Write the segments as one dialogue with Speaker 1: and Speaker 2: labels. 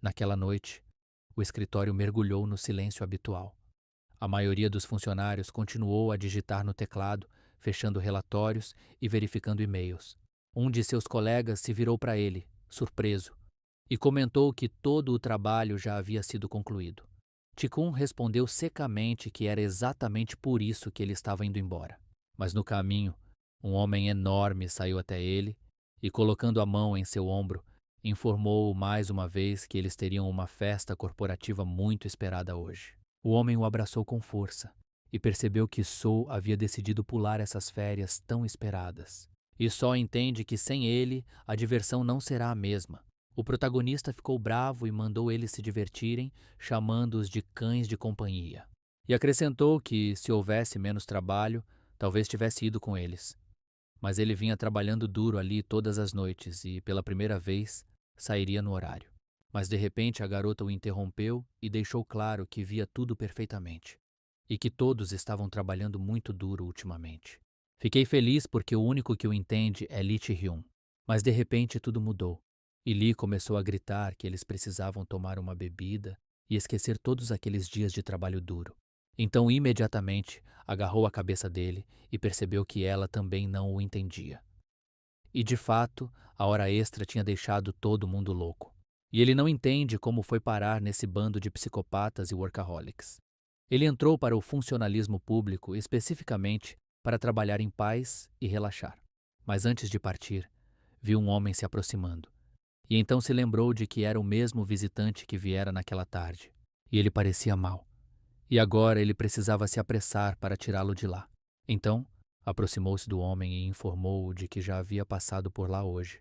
Speaker 1: Naquela noite, o escritório mergulhou no silêncio habitual. A maioria dos funcionários continuou a digitar no teclado, fechando relatórios e verificando e-mails. Um de seus colegas se virou para ele, surpreso, e comentou que todo o trabalho já havia sido concluído. Ticum respondeu secamente que era exatamente por isso que ele estava indo embora. Mas no caminho, um homem enorme saiu até ele e, colocando a mão em seu ombro, informou-o mais uma vez que eles teriam uma festa corporativa muito esperada hoje. O homem o abraçou com força e percebeu que Sou havia decidido pular essas férias tão esperadas. E só entende que sem ele a diversão não será a mesma. O protagonista ficou bravo e mandou eles se divertirem, chamando-os de cães de companhia. E acrescentou que, se houvesse menos trabalho, talvez tivesse ido com eles. Mas ele vinha trabalhando duro ali todas as noites e, pela primeira vez, sairia no horário. Mas de repente a garota o interrompeu e deixou claro que via tudo perfeitamente e que todos estavam trabalhando muito duro ultimamente. Fiquei feliz porque o único que o entende é Lee Chi-hyun. Mas de repente tudo mudou e Lee começou a gritar que eles precisavam tomar uma bebida e esquecer todos aqueles dias de trabalho duro. Então, imediatamente, agarrou a cabeça dele e percebeu que ela também não o entendia. E, de fato, a hora extra tinha deixado todo mundo louco. E ele não entende como foi parar nesse bando de psicopatas e workaholics. Ele entrou para o funcionalismo público especificamente para trabalhar em paz e relaxar. Mas antes de partir, viu um homem se aproximando. E então se lembrou de que era o mesmo visitante que viera naquela tarde. E ele parecia mal. E agora ele precisava se apressar para tirá-lo de lá. Então, aproximou-se do homem e informou-o de que já havia passado por lá hoje.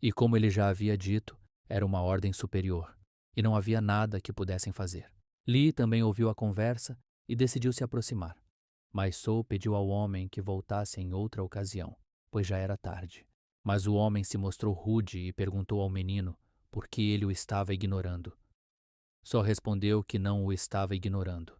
Speaker 1: E como ele já havia dito, era uma ordem superior, e não havia nada que pudessem fazer. Lee também ouviu a conversa e decidiu se aproximar. Mas Sou pediu ao homem que voltasse em outra ocasião, pois já era tarde. Mas o homem se mostrou rude e perguntou ao menino por que ele o estava ignorando. Só respondeu que não o estava ignorando.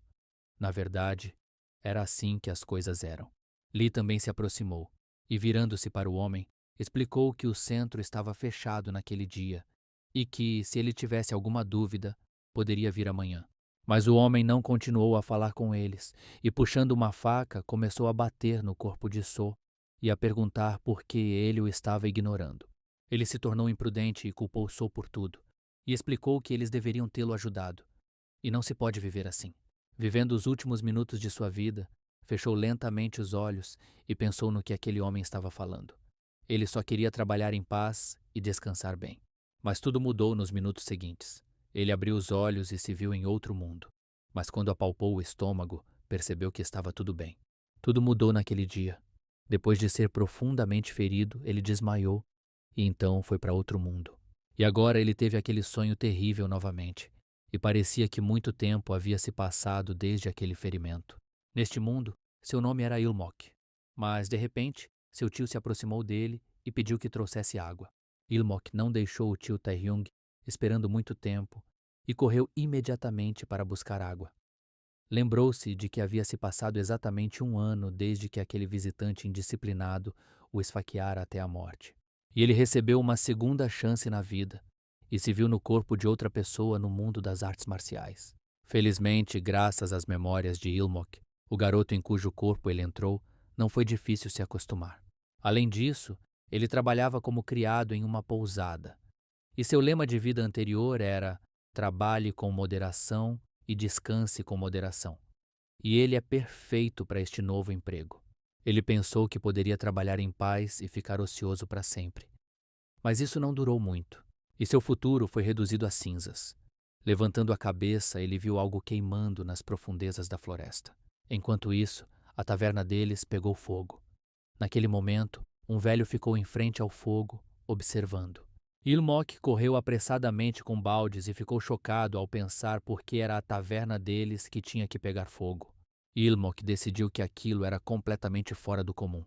Speaker 1: Na verdade, era assim que as coisas eram. Lee também se aproximou e, virando-se para o homem, explicou que o centro estava fechado naquele dia e que, se ele tivesse alguma dúvida, poderia vir amanhã. Mas o homem não continuou a falar com eles e, puxando uma faca, começou a bater no corpo de So e a perguntar por que ele o estava ignorando. Ele se tornou imprudente e culpou So por tudo e explicou que eles deveriam tê-lo ajudado. E não se pode viver assim. Vivendo os últimos minutos de sua vida, fechou lentamente os olhos e pensou no que aquele homem estava falando. Ele só queria trabalhar em paz e descansar bem. Mas tudo mudou nos minutos seguintes. Ele abriu os olhos e se viu em outro mundo. Mas quando apalpou o estômago, percebeu que estava tudo bem. Tudo mudou naquele dia. Depois de ser profundamente ferido, ele desmaiou e então foi para outro mundo. E agora ele teve aquele sonho terrível novamente. E parecia que muito tempo havia se passado desde aquele ferimento. Neste mundo, seu nome era Ilmok. Mas, de repente, seu tio se aproximou dele e pediu que trouxesse água. Ilmok não deixou o tio Taehyung esperando muito tempo e correu imediatamente para buscar água. Lembrou-se de que havia se passado exatamente 1 ano desde que aquele visitante indisciplinado o esfaqueara até a morte. E ele recebeu uma segunda chance na vida e se viu no corpo de outra pessoa no mundo das artes marciais. Felizmente, graças às memórias de Ilmok, o garoto em cujo corpo ele entrou, não foi difícil se acostumar. Além disso, ele trabalhava como criado em uma pousada. E seu lema de vida anterior era: trabalhe com moderação e descanse com moderação. E ele é perfeito para este novo emprego. Ele pensou que poderia trabalhar em paz e ficar ocioso para sempre. Mas isso não durou muito, e seu futuro foi reduzido a cinzas. Levantando a cabeça, ele viu algo queimando nas profundezas da floresta. Enquanto isso, a taverna deles pegou fogo. Naquele momento, um velho ficou em frente ao fogo, observando. Ilmok correu apressadamente com baldes e ficou chocado ao pensar por que era a taverna deles que tinha que pegar fogo. Ilmok decidiu que aquilo era completamente fora do comum.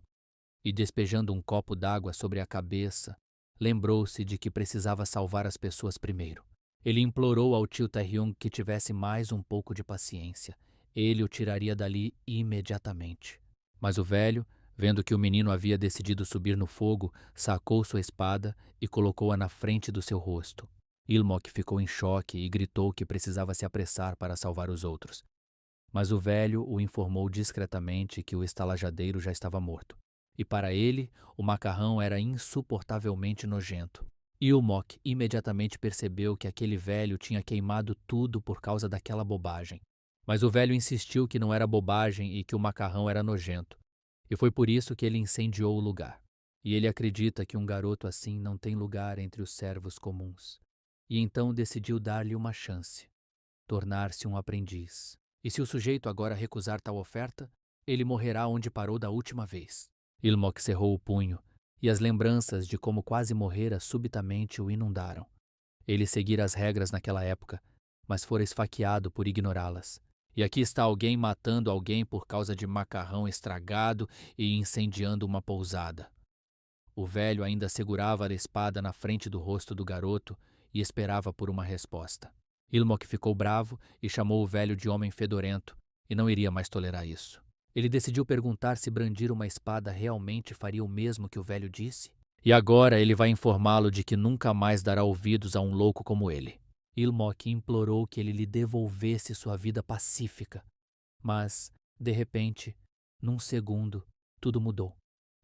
Speaker 1: E despejando um copo d'água sobre a cabeça, lembrou-se de que precisava salvar as pessoas primeiro. Ele implorou ao tio Taehyung que tivesse mais um pouco de paciência. Ele o tiraria dali imediatamente. Mas o velho, vendo que o menino havia decidido subir no fogo, sacou sua espada e colocou-a na frente do seu rosto. Ilmok ficou em choque e gritou que precisava se apressar para salvar os outros. Mas o velho o informou discretamente que o estalajadeiro já estava morto. E para ele, o macarrão era insuportavelmente nojento. Ilmok imediatamente percebeu que aquele velho tinha queimado tudo por causa daquela bobagem. Mas o velho insistiu que não era bobagem e que o macarrão era nojento. E foi por isso que ele incendiou o lugar. E ele acredita que um garoto assim não tem lugar entre os servos comuns. E então decidiu dar-lhe uma chance, tornar-se um aprendiz. E se o sujeito agora recusar tal oferta, ele morrerá onde parou da última vez. Ilmok cerrou o punho, e as lembranças de como quase morrera subitamente o inundaram. Ele seguira as regras naquela época, mas fora esfaqueado por ignorá-las. E aqui está alguém matando alguém por causa de macarrão estragado e incendiando uma pousada. O velho ainda segurava a espada na frente do rosto do garoto e esperava por uma resposta. Ilmok ficou bravo e chamou o velho de homem fedorento, e não iria mais tolerar isso. Ele decidiu perguntar se brandir uma espada realmente faria o mesmo que o velho disse. E agora ele vai informá-lo de que nunca mais dará ouvidos a um louco como ele. Ilmok implorou que ele lhe devolvesse sua vida pacífica. Mas, de repente, num segundo, tudo mudou.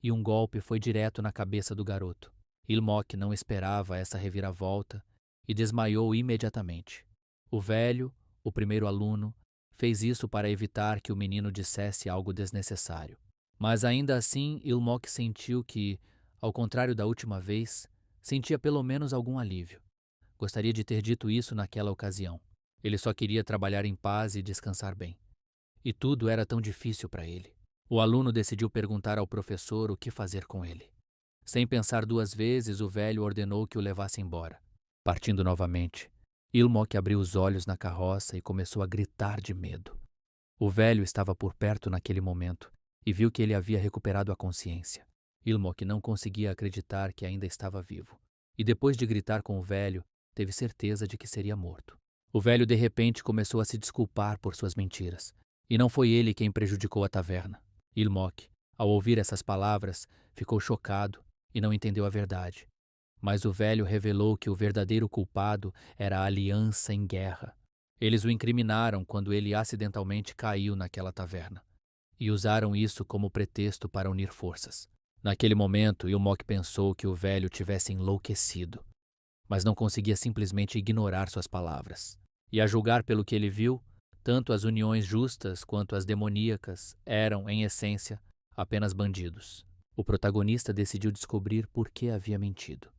Speaker 1: E um golpe foi direto na cabeça do garoto. Ilmok não esperava essa reviravolta e desmaiou imediatamente. O velho, o primeiro aluno, fez isso para evitar que o menino dissesse algo desnecessário. Mas ainda assim, Ilmok sentiu que, ao contrário da última vez, sentia pelo menos algum alívio. Gostaria de ter dito isso naquela ocasião. Ele só queria trabalhar em paz e descansar bem. E tudo era tão difícil para ele. O aluno decidiu perguntar ao professor o que fazer com ele. Sem pensar duas vezes, o velho ordenou que o levasse embora. Partindo novamente, Ilmok abriu os olhos na carroça e começou a gritar de medo. O velho estava por perto naquele momento e viu que ele havia recuperado a consciência. Ilmok não conseguia acreditar que ainda estava vivo. E depois de gritar com o velho, teve certeza de que seria morto. O velho de repente começou a se desculpar por suas mentiras. E não foi ele quem prejudicou a taverna. Ilmok, ao ouvir essas palavras, ficou chocado e não entendeu a verdade. Mas o velho revelou que o verdadeiro culpado era a aliança em guerra. Eles o incriminaram quando ele acidentalmente caiu naquela taverna. E usaram isso como pretexto para unir forças. Naquele momento, Ilmok pensou que o velho tivesse enlouquecido. Mas não conseguia simplesmente ignorar suas palavras. E a julgar pelo que ele viu, tanto as uniões justas quanto as demoníacas eram, em essência, apenas bandidos. O protagonista decidiu descobrir por que havia mentido.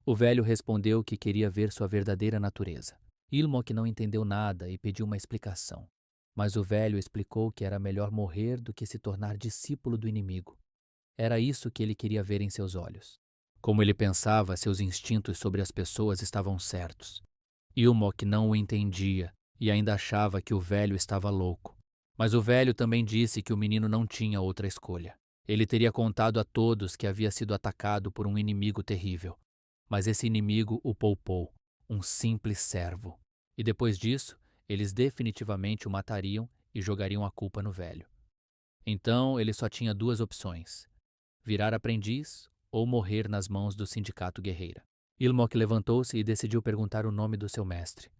Speaker 1: O velho respondeu que queria ver sua verdadeira natureza. Ilmok não entendeu nada e pediu uma explicação. Mas o velho explicou que era melhor morrer do que se tornar discípulo do inimigo. Era isso que ele queria ver em seus olhos. Como ele pensava, seus instintos sobre as pessoas estavam certos. Ilmok não o entendia e ainda achava que o velho estava louco. Mas o velho também disse que o menino não tinha outra escolha. Ele teria contado a todos que havia sido atacado por um inimigo terrível. Mas esse inimigo o poupou, um simples servo. E depois disso, eles definitivamente o matariam e jogariam a culpa no velho. Então ele só tinha duas opções: virar aprendiz ou morrer nas mãos do sindicato guerreira. Ilmok levantou-se e decidiu perguntar o nome do seu mestre.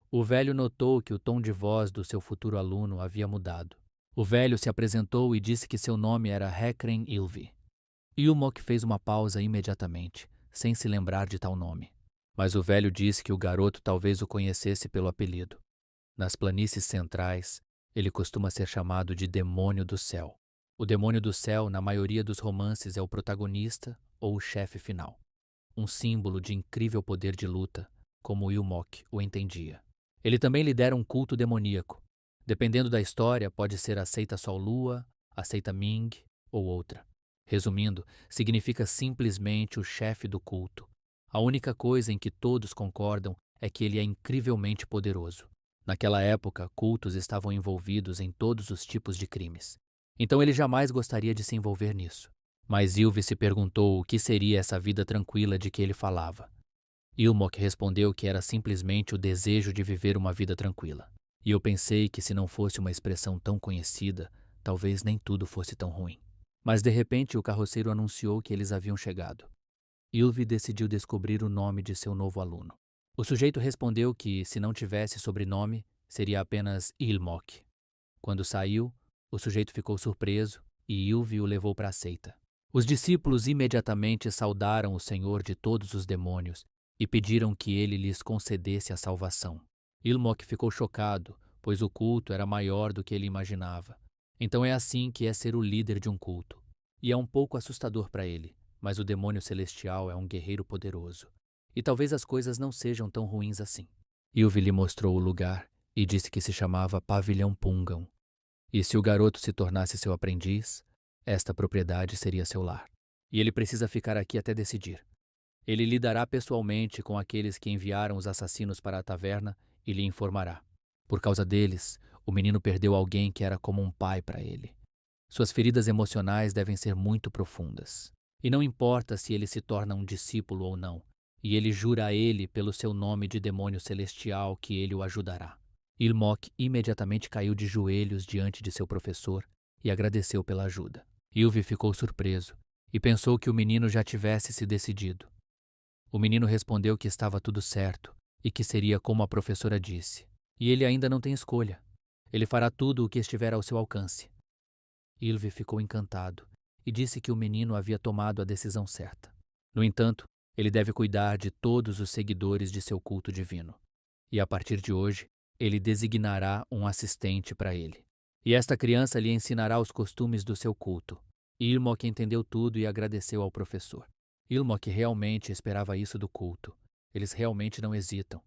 Speaker 1: O velho notou que o tom de voz do seu futuro aluno havia mudado. O velho se apresentou e disse que seu nome era Hecren Ilvi. Ilmok fez uma pausa imediatamente, sem se lembrar de tal nome. Mas o velho disse que o garoto talvez o conhecesse pelo apelido. Nas planícies centrais, ele costuma ser chamado de Demônio do Céu. O Demônio do Céu, na maioria dos romances, é o protagonista ou o chefe final. Um símbolo de incrível poder de luta, como Ilmok o entendia. Ele também lidera um culto demoníaco. Dependendo da história, pode ser a seita Sol-Lua, a seita Ming ou outra. Resumindo, significa simplesmente o chefe do culto. A única coisa em que todos concordam é que ele é incrivelmente poderoso. Naquela época, cultos estavam envolvidos em todos os tipos de crimes. Então ele jamais gostaria de se envolver nisso. Mas Ilvi se perguntou o que seria essa vida tranquila de que ele falava. Ilmok respondeu que era simplesmente o desejo de viver uma vida tranquila. E eu pensei que se não fosse uma expressão tão conhecida, talvez nem tudo fosse tão ruim. Mas de repente o carroceiro anunciou que eles haviam chegado. Ilvi decidiu descobrir o nome de seu novo aluno. O sujeito respondeu que, se não tivesse sobrenome, seria apenas Ilmok. Quando saiu, o sujeito ficou surpreso e Ilve o levou para a seita. Os discípulos imediatamente saudaram o Senhor de todos os demônios e pediram que ele lhes concedesse a salvação. Ilmok ficou chocado, pois o culto era maior do que ele imaginava. Então é assim que é ser o líder de um culto. E é um pouco assustador para ele, mas o demônio celestial é um guerreiro poderoso. E talvez as coisas não sejam tão ruins assim. Ilve lhe mostrou o lugar e disse que se chamava Pavilhão Pungan. E se o garoto se tornasse seu aprendiz, esta propriedade seria seu lar. E ele precisa ficar aqui até decidir. Ele lidará pessoalmente com aqueles que enviaram os assassinos para a taverna e lhe informará. Por causa deles, o menino perdeu alguém que era como um pai para ele. Suas feridas emocionais devem ser muito profundas. E não importa se ele se torna um discípulo ou não, e ele jura a ele pelo seu nome de demônio celestial que ele o ajudará. Ilmok imediatamente caiu de joelhos diante de seu professor e agradeceu pela ajuda. Ilve ficou surpreso e pensou que o menino já tivesse se decidido. O menino respondeu que estava tudo certo e que seria como a professora disse. E ele ainda não tem escolha. Ele fará tudo o que estiver ao seu alcance. Ilve ficou encantado e disse que o menino havia tomado a decisão certa. No entanto, ele deve cuidar de todos os seguidores de seu culto divino. E a partir de hoje, ele designará um assistente para ele. E esta criança lhe ensinará os costumes do seu culto. Ilmok entendeu tudo e agradeceu ao professor. Ilmok realmente esperava isso do culto. Eles realmente não hesitam.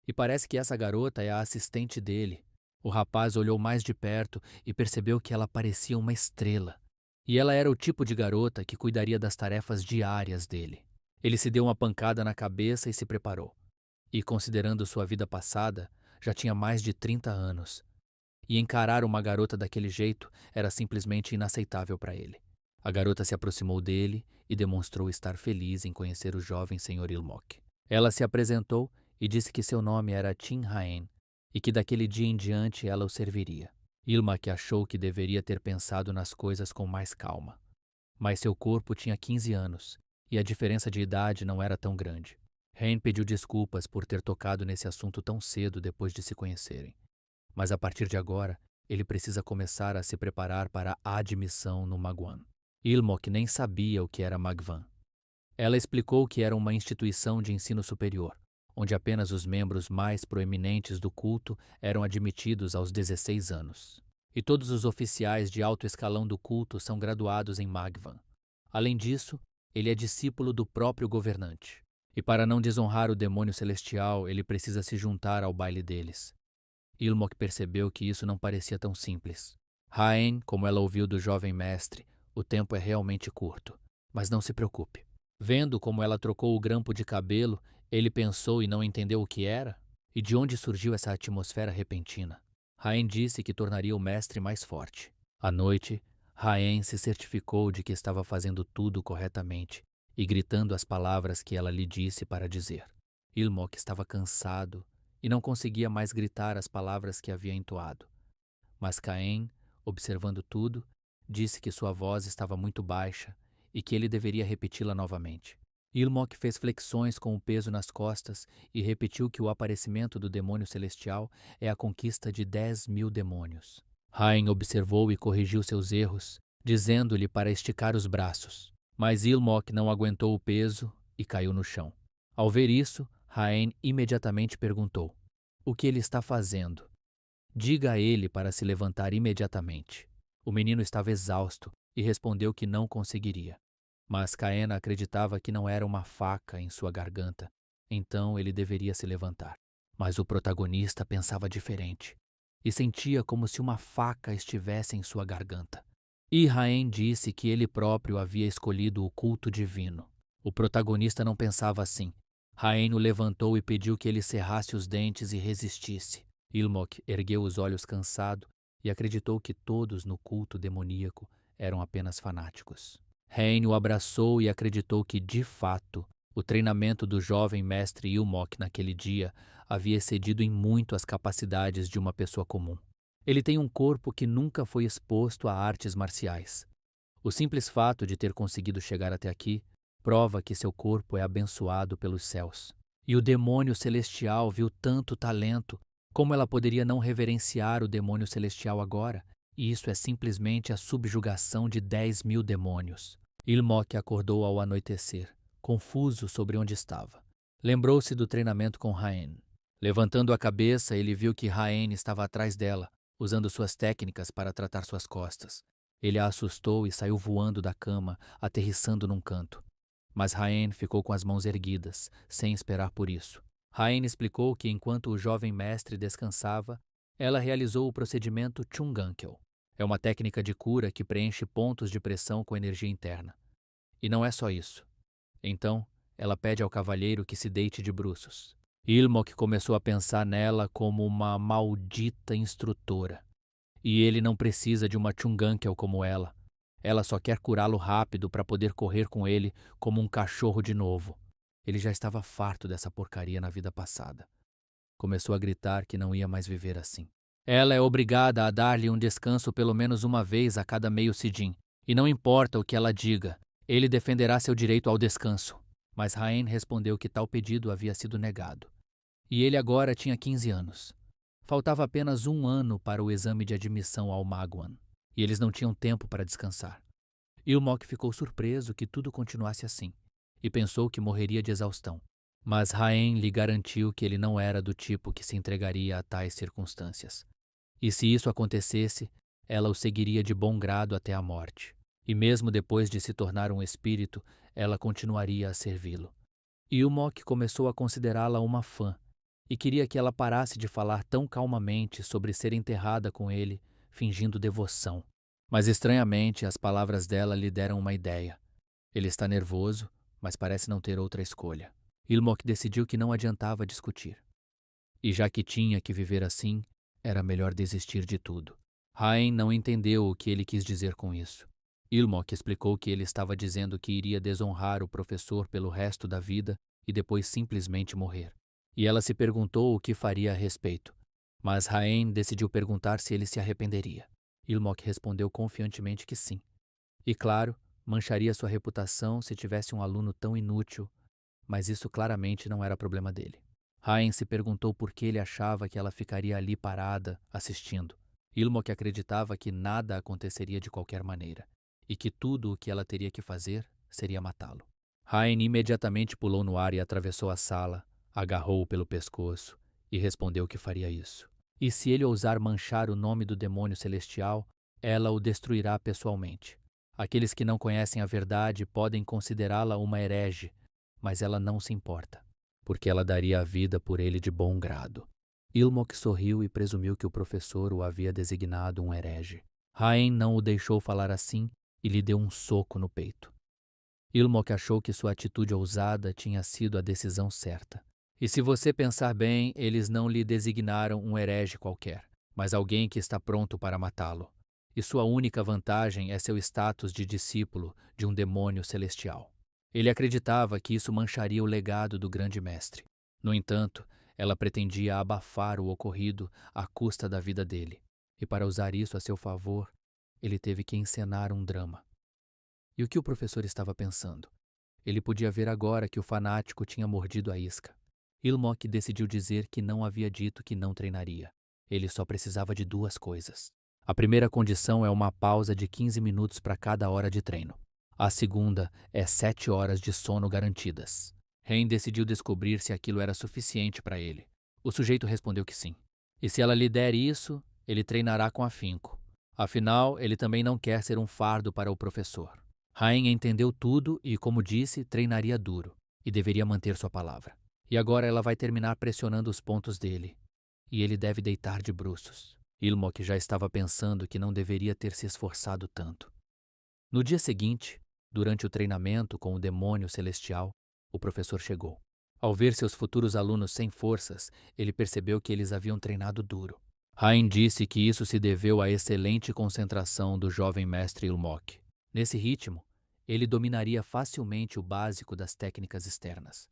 Speaker 1: E parece que essa garota é a assistente dele. O rapaz olhou mais de perto e percebeu que ela parecia uma estrela. E ela era o tipo de garota que cuidaria das tarefas diárias dele. Ele se deu uma pancada na cabeça e se preparou. E, considerando sua vida passada, já tinha mais de 30 anos. E encarar uma garota daquele jeito era simplesmente inaceitável para ele. A garota se aproximou dele e demonstrou estar feliz em conhecer o jovem Sr. Ilmok. Ela se apresentou e disse que seu nome era Tin Haen e que daquele dia em diante ela o serviria. Ilmok achou que deveria ter pensado nas coisas com mais calma. Mas seu corpo tinha 15 anos e a diferença de idade não era tão grande. Haen pediu desculpas por ter tocado nesse assunto tão cedo depois de se conhecerem. Mas a partir de agora, ele precisa começar a se preparar para a admissão no Magwan. Ilmok nem sabia o que era Magwan. Ela explicou que era uma instituição de ensino superior, onde apenas os membros mais proeminentes do culto eram admitidos aos 16 anos. E todos os oficiais de alto escalão do culto são graduados em Magwan. Além disso, ele é discípulo do próprio governante. E para não desonrar o demônio celestial, ele precisa se juntar ao baile deles. Ilmok percebeu que isso não parecia tão simples. Haen, como ela ouviu do jovem mestre, o tempo é realmente curto. Mas não se preocupe. Vendo como ela trocou o grampo de cabelo, ele pensou e não entendeu o que era? E de onde surgiu essa atmosfera repentina? Haen disse que tornaria o mestre mais forte. À noite, Haen se certificou de que estava fazendo tudo corretamente e gritando as palavras que ela lhe disse para dizer. Ilmok estava cansado e não conseguia mais gritar as palavras que havia entoado. Mas Caen, observando tudo, disse que sua voz estava muito baixa e que ele deveria repeti-la novamente. Ilmok fez flexões com o peso nas costas e repetiu que o aparecimento do demônio celestial é a conquista de 10.000 demônios. Haen observou e corrigiu seus erros, dizendo-lhe para esticar os braços. Mas Ilmok não aguentou o peso e caiu no chão. Ao ver isso, Haen imediatamente perguntou: "O que ele está fazendo? Diga a ele para se levantar imediatamente." O menino estava exausto e respondeu que não conseguiria. Mas Caena acreditava que não era uma faca em sua garganta, então ele deveria se levantar. Mas o protagonista pensava diferente e sentia como se uma faca estivesse em sua garganta. E Haen disse que ele próprio havia escolhido o culto divino. O protagonista não pensava assim. Haen o levantou e pediu que ele cerrasse os dentes e resistisse. Ilmok ergueu os olhos cansado e acreditou que todos no culto demoníaco eram apenas fanáticos. Haen o abraçou e acreditou que, de fato, o treinamento do jovem mestre Ilmok naquele dia havia excedido em muito as capacidades de uma pessoa comum. Ele tem um corpo que nunca foi exposto a artes marciais. O simples fato de ter conseguido chegar até aqui prova que seu corpo é abençoado pelos céus. E o demônio celestial viu tanto talento, como ela poderia não reverenciar o demônio celestial agora? E isso é simplesmente a subjugação de 10.000 demônios. Ilmok acordou ao anoitecer, confuso sobre onde estava. Lembrou-se do treinamento com Haen. Levantando a cabeça, ele viu que Haen estava atrás dela, usando suas técnicas para tratar suas costas. Ele a assustou e saiu voando da cama, aterrissando num canto. Mas Haen ficou com as mãos erguidas, sem esperar por isso. Haen explicou que enquanto o jovem mestre descansava, ela realizou o procedimento Chungankel. É uma técnica de cura que preenche pontos de pressão com energia interna. E não é só isso. Então, ela pede ao cavalheiro que se deite de bruços. Ilmok começou a pensar nela como uma maldita instrutora. E ele não precisa de uma Chungankel como ela. Ela só quer curá-lo rápido para poder correr com ele como um cachorro de novo. Ele já estava farto dessa porcaria na vida passada. Começou a gritar que não ia mais viver assim. Ela é obrigada a dar-lhe um descanso pelo menos uma vez a cada meio sidim. E não importa o que ela diga, ele defenderá seu direito ao descanso. Mas Haen respondeu que tal pedido havia sido negado. E ele agora tinha 15 anos. Faltava apenas 1 ano para o exame de admissão ao Magwan, e eles não tinham tempo para descansar. Ilmok ficou surpreso que tudo continuasse assim, e pensou que morreria de exaustão. Mas Haen lhe garantiu que ele não era do tipo que se entregaria a tais circunstâncias. E se isso acontecesse, ela o seguiria de bom grado até a morte. E mesmo depois de se tornar um espírito, ela continuaria a servi-lo. Ilmok começou a considerá-la uma fã, e queria que ela parasse de falar tão calmamente sobre ser enterrada com ele, fingindo devoção. Mas estranhamente as palavras dela lhe deram uma ideia. Ele está nervoso, mas parece não ter outra escolha. Ilmok decidiu que não adiantava discutir. E já que tinha que viver assim, era melhor desistir de tudo. Haen não entendeu o que ele quis dizer com isso. Ilmok explicou que ele estava dizendo que iria desonrar o professor pelo resto da vida e depois simplesmente morrer. E ela se perguntou o que faria a respeito. Mas Haen decidiu perguntar se ele se arrependeria. Ilmok respondeu confiantemente que sim. E claro, mancharia sua reputação se tivesse um aluno tão inútil, mas isso claramente não era problema dele. Haen se perguntou por que ele achava que ela ficaria ali parada, assistindo. Ilmok acreditava que nada aconteceria de qualquer maneira, e que tudo o que ela teria que fazer seria matá-lo. Haen imediatamente pulou no ar e atravessou a sala, agarrou-o pelo pescoço e respondeu que faria isso. E se ele ousar manchar o nome do demônio celestial, ela o destruirá pessoalmente. Aqueles que não conhecem a verdade podem considerá-la uma herege, mas ela não se importa, porque ela daria a vida por ele de bom grado. Ilmok sorriu e presumiu que o professor o havia designado um herege. Haen não o deixou falar assim e lhe deu um soco no peito. Ilmok achou que sua atitude ousada tinha sido a decisão certa. E se você pensar bem, eles não lhe designaram um herege qualquer, mas alguém que está pronto para matá-lo. E sua única vantagem é seu status de discípulo de um demônio celestial. Ele acreditava que isso mancharia o legado do grande mestre. No entanto, ela pretendia abafar o ocorrido à custa da vida dele. E para usar isso a seu favor, ele teve que encenar um drama. E o que o professor estava pensando? Ele podia ver agora que o fanático tinha mordido a isca. Ilmok decidiu dizer que não havia dito que não treinaria. Ele só precisava de 2 coisas. A primeira condição é uma pausa de 15 minutos para cada hora de treino. A segunda é 7 horas de sono garantidas. Haen decidiu descobrir se aquilo era suficiente para ele. O sujeito respondeu que sim. E se ela lhe der isso, ele treinará com afinco. Afinal, ele também não quer ser um fardo para o professor. Haen entendeu tudo e, como disse, treinaria duro. E deveria manter sua palavra. E agora ela vai terminar pressionando os pontos dele. E ele deve deitar de bruços. Ilmok já estava pensando que não deveria ter se esforçado tanto. No dia seguinte, durante o treinamento com o demônio celestial, o professor chegou. Ao ver seus futuros alunos sem forças, ele percebeu que eles haviam treinado duro. Haen disse que isso se deveu à excelente concentração do jovem mestre Ilmok. Nesse ritmo, ele dominaria facilmente o básico das técnicas externas.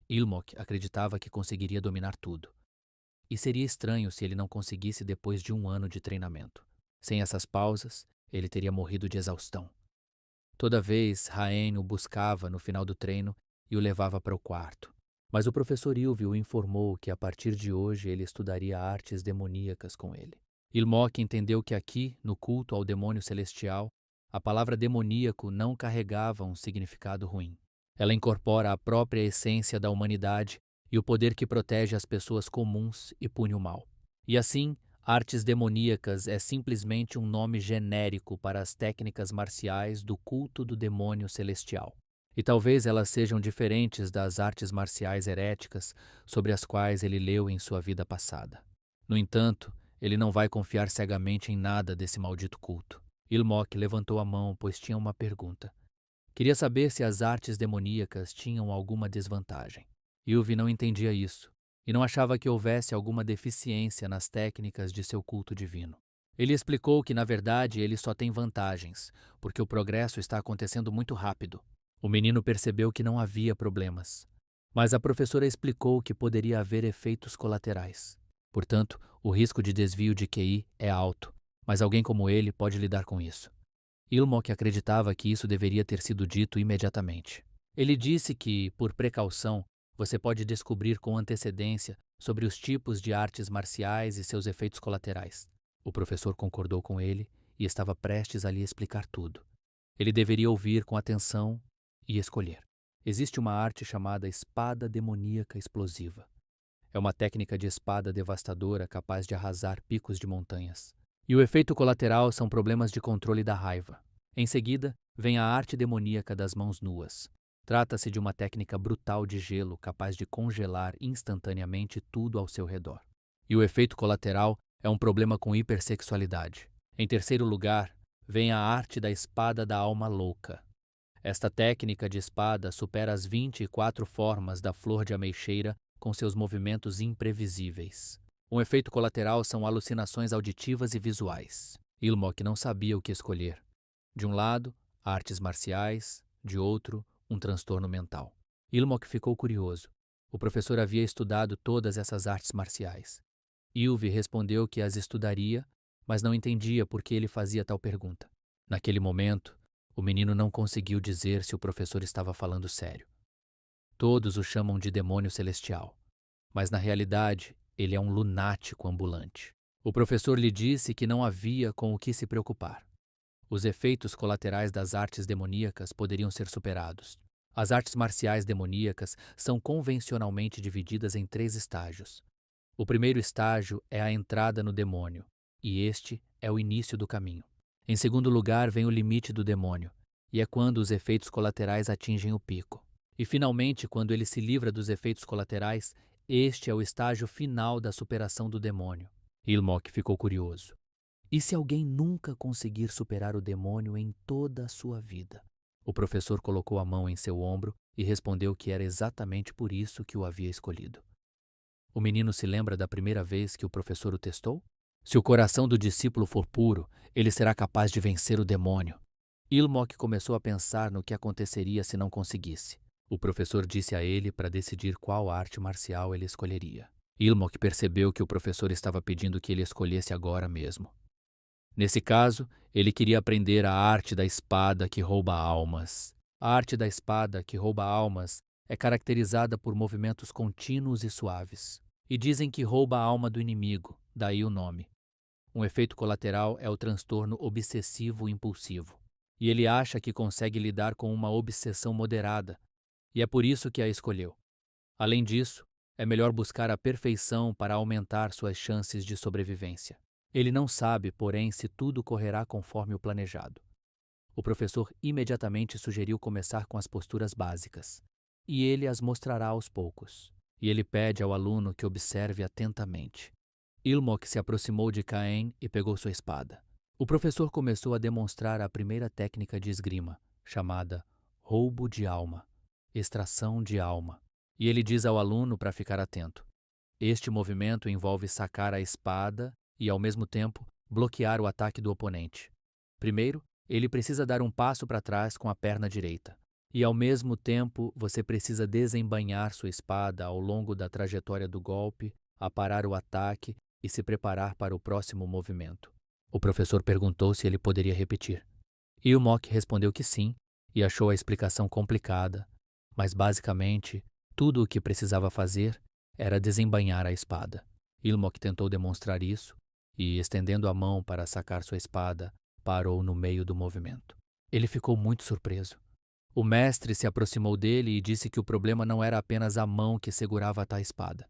Speaker 1: Ilmok acreditava que conseguiria dominar tudo. E seria estranho se ele não conseguisse depois de 1 ano de treinamento. Sem essas pausas, ele teria morrido de exaustão. Toda vez, Haen o buscava no final do treino e o levava para o quarto. Mas o professor Ilve o informou que a partir de hoje ele estudaria artes demoníacas com ele. Ilmok entendeu que aqui, no culto ao demônio celestial, a palavra demoníaco não carregava um significado ruim. Ela incorpora a própria essência da humanidade e o poder que protege as pessoas comuns e pune o mal. E assim, artes demoníacas é simplesmente um nome genérico para as técnicas marciais do culto do demônio celestial. E talvez elas sejam diferentes das artes marciais heréticas sobre as quais ele leu em sua vida passada. No entanto, ele não vai confiar cegamente em nada desse maldito culto. Ilmok levantou a mão, pois tinha uma pergunta. Queria saber se as artes demoníacas tinham alguma desvantagem. Ilve não entendia isso, e não achava que houvesse alguma deficiência nas técnicas de seu culto divino. Ele explicou que, na verdade, ele só tem vantagens, porque o progresso está acontecendo muito rápido. O menino percebeu que não havia problemas, mas a professora explicou que poderia haver efeitos colaterais. Portanto, o risco de desvio de QI é alto, mas alguém como ele pode lidar com isso. Ilmok acreditava que isso deveria ter sido dito imediatamente. Ele disse que, por precaução, você pode descobrir com antecedência sobre os tipos de artes marciais e seus efeitos colaterais. O professor concordou com ele e estava prestes a lhe explicar tudo. Ele deveria ouvir com atenção e escolher. Existe uma arte chamada espada demoníaca explosiva. É uma técnica de espada devastadora capaz de arrasar picos de montanhas. E o efeito colateral são problemas de controle da raiva. Em seguida, vem a arte demoníaca das mãos nuas. Trata-se de uma técnica brutal de gelo capaz de congelar instantaneamente tudo ao seu redor. E o efeito colateral é um problema com hipersexualidade. Em terceiro lugar, vem a arte da espada da alma louca. Esta técnica de espada supera as 24 formas da flor de ameixeira com seus movimentos imprevisíveis. Um efeito colateral são alucinações auditivas e visuais. Ilmok não sabia o que escolher. De um lado, artes marciais, de outro, um transtorno mental. Ilmok ficou curioso. O professor havia estudado todas essas artes marciais. Ilve respondeu que as estudaria, mas não entendia por que ele fazia tal pergunta. Naquele momento, o menino não conseguiu dizer se o professor estava falando sério. Todos o chamam de demônio celestial, mas na realidade ele é um lunático ambulante. O professor lhe disse que não havia com o que se preocupar. Os efeitos colaterais das artes demoníacas poderiam ser superados. As artes marciais demoníacas são convencionalmente divididas em 3 estágios. O primeiro estágio é a entrada no demônio, e este é o início do caminho. Em segundo lugar, vem o limite do demônio, e é quando os efeitos colaterais atingem o pico. E, finalmente, quando ele se livra dos efeitos colaterais, este é o estágio final da superação do demônio. Ilmok ficou curioso. E se alguém nunca conseguir superar o demônio em toda a sua vida? O professor colocou a mão em seu ombro e respondeu que era exatamente por isso que o havia escolhido. O menino se lembra da primeira vez que o professor o testou? Se o coração do discípulo for puro, ele será capaz de vencer o demônio. Ilmok começou a pensar no que aconteceria se não conseguisse. O professor disse a ele para decidir qual arte marcial ele escolheria. Ilmok percebeu que o professor estava pedindo que ele escolhesse agora mesmo. Nesse caso, ele queria aprender a arte da espada que rouba almas. A arte da espada que rouba almas é caracterizada por movimentos contínuos e suaves. E dizem que rouba a alma do inimigo, daí o nome. Um efeito colateral é o transtorno obsessivo-impulsivo. E ele acha que consegue lidar com uma obsessão moderada, e é por isso que a escolheu. Além disso, é melhor buscar a perfeição para aumentar suas chances de sobrevivência. Ele não sabe, porém, se tudo correrá conforme o planejado. O professor imediatamente sugeriu começar com as posturas básicas, e ele as mostrará aos poucos. E ele pede ao aluno que observe atentamente. Ilmok se aproximou de Caen e pegou sua espada. O professor começou a demonstrar a primeira técnica de esgrima, chamada roubo de alma, extração de alma. E ele diz ao aluno para ficar atento. Este movimento envolve sacar a espada e, ao mesmo tempo, bloquear o ataque do oponente. Primeiro, ele precisa dar um passo para trás com a perna direita. E, ao mesmo tempo, você precisa desembainhar sua espada ao longo da trajetória do golpe, aparar o ataque e se preparar para o próximo movimento. O professor perguntou se ele poderia repetir. Ilmok respondeu que sim e achou a explicação complicada, mas basicamente Tudo o que precisava fazer era desembainhar a espada. Ilmok tentou demonstrar isso e, estendendo a mão para sacar sua espada, parou no meio do movimento. Ele ficou muito surpreso. O mestre se aproximou dele e disse que o problema não era apenas a mão que segurava a espada.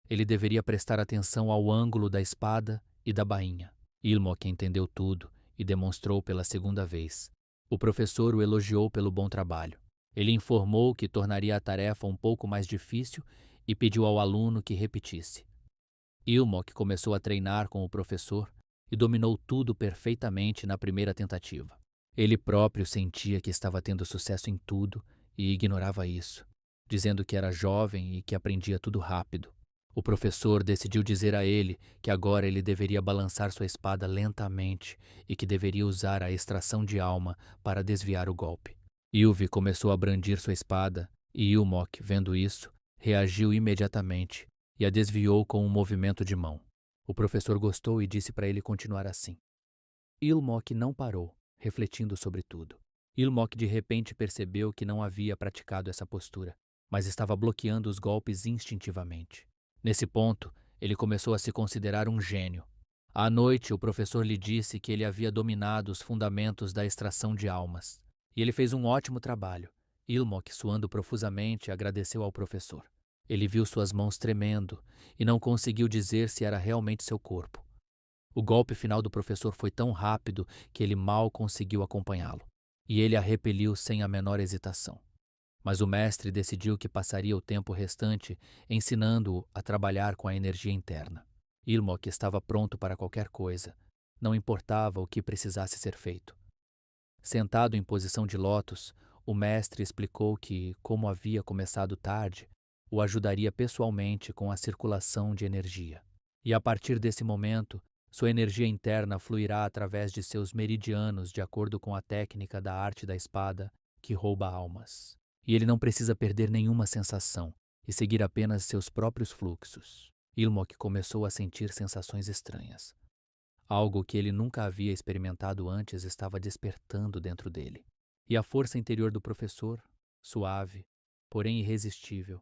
Speaker 1: Ele deveria prestar atenção ao ângulo da espada e da bainha. Ilmok entendeu tudo e demonstrou pela segunda vez. O professor o elogiou pelo bom trabalho. Ele informou que tornaria a tarefa um pouco mais difícil e pediu ao aluno que repetisse. Ilmok começou a treinar com o professor e dominou tudo perfeitamente na primeira tentativa. Ele próprio sentia que estava tendo sucesso em tudo e ignorava isso, dizendo que era jovem e que aprendia tudo rápido. O professor decidiu dizer a ele que agora ele deveria balançar sua espada lentamente e que deveria usar a extração de alma para desviar o golpe. Ilvi começou a brandir sua espada e Ilmok, vendo isso, reagiu imediatamente e a desviou com um movimento de mão. O professor gostou e disse para ele continuar assim. Ilmok não parou, refletindo sobre tudo. Ilmok de repente percebeu que não havia praticado essa postura, mas estava bloqueando os golpes instintivamente. Nesse ponto, ele começou a se considerar um gênio. À noite, o professor lhe disse que ele havia dominado os fundamentos da extração de almas. E ele fez um ótimo trabalho. Ilmok, suando profusamente, agradeceu ao professor. Ele viu suas mãos tremendo e não conseguiu dizer se era realmente seu corpo. O golpe final do professor foi tão rápido que ele mal conseguiu acompanhá-lo, e ele a repeliu sem a menor hesitação. Mas o mestre decidiu que passaria o tempo restante ensinando-o a trabalhar com a energia interna. Ilmok estava pronto para qualquer coisa, não importava o que precisasse ser feito. Sentado em posição de lótus, o mestre explicou que, como havia começado tarde, o ajudaria pessoalmente com a circulação de energia. E a partir desse momento, sua energia interna fluirá através de seus meridianos de acordo com a técnica da arte da espada que rouba almas. E ele não precisa perder nenhuma sensação e seguir apenas seus próprios fluxos. Ilmok começou a sentir sensações estranhas. Algo que ele nunca havia experimentado antes estava despertando dentro dele. E a força interior do professor, suave, porém irresistível.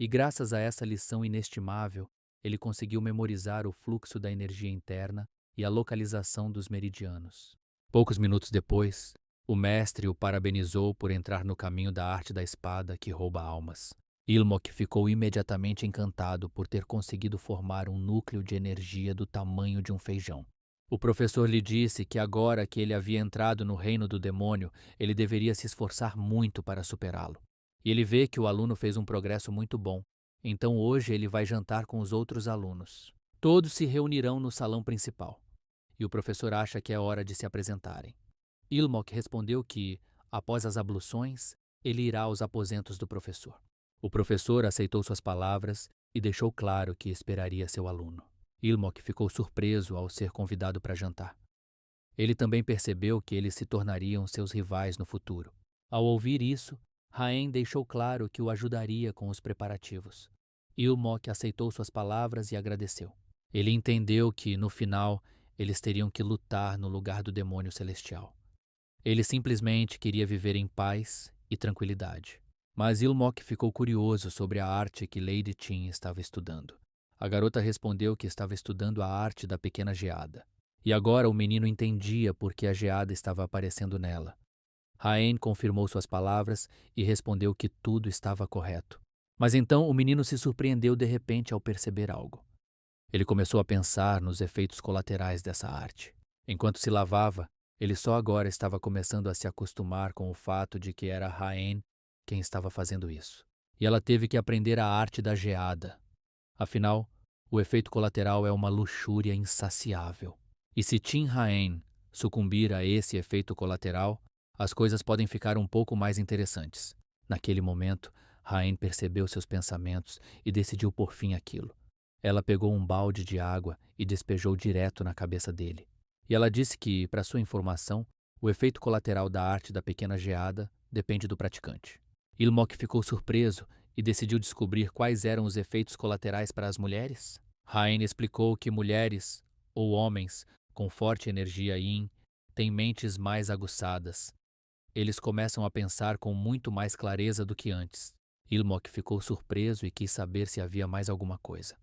Speaker 1: E graças a essa lição inestimável, ele conseguiu memorizar o fluxo da energia interna e a localização dos meridianos. Poucos minutos depois, o mestre o parabenizou por entrar no caminho da arte da espada que rouba almas. Ilmok ficou imediatamente encantado por ter conseguido formar um núcleo de energia do tamanho de um feijão. O professor lhe disse que agora que ele havia entrado no reino do demônio, ele deveria se esforçar muito para superá-lo. E ele vê que o aluno fez um progresso muito bom. Então hoje ele vai jantar com os outros alunos. Todos se reunirão no salão principal. E o professor acha que é hora de se apresentarem. Ilmok respondeu que, após as abluções, ele irá aos aposentos do professor. O professor aceitou suas palavras e deixou claro que esperaria seu aluno. Ilmok ficou surpreso ao ser convidado para jantar. Ele também percebeu que eles se tornariam seus rivais no futuro. Ao ouvir isso, Haen deixou claro que o ajudaria com os preparativos. Ilmok aceitou suas palavras e agradeceu. Ele entendeu que, no final, eles teriam que lutar no lugar do demônio celestial. Ele simplesmente queria viver em paz e tranquilidade. Mas Ilmok ficou curioso sobre a arte que Lady Tin estava estudando. A garota respondeu que estava estudando a arte da pequena geada. E agora o menino entendia por que a geada estava aparecendo nela. Haen confirmou suas palavras e respondeu que tudo estava correto. Mas então o menino se surpreendeu de repente ao perceber algo. Ele começou a pensar nos efeitos colaterais dessa arte. Enquanto se lavava, ele só agora estava começando a se acostumar com o fato de que era Haen quem estava fazendo isso. E ela teve que aprender a arte da geada. Afinal, o efeito colateral é uma luxúria insaciável. E se Tin Haen sucumbir a esse efeito colateral, as coisas podem ficar um pouco mais interessantes. Naquele momento, Haen percebeu seus pensamentos e decidiu pôr fim àquilo. Ela pegou um balde de água e despejou direto na cabeça dele. E ela disse que, para sua informação, o efeito colateral da arte da pequena geada depende do praticante. Ilmok ficou surpreso e decidiu descobrir quais eram os efeitos colaterais para as mulheres. Haen explicou que mulheres, ou homens, com forte energia yin, têm mentes mais aguçadas. Eles começam a pensar com muito mais clareza do que antes. Ilmok ficou surpreso e quis saber se havia mais alguma coisa.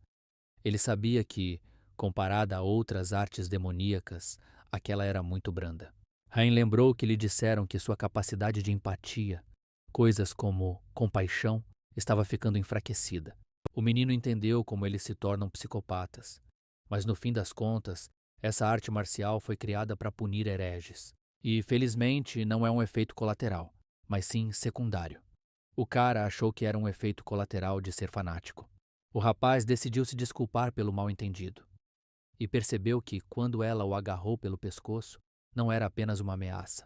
Speaker 1: Ele sabia que, comparada a outras artes demoníacas, aquela era muito branda. Rain lembrou que lhe disseram que sua capacidade de empatia, coisas como compaixão, estava ficando enfraquecida. O menino entendeu como eles se tornam psicopatas, mas no fim das contas, essa arte marcial foi criada para punir hereges. E, felizmente, não é um efeito colateral, mas sim secundário. O cara achou que era um efeito colateral de ser fanático. O rapaz decidiu se desculpar pelo mal-entendido e percebeu que, quando ela o agarrou pelo pescoço, não era apenas uma ameaça.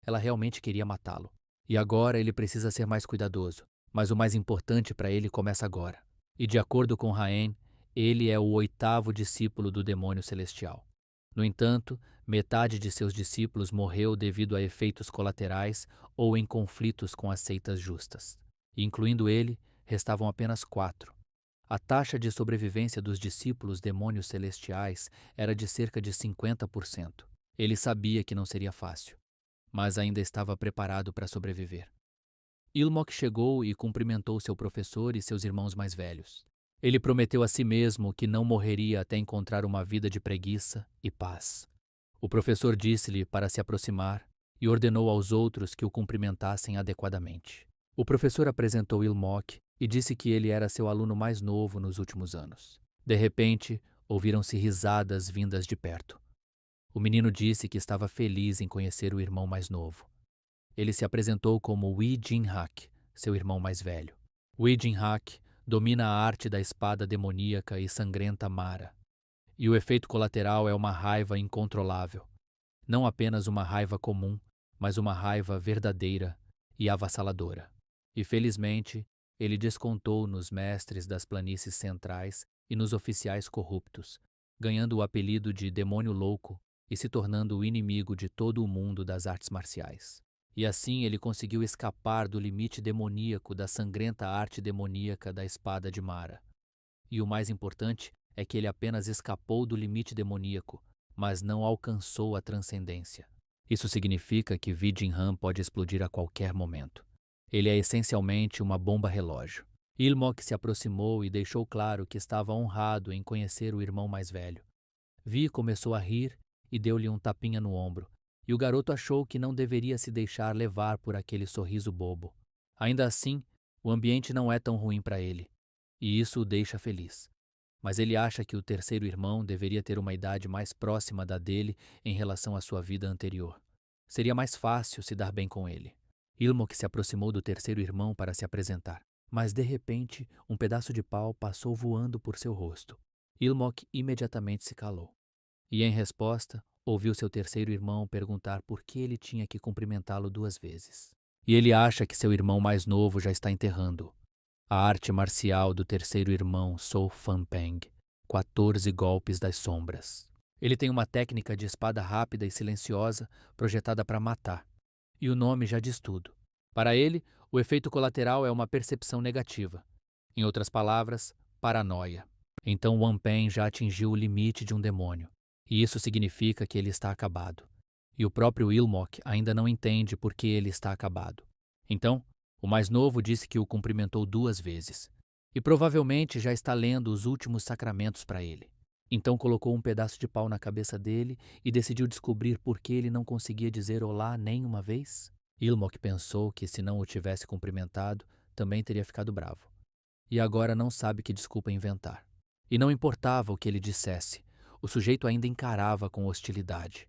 Speaker 1: Ela realmente queria matá-lo. E agora ele precisa ser mais cuidadoso, mas o mais importante para ele começa agora. E de acordo com Raen, ele é o 8º discípulo do demônio celestial. No entanto, metade de seus discípulos morreu devido a efeitos colaterais ou em conflitos com as seitas justas. E, incluindo ele, restavam apenas 4. A taxa de sobrevivência dos discípulos demônios celestiais era de cerca de 50%. Ele sabia que não seria fácil, mas ainda estava preparado para sobreviver. Ilmok chegou e cumprimentou seu professor e seus irmãos mais velhos. Ele prometeu a si mesmo que não morreria até encontrar uma vida de preguiça e paz. O professor disse-lhe para se aproximar e ordenou aos outros que o cumprimentassem adequadamente. O professor apresentou Ilmok e disse que ele era seu aluno mais novo nos últimos anos. De repente, ouviram-se risadas vindas de perto. O menino disse que estava feliz em conhecer o irmão mais novo. Ele se apresentou como Wee Jin-hak, seu irmão mais velho. Wee Jin-hak domina a arte da espada demoníaca e sangrenta Mara. E o efeito colateral é uma raiva incontrolável. Não apenas uma raiva comum, mas uma raiva verdadeira e avassaladora. E felizmente, ele descontou nos mestres das planícies centrais e nos oficiais corruptos, ganhando o apelido de Demônio Louco e se tornando o inimigo de todo o mundo das artes marciais. E assim ele conseguiu escapar do limite demoníaco da sangrenta arte demoníaca da espada de Mara. E o mais importante é que ele apenas escapou do limite demoníaco, mas não alcançou a transcendência. Isso significa que Vidinhan pode explodir a qualquer momento. Ele é essencialmente uma bomba relógio. Ilmok se aproximou e deixou claro que estava honrado em conhecer o irmão mais velho. Vi começou a rir e deu-lhe um tapinha no ombro, e o garoto achou que não deveria se deixar levar por aquele sorriso bobo. Ainda assim, o ambiente não é tão ruim para ele, e isso o deixa feliz. Mas ele acha que o terceiro irmão deveria ter uma idade mais próxima da dele em relação à sua vida anterior. Seria mais fácil se dar bem com ele. Ilmok se aproximou do terceiro irmão para se apresentar, mas de repente um pedaço de pau passou voando por seu rosto. Ilmok imediatamente se calou. E em resposta, ouviu seu terceiro irmão perguntar por que ele tinha que cumprimentá-lo 2 vezes. E ele acha que seu irmão mais novo já está enterrando-o. A arte marcial do terceiro irmão Sou Fan Peng, 14 golpes das sombras. Ele tem uma técnica de espada rápida e silenciosa projetada para matar. E o nome já diz tudo. Para ele, o efeito colateral é uma percepção negativa. Em outras palavras, paranoia. Então Wan Pen já atingiu o limite de um demônio. E isso significa que ele está acabado. E o próprio Ilmok ainda não entende por que ele está acabado. Então, o mais novo disse que o cumprimentou 2 vezes. E provavelmente já está lendo os últimos sacramentos para ele. Então colocou um pedaço de pau na cabeça dele e decidiu descobrir por que ele não conseguia dizer olá nem uma vez. Ilmok pensou que se não o tivesse cumprimentado, também teria ficado bravo. E agora não sabe que desculpa inventar. E não importava o que ele dissesse. O sujeito ainda encarava com hostilidade.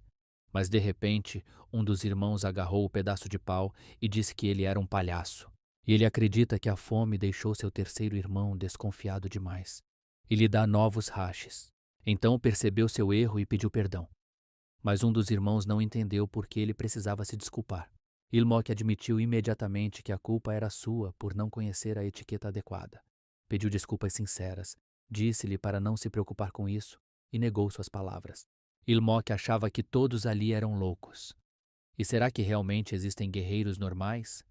Speaker 1: Mas, de repente, um dos irmãos agarrou o pedaço de pau e disse que ele era um palhaço. E ele acredita que a fome deixou seu terceiro irmão desconfiado demais. E lhe dá novos rachis. Então percebeu seu erro e pediu perdão. Mas um dos irmãos não entendeu por que ele precisava se desculpar. Ilmok admitiu imediatamente que a culpa era sua por não conhecer a etiqueta adequada. Pediu desculpas sinceras, disse-lhe para não se preocupar com isso e negou suas palavras. Ilmok achava que todos ali eram loucos. E será que realmente existem guerreiros normais?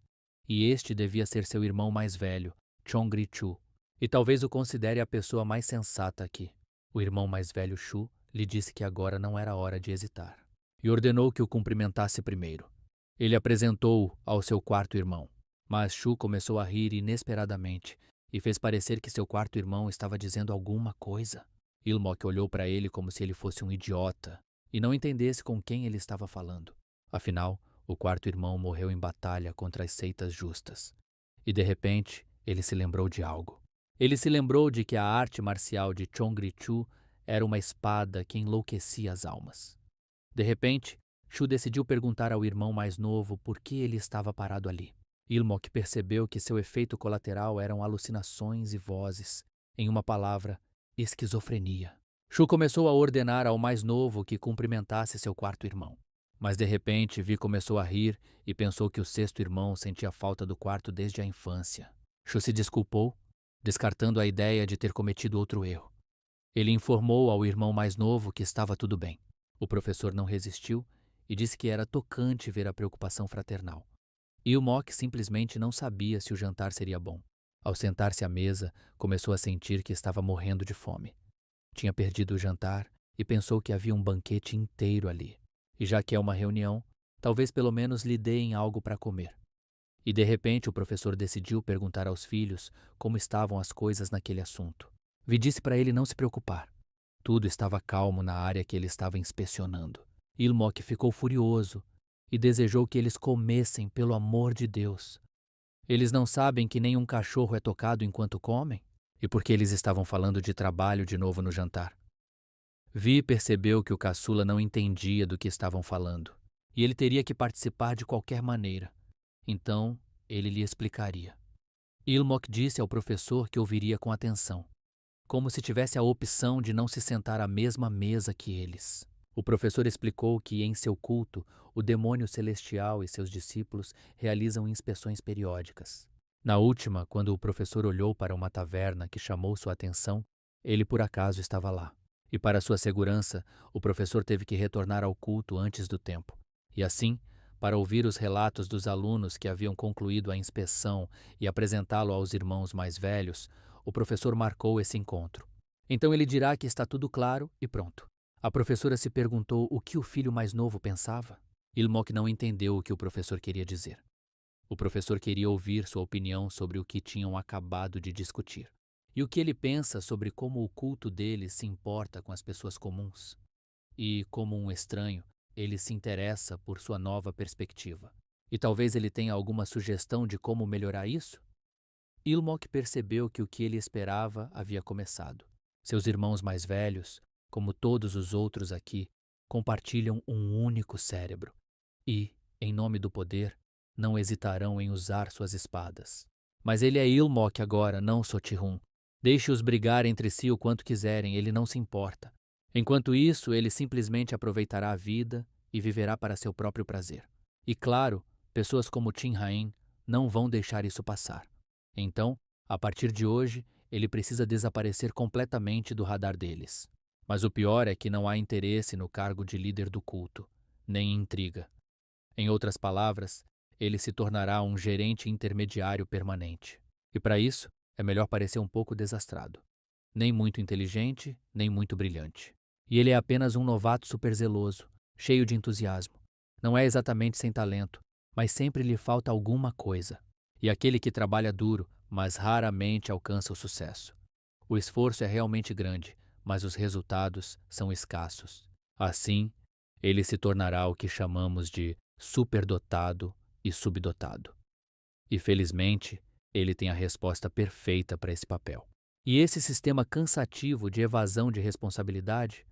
Speaker 1: E este devia ser seu irmão mais velho, Chongri-chu, e talvez o considere a pessoa mais sensata aqui. O irmão mais velho, Chu, lhe disse que agora não era hora de hesitar, e ordenou que o cumprimentasse primeiro. Ele apresentou-o ao seu 4º irmão. Mas Shu começou a rir inesperadamente e fez parecer que seu quarto irmão estava dizendo alguma coisa. Ilmok olhou para ele como se ele fosse um idiota e não entendesse com quem ele estava falando. Afinal, o quarto irmão morreu em batalha contra as seitas justas. E de repente, ele se lembrou de algo. Ele se lembrou de que a arte marcial de Chongri-Chu era uma espada que enlouquecia as almas. De repente, Shu decidiu perguntar ao irmão mais novo por que ele estava parado ali. Ilmok percebeu que seu efeito colateral eram alucinações e vozes. Em uma palavra, esquizofrenia. Shu começou a ordenar ao mais novo que cumprimentasse seu quarto irmão. Mas de repente, Vi começou a rir e pensou que o sexto irmão sentia falta do quarto desde a infância. Shu se desculpou, descartando a ideia de ter cometido outro erro. Ele informou ao irmão mais novo que estava tudo bem. O professor não resistiu e disse que era tocante ver a preocupação fraternal. Ilmok simplesmente não sabia se o jantar seria bom. Ao sentar-se à mesa, começou a sentir que estava morrendo de fome. Tinha perdido o jantar e pensou que havia um banquete inteiro ali. E já que é uma reunião, talvez pelo menos lhe deem algo para comer. E de repente o professor decidiu perguntar aos filhos como estavam as coisas naquele assunto. Vi disse para ele não se preocupar. Tudo estava calmo na área que ele estava inspecionando. Ilmok ficou furioso e desejou que eles comessem, pelo amor de Deus. Eles não sabem que nenhum cachorro é tocado enquanto comem? E por que eles estavam falando de trabalho de novo no jantar? Vi percebeu que o caçula não entendia do que estavam falando, e ele teria que participar de qualquer maneira. Então, ele lhe explicaria. Ilmok disse ao professor que ouviria com atenção, como se tivesse a opção de não se sentar à mesma mesa que eles. O professor explicou que, em seu culto, o demônio celestial e seus discípulos realizam inspeções periódicas. Na última, quando o professor olhou para uma taverna que chamou sua atenção, ele por acaso estava lá. E para sua segurança, o professor teve que retornar ao culto antes do tempo. E assim, para ouvir os relatos dos alunos que haviam concluído a inspeção e apresentá-lo aos irmãos mais velhos, o professor marcou esse encontro. Então ele dirá que está tudo claro e pronto. A professora se perguntou o que o filho mais novo pensava. Ilmok não entendeu o que o professor queria dizer. O professor queria ouvir sua opinião sobre o que tinham acabado de discutir. E o que ele pensa sobre como o culto dele se importa com as pessoas comuns. E, como um estranho, ele se interessa por sua nova perspectiva. E talvez ele tenha alguma sugestão de como melhorar isso? Ilmok percebeu que o que ele esperava havia começado. Seus irmãos mais velhos, como todos os outros aqui, compartilham um único cérebro. E, em nome do poder, não hesitarão em usar suas espadas. Mas ele é Ilmok agora, não Sotirun. Deixe-os brigar entre si o quanto quiserem, ele não se importa. Enquanto isso, ele simplesmente aproveitará a vida e viverá para seu próprio prazer. E claro, pessoas como Tin Hain não vão deixar isso passar. Então, a partir de hoje, ele precisa desaparecer completamente do radar deles. Mas o pior é que não há interesse no cargo de líder do culto, nem intriga. Em outras palavras, ele se tornará um gerente intermediário permanente. E para isso, é melhor parecer um pouco desastrado. Nem muito inteligente, nem muito brilhante. E ele é apenas um novato superzeloso, cheio de entusiasmo. Não é exatamente sem talento, mas sempre lhe falta alguma coisa. E aquele que trabalha duro, mas raramente alcança o sucesso. O esforço é realmente grande, mas os resultados são escassos. Assim, ele se tornará o que chamamos de superdotado e subdotado. E felizmente, ele tem a resposta perfeita para esse papel. E esse sistema cansativo de evasão de responsabilidade,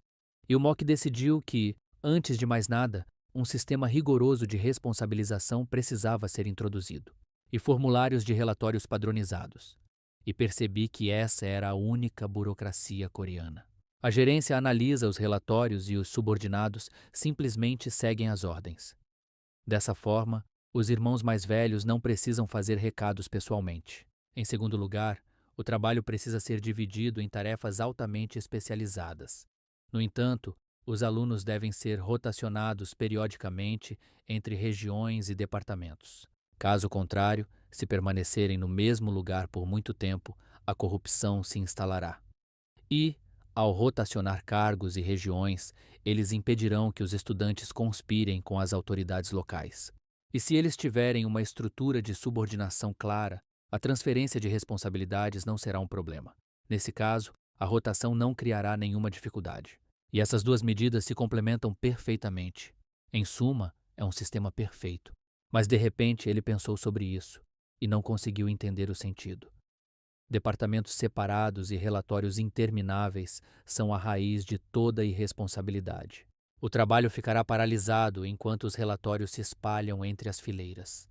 Speaker 1: Ilmok decidiu que, antes de mais nada, um sistema rigoroso de responsabilização precisava ser introduzido, e formulários de relatórios padronizados. E percebi que essa era a única burocracia coreana. A gerência analisa os relatórios e os subordinados simplesmente seguem as ordens. Dessa forma, os irmãos mais velhos não precisam fazer recados pessoalmente. Em segundo lugar, o trabalho precisa ser dividido em tarefas altamente especializadas. No entanto, os alunos devem ser rotacionados periodicamente entre regiões e departamentos. Caso contrário, se permanecerem no mesmo lugar por muito tempo, a corrupção se instalará. E, ao rotacionar cargos e regiões, eles impedirão que os estudantes conspirem com as autoridades locais. E se eles tiverem uma estrutura de subordinação clara, a transferência de responsabilidades não será um problema. Nesse caso, a rotação não criará nenhuma dificuldade. E essas duas medidas se complementam perfeitamente. Em suma, é um sistema perfeito. Mas de repente ele pensou sobre isso e não conseguiu entender o sentido. Departamentos separados e relatórios intermináveis são a raiz de toda irresponsabilidade. O trabalho ficará paralisado enquanto os relatórios se espalham entre as fileiras.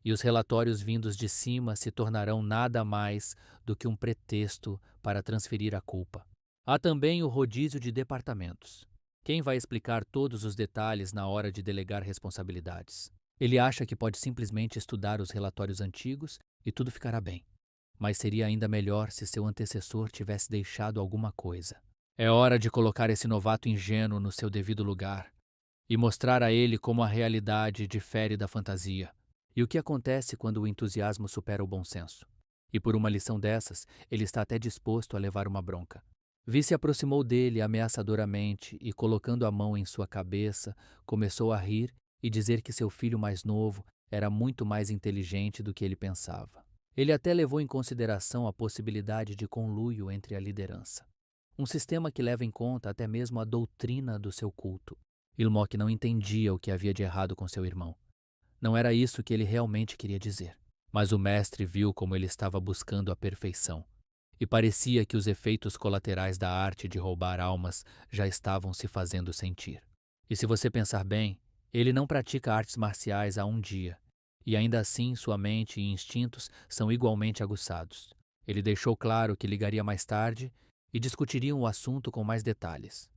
Speaker 1: E os relatórios vindos de cima se tornarão nada mais do que um pretexto para transferir a culpa. Há também o rodízio de departamentos. Quem vai explicar todos os detalhes na hora de delegar responsabilidades? Ele acha que pode simplesmente estudar os relatórios antigos e tudo ficará bem. Mas seria ainda melhor se seu antecessor tivesse deixado alguma coisa. É hora de colocar esse novato ingênuo no seu devido lugar e mostrar a ele como a realidade difere da fantasia. E o que acontece quando o entusiasmo supera o bom senso? E por uma lição dessas, ele está até disposto a levar uma bronca. Vi se aproximou dele ameaçadoramente e, colocando a mão em sua cabeça, começou a rir e dizer que seu filho mais novo era muito mais inteligente do que ele pensava. Ele até levou em consideração a possibilidade de conluio entre a liderança. Um sistema que leva em conta até mesmo a doutrina do seu culto. Ilmok não entendia o que havia de errado com seu irmão. Não era isso que ele realmente queria dizer. Mas o mestre viu como ele estava buscando a perfeição. E parecia que os efeitos colaterais da arte de roubar almas já estavam se fazendo sentir. E se você pensar bem, ele não pratica artes marciais há um dia. E ainda assim sua mente e instintos são igualmente aguçados. Ele deixou claro que ligaria mais tarde e discutiriam o assunto com mais detalhes.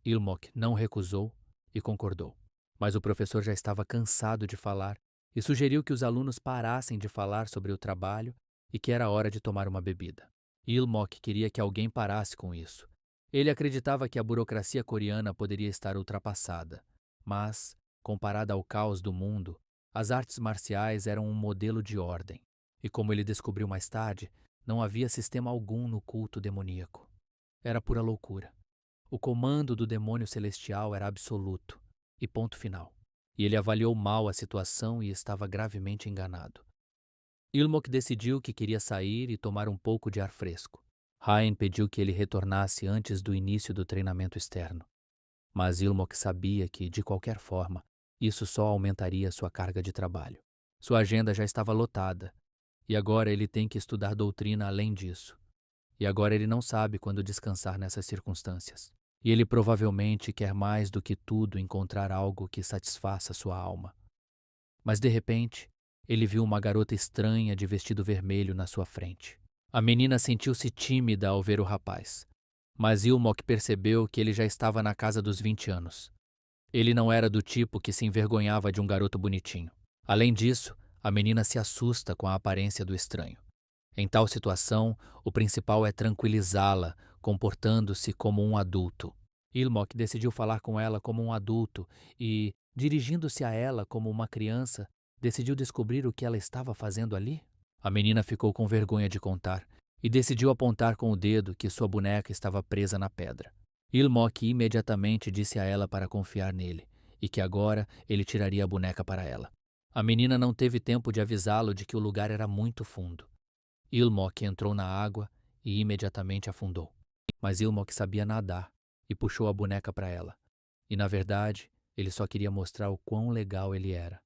Speaker 1: Ilmok não recusou e concordou. Mas o professor já estava cansado de falar e sugeriu que os alunos parassem de falar sobre o trabalho e que era hora de tomar uma bebida. Ilmok queria que alguém parasse com isso. Ele acreditava que a burocracia coreana poderia estar ultrapassada, mas, comparada ao caos do mundo, as artes marciais eram um modelo de ordem. E como ele descobriu mais tarde, não havia sistema algum no culto demoníaco. Era pura loucura. O comando do demônio celestial era absoluto, e ponto final. E ele avaliou mal a situação e estava gravemente enganado. Ilmok decidiu que queria sair e tomar um pouco de ar fresco. Haen pediu que ele retornasse antes do início do treinamento externo. Mas Ilmok sabia que, de qualquer forma, isso só aumentaria sua carga de trabalho. Sua agenda já estava lotada, e agora ele tem que estudar doutrina além disso. E agora ele não sabe quando descansar nessas circunstâncias. E ele provavelmente quer mais do que tudo encontrar algo que satisfaça sua alma. Mas de repente, ele viu uma garota estranha de vestido vermelho na sua frente. A menina sentiu-se tímida ao ver o rapaz, mas Ilmok percebeu que ele já estava na casa dos 20 anos. Ele não era do tipo que se envergonhava de um garoto bonitinho. Além disso, a menina se assusta com a aparência do estranho. Em tal situação, o principal é tranquilizá-la, comportando-se como um adulto. Ilmok decidiu falar com ela como um adulto e, dirigindo-se a ela como uma criança, decidiu descobrir o que ela estava fazendo ali. A menina ficou com vergonha de contar e decidiu apontar com o dedo que sua boneca estava presa na pedra. Ilmok imediatamente disse a ela para confiar nele e que agora ele tiraria a boneca para ela. A menina não teve tempo de avisá-lo de que o lugar era muito fundo. Ilmok entrou na água e imediatamente afundou. Mas Ilmok sabia nadar e puxou a boneca para ela. E, na verdade, ele só queria mostrar o quão legal ele era.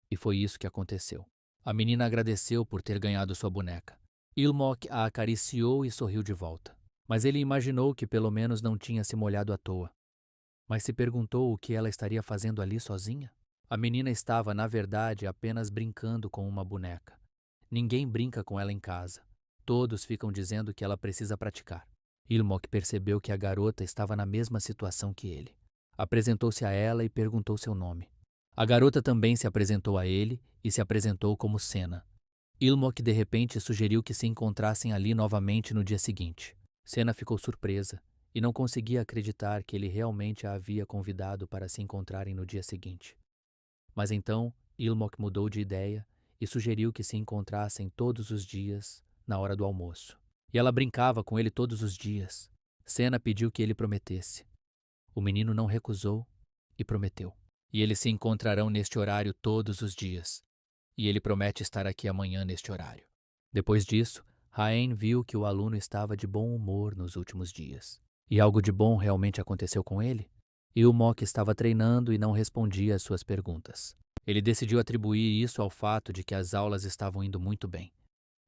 Speaker 1: E foi isso que aconteceu. A menina agradeceu por ter ganhado sua boneca. Ilmok a acariciou e sorriu de volta. Mas ele imaginou que pelo menos não tinha se molhado à toa. Mas se perguntou o que ela estaria fazendo ali sozinha? A menina estava, na verdade, apenas brincando com uma boneca. Ninguém brinca com ela em casa. Todos ficam dizendo que ela precisa praticar. Ilmok percebeu que a garota estava na mesma situação que ele. Apresentou-se a ela e perguntou seu nome. A garota também se apresentou a ele e se apresentou como Sena. Ilmok de repente sugeriu que se encontrassem ali novamente no dia seguinte. Sena ficou surpresa e não conseguia acreditar que ele realmente a havia convidado para se encontrarem no dia seguinte. Mas então Ilmok mudou de ideia e sugeriu que se encontrassem todos os dias na hora do almoço. E ela brincava com ele todos os dias. Sena pediu que ele prometesse. O menino não recusou e prometeu. e eles se encontrarão neste horário todos os dias, e ele promete estar aqui amanhã neste horário. Depois disso, Raen viu que o aluno estava de bom humor nos últimos dias. E algo de bom realmente aconteceu com ele? Ilmok estava treinando e não respondia às suas perguntas. Ele decidiu atribuir isso ao fato de que as aulas estavam indo muito bem.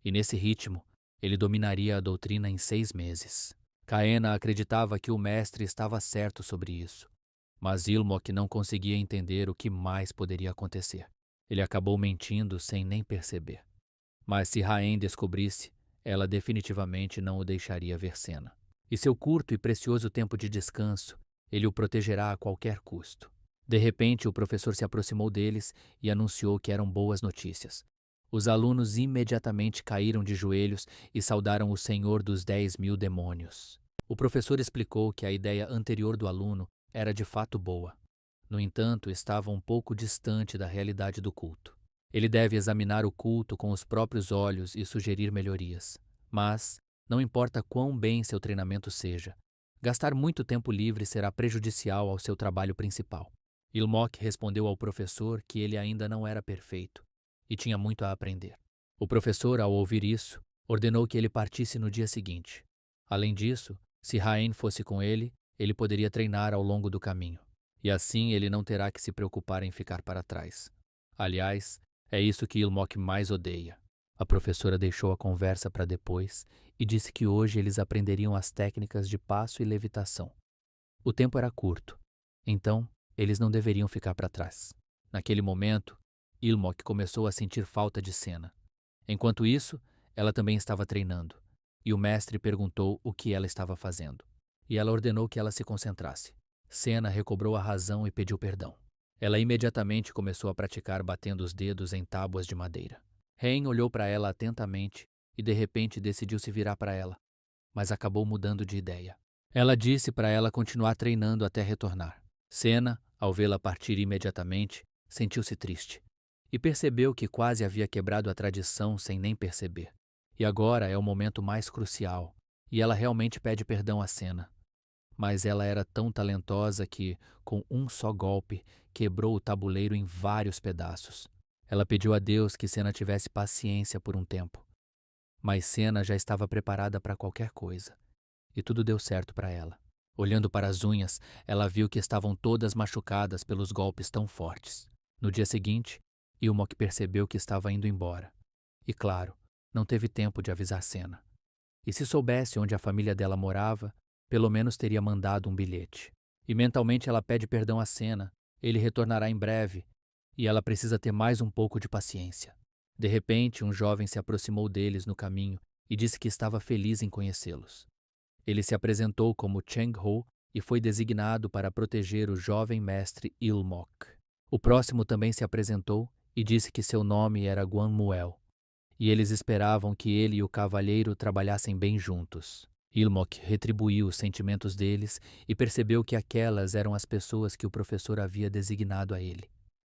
Speaker 1: E nesse ritmo, ele dominaria a doutrina em 6 meses. Kaena acreditava que o mestre estava certo sobre isso, mas Ilmok não conseguia entender o que mais poderia acontecer. Ele acabou mentindo sem nem perceber. Mas se Raen descobrisse, ela definitivamente não o deixaria ver Senna. E seu curto e precioso tempo de descanso, ele o protegerá a qualquer custo. De repente, o professor se aproximou deles e anunciou que eram boas notícias. Os alunos imediatamente caíram de joelhos e saudaram o Senhor dos 10.000 demônios. O professor explicou que a ideia anterior do aluno era de fato boa. No entanto, estava um pouco distante da realidade do culto. Ele deve examinar o culto com os próprios olhos e sugerir melhorias. Mas, não importa quão bem seu treinamento seja, gastar muito tempo livre será prejudicial ao seu trabalho principal. Ilmok respondeu ao professor que ele ainda não era perfeito e tinha muito a aprender. O professor, ao ouvir isso, ordenou que ele partisse no dia seguinte. Além disso, se Raen fosse com ele, ele poderia treinar ao longo do caminho. E assim ele não terá que se preocupar em ficar para trás. Aliás, é isso que Ilmok mais odeia. A professora deixou a conversa para depois e disse que hoje eles aprenderiam as técnicas de passo e levitação. O tempo era curto, então eles não deveriam ficar para trás. Naquele momento, Ilmok começou a sentir falta de Senna. Enquanto isso, ela também estava treinando, e o mestre perguntou o que ela estava fazendo. E ela ordenou que ela se concentrasse. Senna recobrou a razão e pediu perdão. Ela imediatamente começou a praticar batendo os dedos em tábuas de madeira. Raen olhou para ela atentamente e de repente decidiu se virar para ela, mas acabou mudando de ideia. Ela disse para ela continuar treinando até retornar. Senna, ao vê-la partir imediatamente, sentiu-se triste e percebeu que quase havia quebrado a tradição sem nem perceber. E agora é o momento mais crucial, e ela realmente pede perdão a Senna. Mas ela era tão talentosa que, com um só golpe, quebrou o tabuleiro em vários pedaços. Ela pediu a Deus que Senna tivesse paciência por um tempo. Mas Senna já estava preparada para qualquer coisa. E tudo deu certo para ela. Olhando para as unhas, ela viu que estavam todas machucadas pelos golpes tão fortes. No dia seguinte, Ilmok percebeu que estava indo embora. E claro, não teve tempo de avisar Senna. E se soubesse onde a família dela morava, pelo menos teria mandado um bilhete. E mentalmente ela pede perdão a Senna. Ele retornará em breve e ela precisa ter mais um pouco de paciência. De repente, um jovem se aproximou deles no caminho e disse que estava feliz em conhecê-los. Ele se apresentou como Cheng-ho e foi designado para proteger o jovem mestre Ilmok. O próximo também se apresentou e disse que seu nome era Guanmuel, e eles esperavam que ele e o cavalheiro trabalhassem bem juntos. Ilmok retribuiu os sentimentos deles e percebeu que aquelas eram as pessoas que o professor havia designado a ele.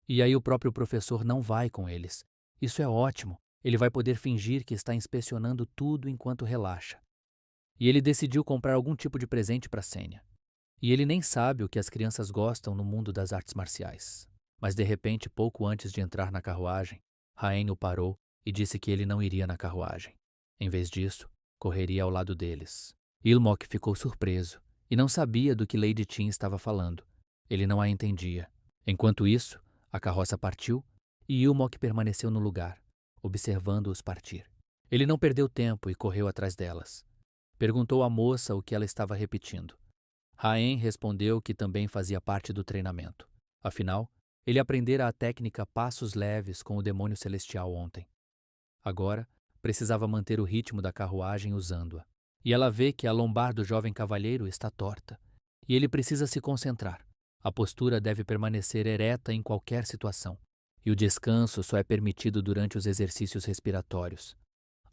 Speaker 1: E aí o próprio professor não vai com eles. Isso é ótimo. Ele vai poder fingir que está inspecionando tudo enquanto relaxa. E ele decidiu comprar algum tipo de presente para Senya. E ele nem sabe o que as crianças gostam no mundo das artes marciais. Mas de repente, pouco antes de entrar na carruagem, Raen o parou e disse que ele não iria na carruagem. Em vez disso, correria ao lado deles. Ilmok ficou surpreso e não sabia do que Lady Tin estava falando. Ele não a entendia. Enquanto isso, a carroça partiu e Ilmok permaneceu no lugar, observando-os partir. Ele não perdeu tempo e correu atrás delas. Perguntou à moça o que ela estava repetindo. Raen respondeu que também fazia parte do treinamento. Afinal, ele aprendera a técnica passos leves com o demônio celestial ontem. Agora, precisava manter o ritmo da carruagem usando-a. E ela vê que a lombar do jovem cavalheiro está torta. E ele precisa se concentrar. A postura deve permanecer ereta em qualquer situação. E o descanso só é permitido durante os exercícios respiratórios.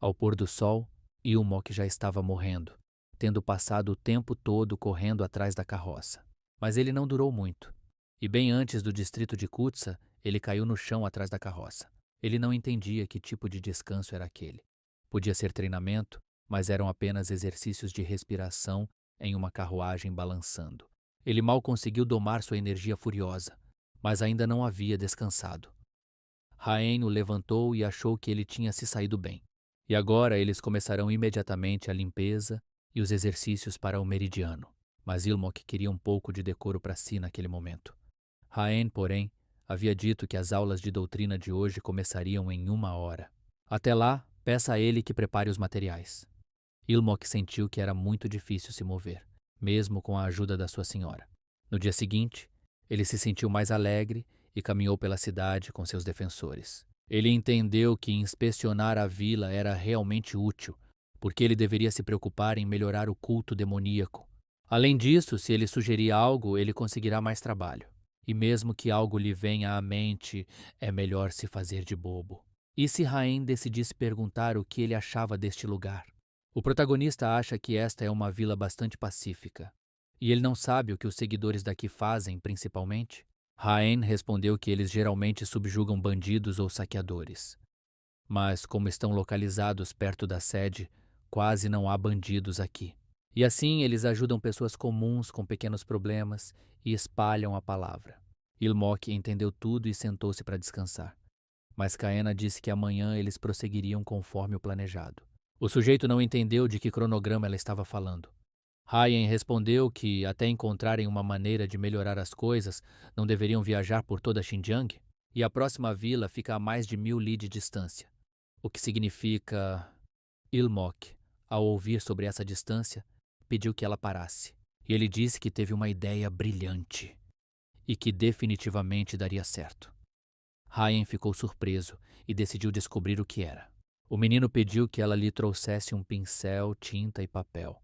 Speaker 1: Ao pôr do sol, Ilmok já estava morrendo, tendo passado o tempo todo correndo atrás da carroça. Mas ele não durou muito. E bem antes do distrito de Kutsa, ele caiu no chão atrás da carroça. Ele não entendia que tipo de descanso era aquele. Podia ser treinamento, mas eram apenas exercícios de respiração em uma carruagem balançando. Ele mal conseguiu domar sua energia furiosa, mas ainda não havia descansado. Raen o levantou e achou que ele tinha se saído bem. E agora eles começarão imediatamente a limpeza e os exercícios para o meridiano. Mas Ilmok queria um pouco de decoro para si naquele momento. Raen, porém, havia dito que as aulas de doutrina de hoje começariam em 1 hora. Até lá, peça a ele que prepare os materiais. Ilmok sentiu que era muito difícil se mover, mesmo com a ajuda da sua senhora. No dia seguinte, ele se sentiu mais alegre e caminhou pela cidade com seus defensores. Ele entendeu que inspecionar a vila era realmente útil, porque ele deveria se preocupar em melhorar o culto demoníaco. Além disso, se ele sugerir algo, ele conseguirá mais trabalho. E mesmo que algo lhe venha à mente, é melhor se fazer de bobo. E se Rain decidisse perguntar o que ele achava deste lugar? O protagonista acha que esta é uma vila bastante pacífica. E ele não sabe o que os seguidores daqui fazem, principalmente? Raen respondeu que eles geralmente subjugam bandidos ou saqueadores. Mas, como estão localizados perto da sede, quase não há bandidos aqui. E assim eles ajudam pessoas comuns com pequenos problemas e espalham a palavra. Ilmok entendeu tudo e sentou-se para descansar. Mas Caena disse que amanhã eles prosseguiriam conforme o planejado. O sujeito não entendeu de que cronograma ela estava falando. Ryan respondeu que, até encontrarem uma maneira de melhorar as coisas, não deveriam viajar por toda Xinjiang, e a próxima vila fica a mais de 1000 li de distância, o que significa... Ilmok, ao ouvir sobre essa distância, pediu que ela parasse, e ele disse que teve uma ideia brilhante, e que definitivamente daria certo. Ryan ficou surpreso e decidiu descobrir o que era. O menino pediu que ela lhe trouxesse um pincel, tinta e papel.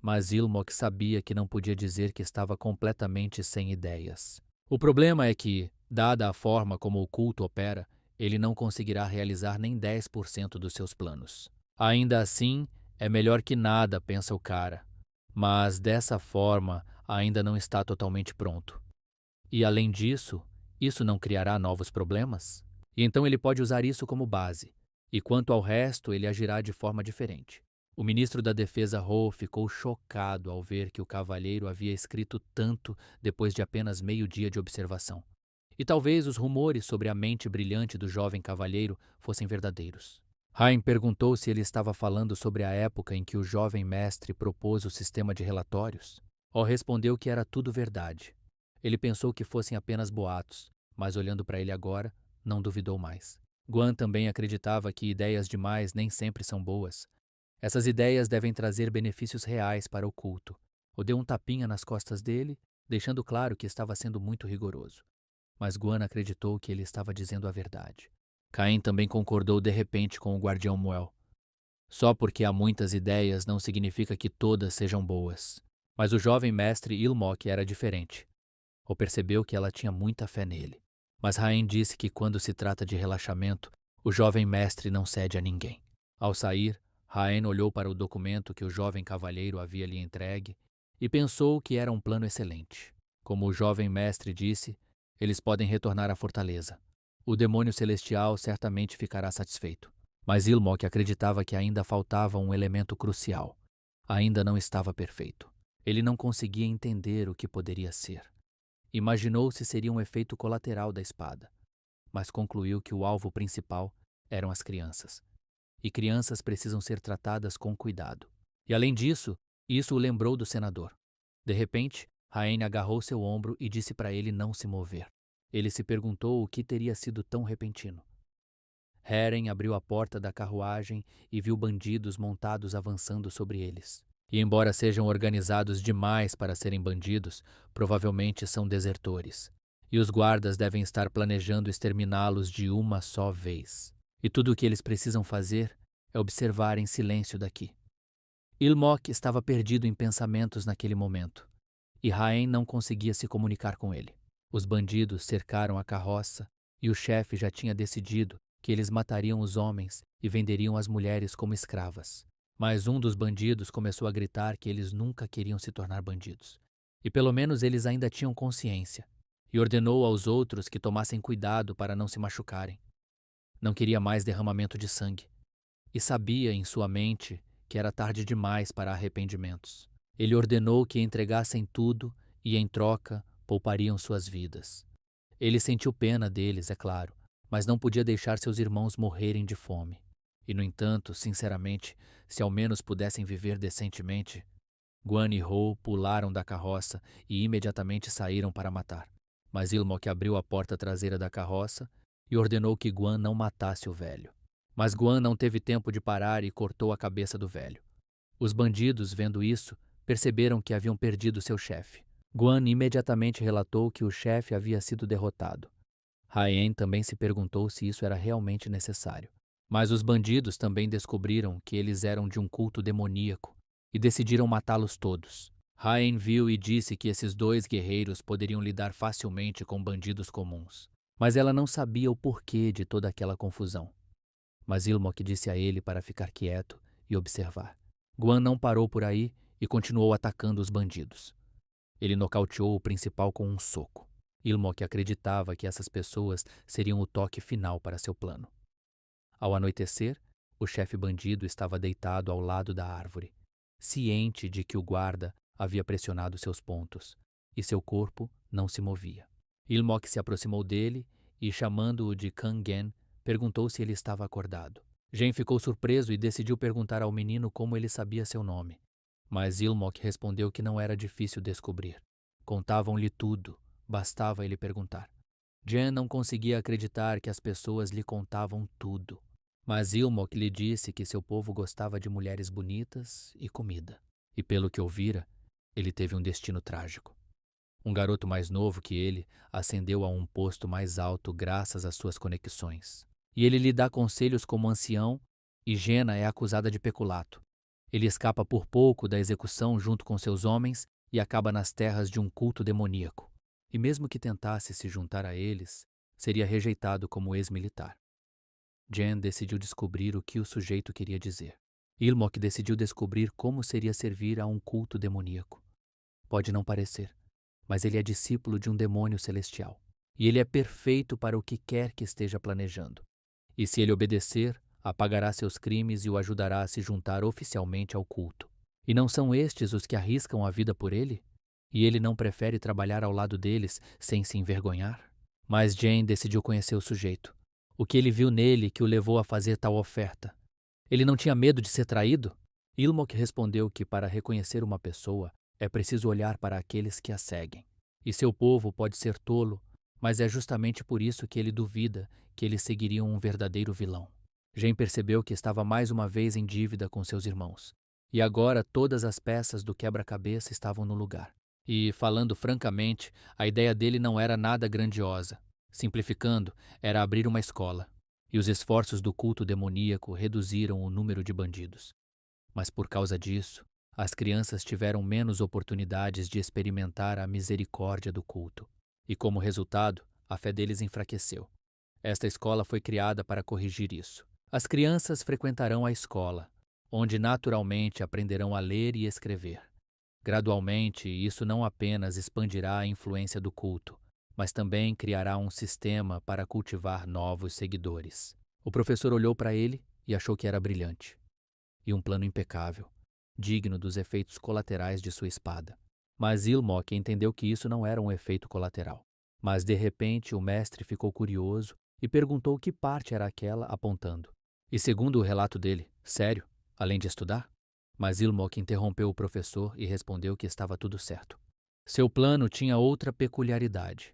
Speaker 1: Mas Ilmok sabia que não podia dizer que estava completamente sem ideias. O problema é que, dada a forma como o culto opera, ele não conseguirá realizar nem 10% dos seus planos. Ainda assim, é melhor que nada, pensa o cara. Mas, dessa forma, ainda não está totalmente pronto. E, além disso, isso não criará novos problemas? E então ele pode usar isso como base. E quanto ao resto, ele agirá de forma diferente. O ministro da Defesa Ho ficou chocado ao ver que o cavalheiro havia escrito tanto depois de apenas meio dia de observação. E talvez os rumores sobre a mente brilhante do jovem cavalheiro fossem verdadeiros. Haim perguntou se ele estava falando sobre a época em que o jovem mestre propôs o sistema de relatórios. Ho respondeu que era tudo verdade. Ele pensou que fossem apenas boatos, mas olhando para ele agora, não duvidou mais. Guan também acreditava que ideias demais nem sempre são boas. Essas ideias devem trazer benefícios reais para o culto. O deu um tapinha nas costas dele, deixando claro que estava sendo muito rigoroso. Mas Guan acreditou que ele estava dizendo a verdade. Caim também concordou de repente com o guardião Muel. Só porque há muitas ideias não significa que todas sejam boas. Mas o jovem mestre Ilmok era diferente. Ou percebeu que ela tinha muita fé nele. Mas Rain disse que quando se trata de relaxamento, o jovem mestre não cede a ninguém. Ao sair, Raen olhou para o documento que o jovem cavalheiro havia lhe entregue e pensou que era um plano excelente. Como o jovem mestre disse, eles podem retornar à fortaleza. O demônio celestial certamente ficará satisfeito. Mas Ilmok acreditava que ainda faltava um elemento crucial. Ainda não estava perfeito. Ele não conseguia entender o que poderia ser. Imaginou se seria um efeito colateral da espada, mas concluiu que o alvo principal eram as crianças. E crianças precisam ser tratadas com cuidado. E além disso, isso o lembrou do senador. De repente, Raine agarrou seu ombro e disse para ele não se mover. Ele se perguntou o que teria sido tão repentino. Heren abriu a porta da carruagem e viu bandidos montados avançando sobre eles. E embora sejam organizados demais para serem bandidos, provavelmente são desertores. E os guardas devem estar planejando exterminá-los de uma só vez. E tudo o que eles precisam fazer é observar em silêncio daqui. Ilmok estava perdido em pensamentos naquele momento, e Raen não conseguia se comunicar com ele. Os bandidos cercaram a carroça, e o chefe já tinha decidido que eles matariam os homens e venderiam as mulheres como escravas. Mas um dos bandidos começou a gritar que eles nunca queriam se tornar bandidos. E pelo menos eles ainda tinham consciência. E ordenou aos outros que tomassem cuidado para não se machucarem. Não queria mais derramamento de sangue. E sabia em sua mente que era tarde demais para arrependimentos. Ele ordenou que entregassem tudo e, em troca, poupariam suas vidas. Ele sentiu pena deles, é claro, mas não podia deixar seus irmãos morrerem de fome. E, no entanto, sinceramente, se ao menos pudessem viver decentemente, Guan e Ho pularam da carroça e imediatamente saíram para matar. Mas Ilmok abriu a porta traseira da carroça e ordenou que Guan não matasse o velho. Mas Guan não teve tempo de parar e cortou a cabeça do velho. Os bandidos, vendo isso, perceberam que haviam perdido seu chefe. Guan imediatamente relatou que o chefe havia sido derrotado. Hayen também se perguntou se isso era realmente necessário. Mas os bandidos também descobriram que eles eram de um culto demoníaco e decidiram matá-los todos. Hayen viu e disse que esses dois guerreiros poderiam lidar facilmente com bandidos comuns. Mas ela não sabia o porquê de toda aquela confusão. Mas Ilmok disse a ele para ficar quieto e observar. Guan não parou por aí e continuou atacando os bandidos. Ele nocauteou o principal com um soco. Ilmok acreditava que essas pessoas seriam o toque final para seu plano. Ao anoitecer, o chefe bandido estava deitado ao lado da árvore, ciente de que o guarda havia pressionado seus pontos, e seu corpo não se movia. Ilmok se aproximou dele e, chamando-o de Kang-gen, perguntou se ele estava acordado. Gen ficou surpreso e decidiu perguntar ao menino como ele sabia seu nome. Mas Ilmok respondeu que não era difícil descobrir. Contavam-lhe tudo, bastava ele perguntar. Gen não conseguia acreditar que as pessoas lhe contavam tudo. Mas Ilmok lhe disse que seu povo gostava de mulheres bonitas e comida. E pelo que ouvira, ele teve um destino trágico. Um garoto mais novo que ele ascendeu a um posto mais alto graças às suas conexões. E ele lhe dá conselhos como ancião, e Jena é acusada de peculato. Ele escapa por pouco da execução junto com seus homens e acaba nas terras de um culto demoníaco. E mesmo que tentasse se juntar a eles, seria rejeitado como ex-militar. Jen decidiu descobrir o que o sujeito queria dizer. Ilmok decidiu descobrir como seria servir a um culto demoníaco. Pode não parecer, mas ele é discípulo de um demônio celestial. E ele é perfeito para o que quer que esteja planejando. E se ele obedecer, apagará seus crimes e o ajudará a se juntar oficialmente ao culto. E não são estes os que arriscam a vida por ele? E ele não prefere trabalhar ao lado deles sem se envergonhar? Mas Jane decidiu conhecer o sujeito. O que ele viu nele que o levou a fazer tal oferta? Ele não tinha medo de ser traído? Ilmok respondeu que para reconhecer uma pessoa é preciso olhar para aqueles que a seguem. E seu povo pode ser tolo, mas é justamente por isso que ele duvida que eles seguiriam um verdadeiro vilão. Jane percebeu que estava mais uma vez em dívida com seus irmãos. E agora todas as peças do quebra-cabeça estavam no lugar. E, falando francamente, a ideia dele não era nada grandiosa. Simplificando, era abrir uma escola. E os esforços do culto demoníaco reduziram o número de bandidos. Mas por causa disso, as crianças tiveram menos oportunidades de experimentar a misericórdia do culto. E como resultado, a fé deles enfraqueceu. Esta escola foi criada para corrigir isso. As crianças frequentarão a escola, onde naturalmente aprenderão a ler e escrever. Gradualmente, isso não apenas expandirá a influência do culto, mas também criará um sistema para cultivar novos seguidores. O professor olhou para ele e achou que era brilhante. E um plano impecável, digno dos efeitos colaterais de sua espada. Mas Ilmok entendeu que isso não era um efeito colateral. Mas, de repente, o mestre ficou curioso e perguntou que parte era aquela, apontando. E segundo o relato dele, sério, além de estudar? Mas Ilmok interrompeu o professor e respondeu que estava tudo certo. Seu plano tinha outra peculiaridade.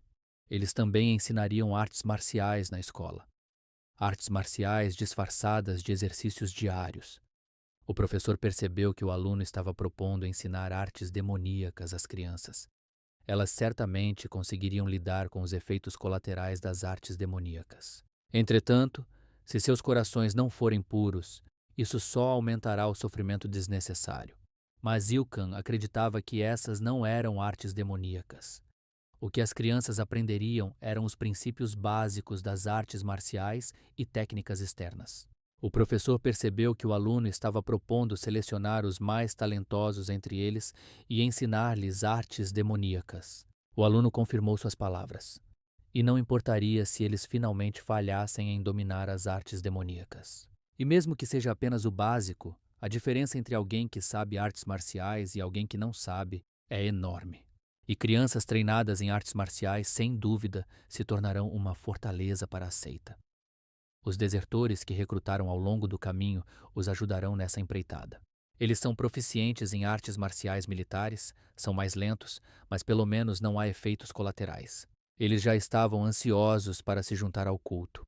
Speaker 1: Eles também ensinariam artes marciais na escola. Artes marciais disfarçadas de exercícios diários. O professor percebeu que o aluno estava propondo ensinar artes demoníacas às crianças. Elas certamente conseguiriam lidar com os efeitos colaterais das artes demoníacas. Entretanto, se seus corações não forem puros, isso só aumentará o sofrimento desnecessário. Mas Ilkan acreditava que essas não eram artes demoníacas. O que as crianças aprenderiam eram os princípios básicos das artes marciais e técnicas externas. O professor percebeu que o aluno estava propondo selecionar os mais talentosos entre eles e ensinar-lhes artes demoníacas. O aluno confirmou suas palavras. E não importaria se eles finalmente falhassem em dominar as artes demoníacas. E mesmo que seja apenas o básico, a diferença entre alguém que sabe artes marciais e alguém que não sabe é enorme. E crianças treinadas em artes marciais, sem dúvida, se tornarão uma fortaleza para a seita. Os desertores que recrutaram ao longo do caminho os ajudarão nessa empreitada. Eles são proficientes em artes marciais militares, são mais lentos, mas pelo menos não há efeitos colaterais. Eles já estavam ansiosos para se juntar ao culto.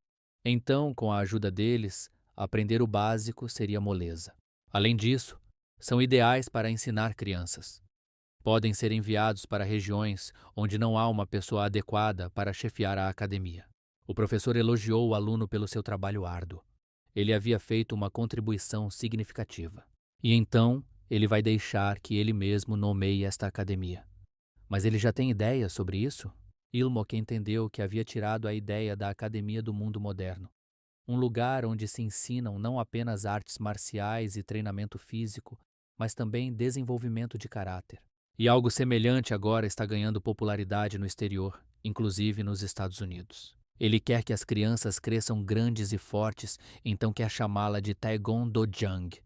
Speaker 1: Então, com a ajuda deles, aprender o básico seria moleza. Além disso, são ideais para ensinar crianças. Podem ser enviados para regiões onde não há uma pessoa adequada para chefiar a academia. O professor elogiou o aluno pelo seu trabalho árduo. Ele havia feito uma contribuição significativa. E então, ele vai deixar que ele mesmo nomeie esta academia. Mas ele já tem ideias sobre isso? Ilmok entendeu que havia tirado a ideia da academia do mundo moderno. Um lugar onde se ensinam não apenas artes marciais e treinamento físico, mas também desenvolvimento de caráter. E algo semelhante agora está ganhando popularidade no exterior, inclusive nos Estados Unidos. Ele quer que as crianças cresçam grandes e fortes, então quer chamá-la de Taekwondo Jang.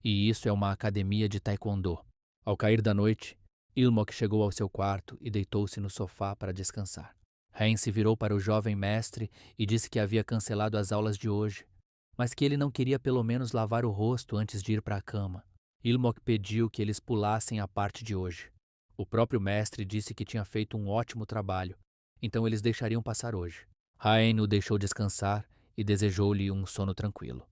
Speaker 1: E isso é uma academia de taekwondo. Ao cair da noite, Ilmok chegou ao seu quarto e deitou-se no sofá para descansar. Hein se virou para o jovem mestre e disse que havia cancelado as aulas de hoje, mas que ele não queria pelo menos lavar o rosto antes de ir para a cama. Ilmok pediu que eles pulassem a parte de hoje. O próprio mestre disse que tinha feito um ótimo trabalho, então eles deixariam passar hoje. Hein o deixou descansar e desejou-lhe um sono tranquilo.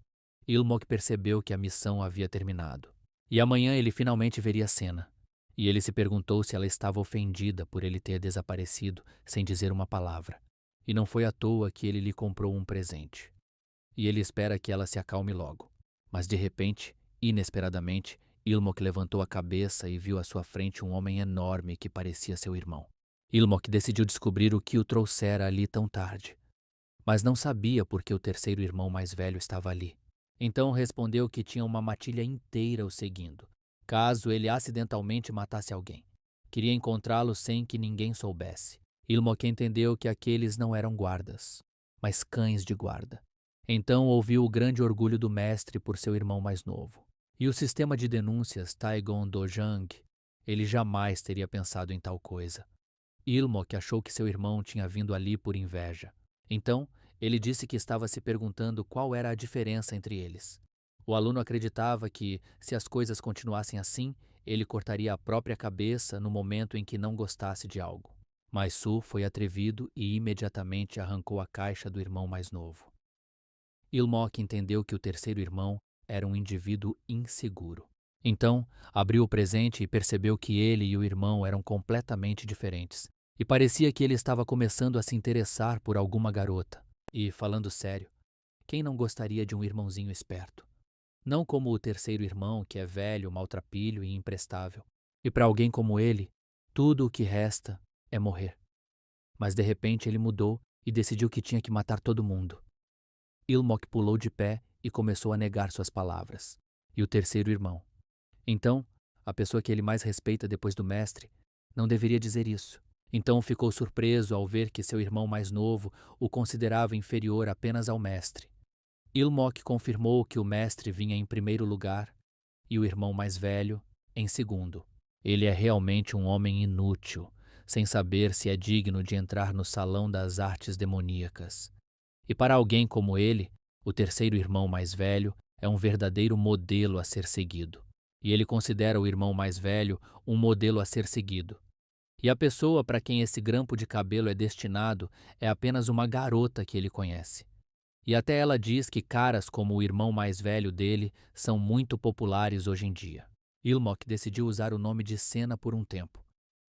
Speaker 1: Ilmok percebeu que a missão havia terminado. E amanhã ele finalmente veria a cena. E ele se perguntou se ela estava ofendida por ele ter desaparecido sem dizer uma palavra. E não foi à toa que ele lhe comprou um presente. E ele espera que ela se acalme logo. Mas de repente, inesperadamente, Ilmok levantou a cabeça e viu à sua frente um homem enorme que parecia seu irmão. Ilmok decidiu descobrir o que o trouxera ali tão tarde. Mas não sabia por que o terceiro irmão mais velho estava ali. Então respondeu que tinha uma matilha inteira o seguindo, caso ele acidentalmente matasse alguém. Queria encontrá-lo sem que ninguém soubesse. Ilmok entendeu que aqueles não eram guardas, mas cães de guarda. Então ouviu o grande orgulho do mestre por seu irmão mais novo. E o sistema de denúncias Taekwondo Jang, ele jamais teria pensado em tal coisa. Ilmok achou que seu irmão tinha vindo ali por inveja. Então, ele disse que estava se perguntando qual era a diferença entre eles. O aluno acreditava que, se as coisas continuassem assim, ele cortaria a própria cabeça no momento em que não gostasse de algo. Mas Su foi atrevido e imediatamente arrancou a caixa do irmão mais novo. Ilmok entendeu que o terceiro irmão era um indivíduo inseguro. Então, abriu o presente e percebeu que ele e o irmão eram completamente diferentes. E parecia que ele estava começando a se interessar por alguma garota. E, falando sério, quem não gostaria de um irmãozinho esperto? Não como o terceiro irmão, que é velho, maltrapilho e imprestável. E para alguém como ele, tudo o que resta é morrer. Mas de repente ele mudou e decidiu que tinha que matar todo mundo. Ilmok pulou de pé e começou a negar suas palavras. E o terceiro irmão. Então, a pessoa que ele mais respeita depois do mestre, não deveria dizer isso. Então ficou surpreso ao ver que seu irmão mais novo o considerava inferior apenas ao mestre. Ilmok confirmou que o mestre vinha em primeiro lugar e o irmão mais velho em segundo. Ele é realmente um homem inútil, sem saber se é digno de entrar no salão das artes demoníacas. E para alguém como ele, o terceiro irmão mais velho é um verdadeiro modelo a ser seguido. E ele considera o irmão mais velho um modelo a ser seguido. E a pessoa para quem esse grampo de cabelo é destinado é apenas uma garota que ele conhece. E até ela diz que caras como o irmão mais velho dele são muito populares hoje em dia. Ilmok decidiu usar o nome de Senna por um tempo.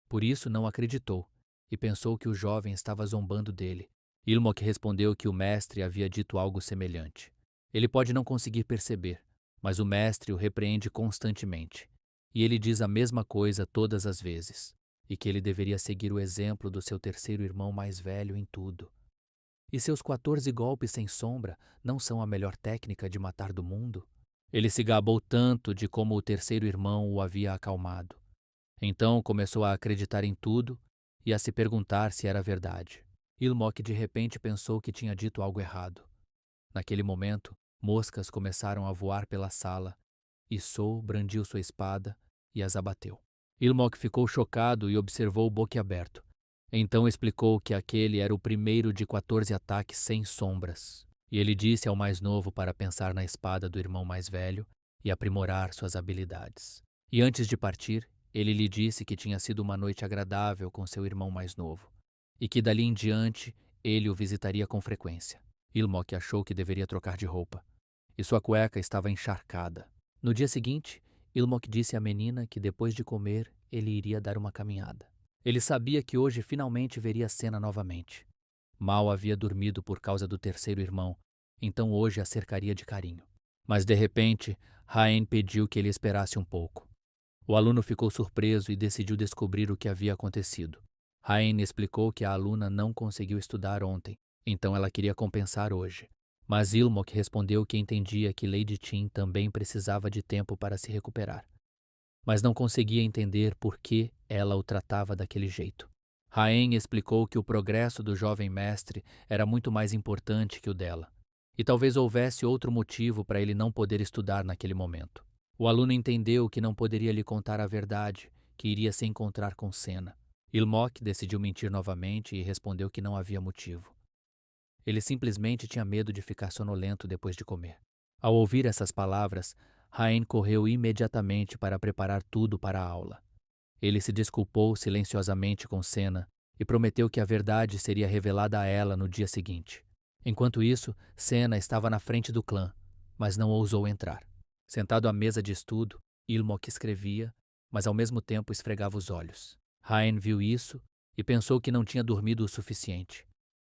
Speaker 1: Por isso não acreditou e pensou que o jovem estava zombando dele. Ilmok respondeu que o mestre havia dito algo semelhante. Ele pode não conseguir perceber, mas o mestre o repreende constantemente. E ele diz a mesma coisa todas as vezes. E que ele deveria seguir o exemplo do seu terceiro irmão mais velho em tudo. E seus 14 golpes sem sombra não são a melhor técnica de matar do mundo? Ele se gabou tanto de como o terceiro irmão o havia acalmado. Então começou a acreditar em tudo e a se perguntar se era verdade. Ilmok de repente pensou que tinha dito algo errado. Naquele momento, moscas começaram a voar pela sala e Sou brandiu sua espada e as abateu. Ilmok ficou chocado e observou boquiaberto. Então explicou que aquele era o primeiro de 14 ataques sem sombras. E ele disse ao mais novo para pensar na espada do irmão mais velho e aprimorar suas habilidades. E antes de partir, ele lhe disse que tinha sido uma noite agradável com seu irmão mais novo, e que dali em diante ele o visitaria com frequência. Ilmok achou que deveria trocar de roupa, e sua cueca estava encharcada. No dia seguinte, Ilmok disse à menina que depois de comer ele iria dar uma caminhada. Ele sabia que hoje finalmente veria Senna novamente. Mal havia dormido por causa do terceiro irmão, então hoje a cercaria de carinho. Mas de repente, Haen pediu que ele esperasse um pouco. O aluno ficou surpreso e decidiu descobrir o que havia acontecido. Haen explicou que a aluna não conseguiu estudar ontem, então ela queria compensar hoje. Mas Ilmok respondeu que entendia que Lady Tin também precisava de tempo para se recuperar, mas não conseguia entender por que ela o tratava daquele jeito. Haen explicou que o progresso do jovem mestre era muito mais importante que o dela, e talvez houvesse outro motivo para ele não poder estudar naquele momento. O aluno entendeu que não poderia lhe contar a verdade, que iria se encontrar com Senna. Ilmok decidiu mentir novamente e respondeu que não havia motivo. Ele simplesmente tinha medo de ficar sonolento depois de comer. Ao ouvir essas palavras, Haen correu imediatamente para preparar tudo para a aula. Ele se desculpou silenciosamente com Senna e prometeu que a verdade seria revelada a ela no dia seguinte. Enquanto isso, Senna estava na frente do clã, mas não ousou entrar. Sentado à mesa de estudo, Ilmok escrevia, mas ao mesmo tempo esfregava os olhos. Haen viu isso e pensou que não tinha dormido o suficiente.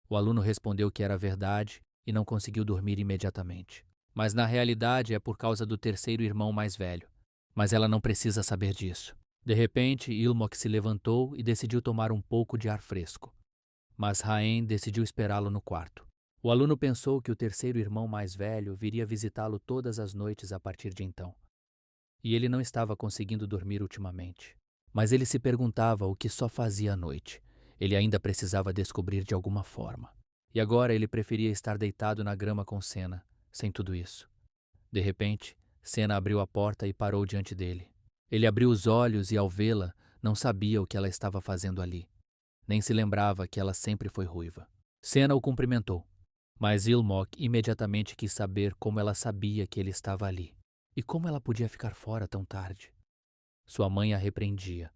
Speaker 1: O aluno respondeu que era verdade e não conseguiu dormir imediatamente. Mas na realidade é por causa do terceiro irmão mais velho. Mas ela não precisa saber disso. De repente, Ilmok se levantou e decidiu tomar um pouco de ar fresco. Mas Haen decidiu esperá-lo no quarto. O aluno pensou que o terceiro irmão mais velho viria visitá-lo todas as noites a partir de então. E ele não estava conseguindo dormir ultimamente. Mas ele se perguntava o que só fazia à noite. Ele ainda precisava descobrir de alguma forma. E agora ele preferia estar deitado na grama com Senna, sem tudo isso. De repente, Senna abriu a porta e parou diante dele. Ele abriu os olhos e, ao vê-la, não sabia o que ela estava fazendo ali. Nem se lembrava que ela sempre foi ruiva. Senna o cumprimentou, mas Ilmok imediatamente quis saber como ela sabia que ele estava ali. E como ela podia ficar fora tão tarde? Sua mãe a repreendia,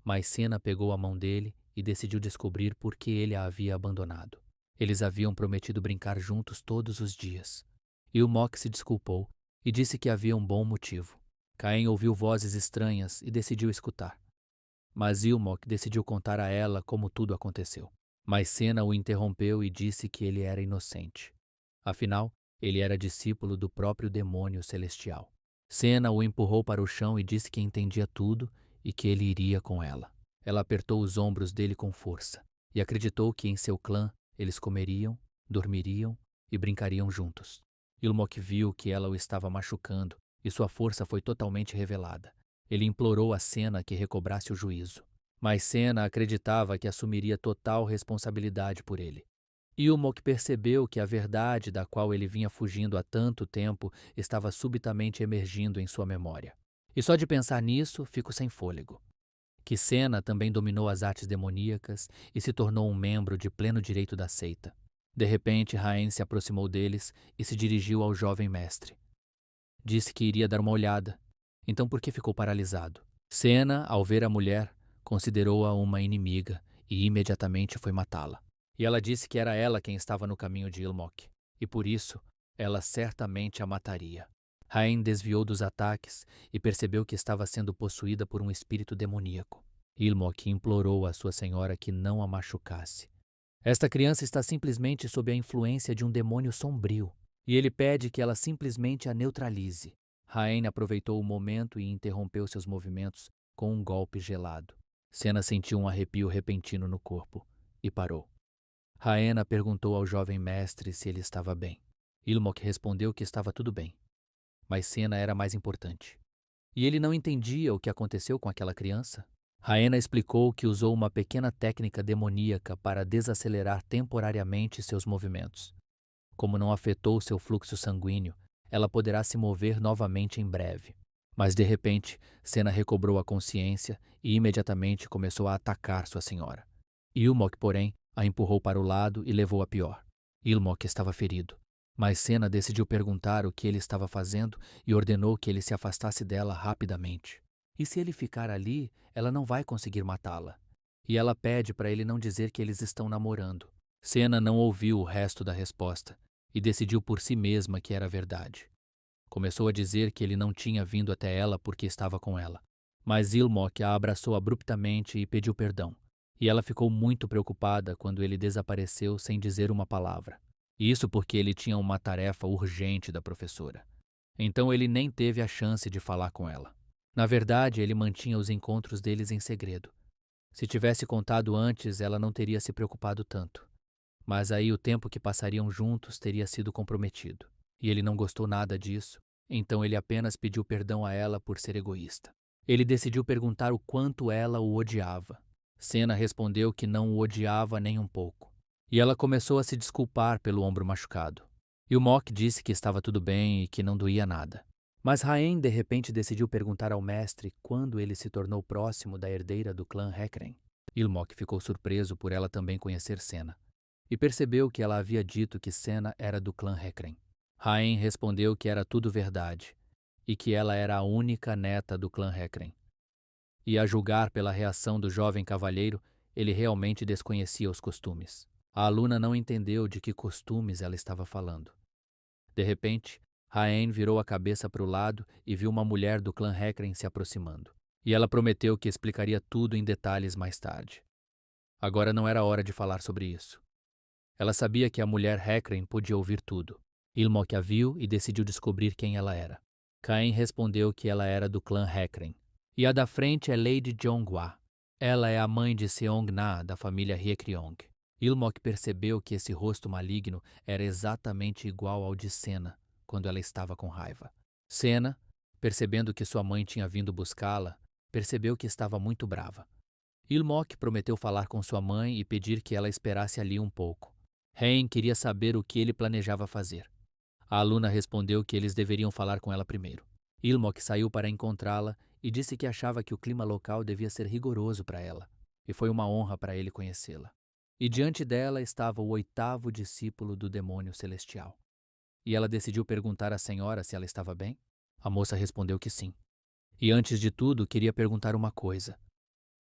Speaker 1: mas Senna pegou a mão dele e decidiu descobrir por que ele a havia abandonado. Eles haviam prometido brincar juntos todos os dias. Ilmok se desculpou e disse que havia um bom motivo. Caen ouviu vozes estranhas e decidiu escutar. Mas Ilmok decidiu contar a ela como tudo aconteceu. Mas Senna o interrompeu e disse que ele era inocente. Afinal, ele era discípulo do próprio demônio celestial. Senna o empurrou para o chão e disse que entendia tudo e que ele iria com ela. Ela apertou os ombros dele com força e acreditou que em seu clã eles comeriam, dormiriam e brincariam juntos. Ilmok viu que ela o estava machucando e sua força foi totalmente revelada. Ele implorou a Senna que recobrasse o juízo. Mas Senna acreditava que assumiria total responsabilidade por ele. Ilmok percebeu que a verdade da qual ele vinha fugindo há tanto tempo estava subitamente emergindo em sua memória. E só de pensar nisso, fico sem fôlego. Que Senna também dominou as artes demoníacas e se tornou um membro de pleno direito da seita. De repente, Haen se aproximou deles e se dirigiu ao jovem mestre. Disse que iria dar uma olhada. Então por que ficou paralisado? Senna, ao ver a mulher, considerou-a uma inimiga e imediatamente foi matá-la. E ela disse que era ela quem estava no caminho de Ilmok, e por isso ela certamente a mataria. Haen desviou dos ataques e percebeu que estava sendo possuída por um espírito demoníaco. Ilmok implorou à sua senhora que não a machucasse. Esta criança está simplesmente sob a influência de um demônio sombrio, e ele pede que ela simplesmente a neutralize. Haen aproveitou o momento e interrompeu seus movimentos com um golpe gelado. Senna sentiu um arrepio repentino no corpo e parou. Haen perguntou ao jovem mestre se ele estava bem. Ilmok respondeu que estava tudo bem, mas Senna era mais importante. E ele não entendia o que aconteceu com aquela criança. Haen explicou que usou uma pequena técnica demoníaca para desacelerar temporariamente seus movimentos. Como não afetou seu fluxo sanguíneo, ela poderá se mover novamente em breve. Mas de repente, Senna recobrou a consciência e imediatamente começou a atacar sua senhora. Ilmok, porém, a empurrou para o lado e levou a pior. Ilmok estava ferido, mas Senna decidiu perguntar o que ele estava fazendo e ordenou que ele se afastasse dela rapidamente. E se ele ficar ali, ela não vai conseguir matá-la. E ela pede para ele não dizer que eles estão namorando. Senna não ouviu o resto da resposta e decidiu por si mesma que era verdade. Começou a dizer que ele não tinha vindo até ela porque estava com ela. Mas Ilmok a abraçou abruptamente e pediu perdão. E ela ficou muito preocupada quando ele desapareceu sem dizer uma palavra. Isso porque ele tinha uma tarefa urgente da professora. Então ele nem teve a chance de falar com ela. Na verdade, ele mantinha os encontros deles em segredo. Se tivesse contado antes, ela não teria se preocupado tanto. Mas aí o tempo que passariam juntos teria sido comprometido. E ele não gostou nada disso, então ele apenas pediu perdão a ela por ser egoísta. Ele decidiu perguntar o quanto ela o odiava. Senna respondeu que não o odiava nem um pouco. E ela começou a se desculpar pelo ombro machucado. Ilmok disse que estava tudo bem e que não doía nada. Mas Raen de repente decidiu perguntar ao mestre quando ele se tornou próximo da herdeira do clã Hekren. Ilmok ficou surpreso por ela também conhecer Senna e percebeu que ela havia dito que Senna era do clã Hekren. Raen respondeu que era tudo verdade e que ela era a única neta do clã Hekren. E a julgar pela reação do jovem cavalheiro, ele realmente desconhecia os costumes. A aluna não entendeu de que costumes ela estava falando. De repente, Raen virou a cabeça para o lado e viu uma mulher do clã Hekren se aproximando. E ela prometeu que explicaria tudo em detalhes mais tarde. Agora não era hora de falar sobre isso. Ela sabia que a mulher Hekren podia ouvir tudo. Ilmok a viu e decidiu descobrir quem ela era. Cain respondeu que ela era do clã Hekren. E a da frente é Lady Jonghwa. Ela é a mãe de Seong-na, da família Hyeokryong. Ilmok percebeu que esse rosto maligno era exatamente igual ao de Senna, quando ela estava com raiva. Senna, percebendo que sua mãe tinha vindo buscá-la, percebeu que estava muito brava. Ilmok prometeu falar com sua mãe e pedir que ela esperasse ali um pouco. Raen queria saber o que ele planejava fazer. A aluna respondeu que eles deveriam falar com ela primeiro. Ilmok saiu para encontrá-la e disse que achava que o clima local devia ser rigoroso para ela, e foi uma honra para ele conhecê-la. E diante dela estava o 8º discípulo do demônio celestial. E ela decidiu perguntar à senhora se ela estava bem. A moça respondeu que sim. E antes de tudo, queria perguntar uma coisa.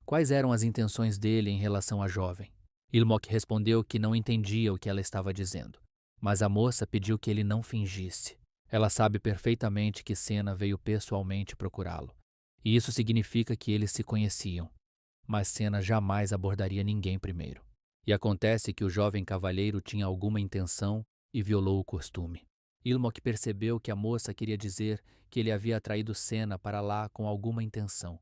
Speaker 1: Quais eram as intenções dele em relação à jovem? Ilmok respondeu que não entendia o que ela estava dizendo, mas a moça pediu que ele não fingisse. Ela sabe perfeitamente que Senna veio pessoalmente procurá-lo, e isso significa que eles se conheciam, mas Senna jamais abordaria ninguém primeiro. E acontece que o jovem cavalheiro tinha alguma intenção e violou o costume. Ilmok percebeu que a moça queria dizer que ele havia atraído Senna para lá com alguma intenção.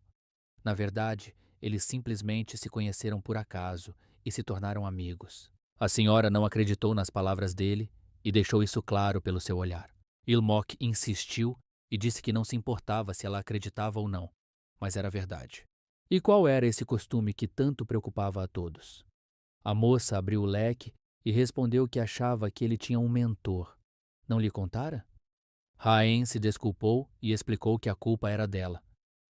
Speaker 1: Na verdade, eles simplesmente se conheceram por acaso e se tornaram amigos. A senhora não acreditou nas palavras dele e deixou isso claro pelo seu olhar. Ilmok insistiu e disse que não se importava se ela acreditava ou não, mas era verdade. E qual era esse costume que tanto preocupava a todos? A moça abriu o leque e respondeu que achava que ele tinha um mentor. Não lhe contara? Raen se desculpou e explicou que a culpa era dela.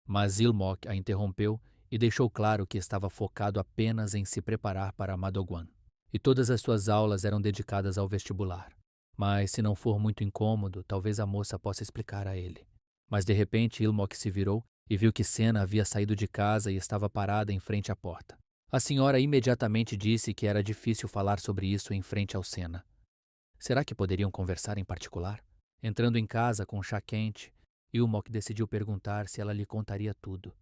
Speaker 1: Mas Ilmok a interrompeu e deixou claro que estava focado apenas em se preparar para Madogwan. E todas as suas aulas eram dedicadas ao vestibular. Mas se não for muito incômodo, talvez a moça possa explicar a ele. Mas de repente Ilmok se virou e viu que Senna havia saído de casa e estava parada em frente à porta. A senhora imediatamente disse que era difícil falar sobre isso em frente ao Senna. Será que poderiam conversar em particular? Entrando em casa com chá quente, Ilmok decidiu perguntar se ela lhe contaria tudo.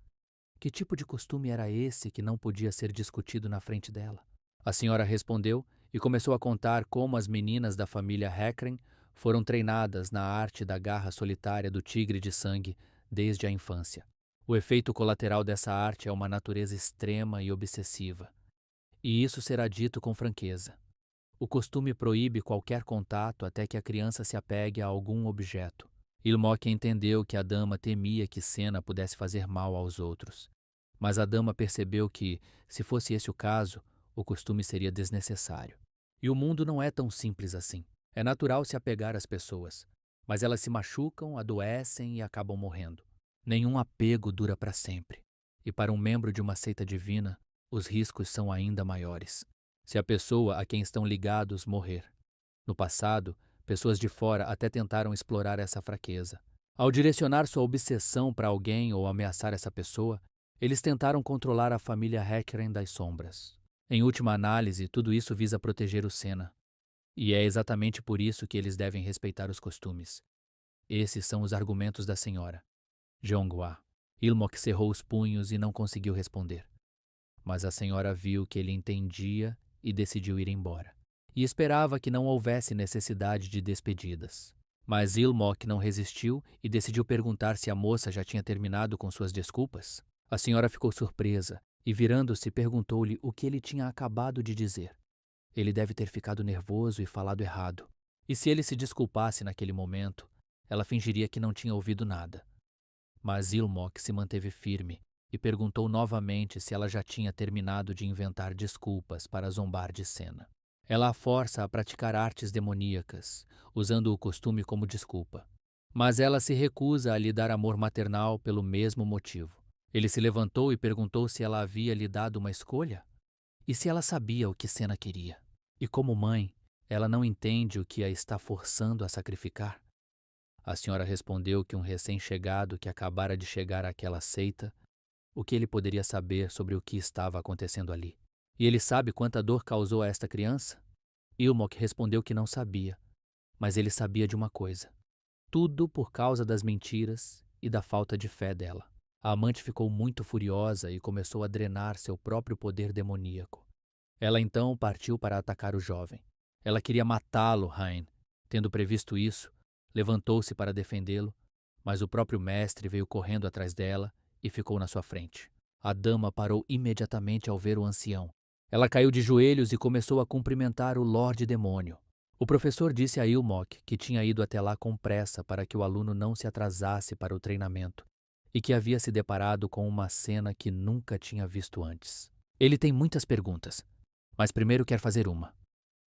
Speaker 1: Que tipo de costume era esse que não podia ser discutido na frente dela? A senhora respondeu e começou a contar como as meninas da família Hekren foram treinadas na arte da garra solitária do tigre de sangue desde a infância. O efeito colateral dessa arte é uma natureza extrema e obsessiva. E isso será dito com franqueza. O costume proíbe qualquer contato até que a criança se apegue a algum objeto. Ilmok entendeu que a dama temia que Senna pudesse fazer mal aos outros. Mas a dama percebeu que, se fosse esse o caso, o costume seria desnecessário. E o mundo não é tão simples assim. É natural se apegar às pessoas, mas elas se machucam, adoecem e acabam morrendo. Nenhum apego dura para sempre. E para um membro de uma seita divina, os riscos são ainda maiores. Se a pessoa a quem estão ligados morrer. No passado, pessoas de fora até tentaram explorar essa fraqueza. Ao direcionar sua obsessão para alguém ou ameaçar essa pessoa, eles tentaram controlar a família Heckren das sombras. Em última análise, tudo isso visa proteger o Senna. E é exatamente por isso que eles devem respeitar os costumes. Esses são os argumentos da senhora. Jeonghwa. Ilmok cerrou os punhos e não conseguiu responder. Mas a senhora viu que ele entendia e decidiu ir embora. E esperava que não houvesse necessidade de despedidas. Mas Ilmok não resistiu e decidiu perguntar se a moça já tinha terminado com suas desculpas. A senhora ficou surpresa e, virando-se, perguntou-lhe o que ele tinha acabado de dizer. Ele deve ter ficado nervoso e falado errado. E se ele se desculpasse naquele momento, ela fingiria que não tinha ouvido nada. Mas Ilmok se manteve firme e perguntou novamente se ela já tinha terminado de inventar desculpas para zombar de Senna. Ela a força a praticar artes demoníacas, usando o costume como desculpa. Mas ela se recusa a lhe dar amor maternal pelo mesmo motivo. Ele se levantou e perguntou se ela havia lhe dado uma escolha e se ela sabia o que Senna queria. E como mãe, ela não entende o que a está forçando a sacrificar. A senhora respondeu que um recém-chegado que acabara de chegar àquela seita, o que ele poderia saber sobre o que estava acontecendo ali? E ele sabe quanta dor causou a esta criança? Ilmok respondeu que não sabia, mas ele sabia de uma coisa. Tudo por causa das mentiras e da falta de fé dela. A amante ficou muito furiosa e começou a drenar seu próprio poder demoníaco. Ela então partiu para atacar o jovem. Ela queria matá-lo, Hein. Tendo previsto isso, levantou-se para defendê-lo, mas o próprio mestre veio correndo atrás dela e ficou na sua frente. A dama parou imediatamente ao ver o ancião. Ela caiu de joelhos e começou a cumprimentar o Lorde Demônio. O professor disse a Ilmok que tinha ido até lá com pressa para que o aluno não se atrasasse para o treinamento e que havia se deparado com uma cena que nunca tinha visto antes. Ele tem muitas perguntas, mas primeiro quer fazer uma.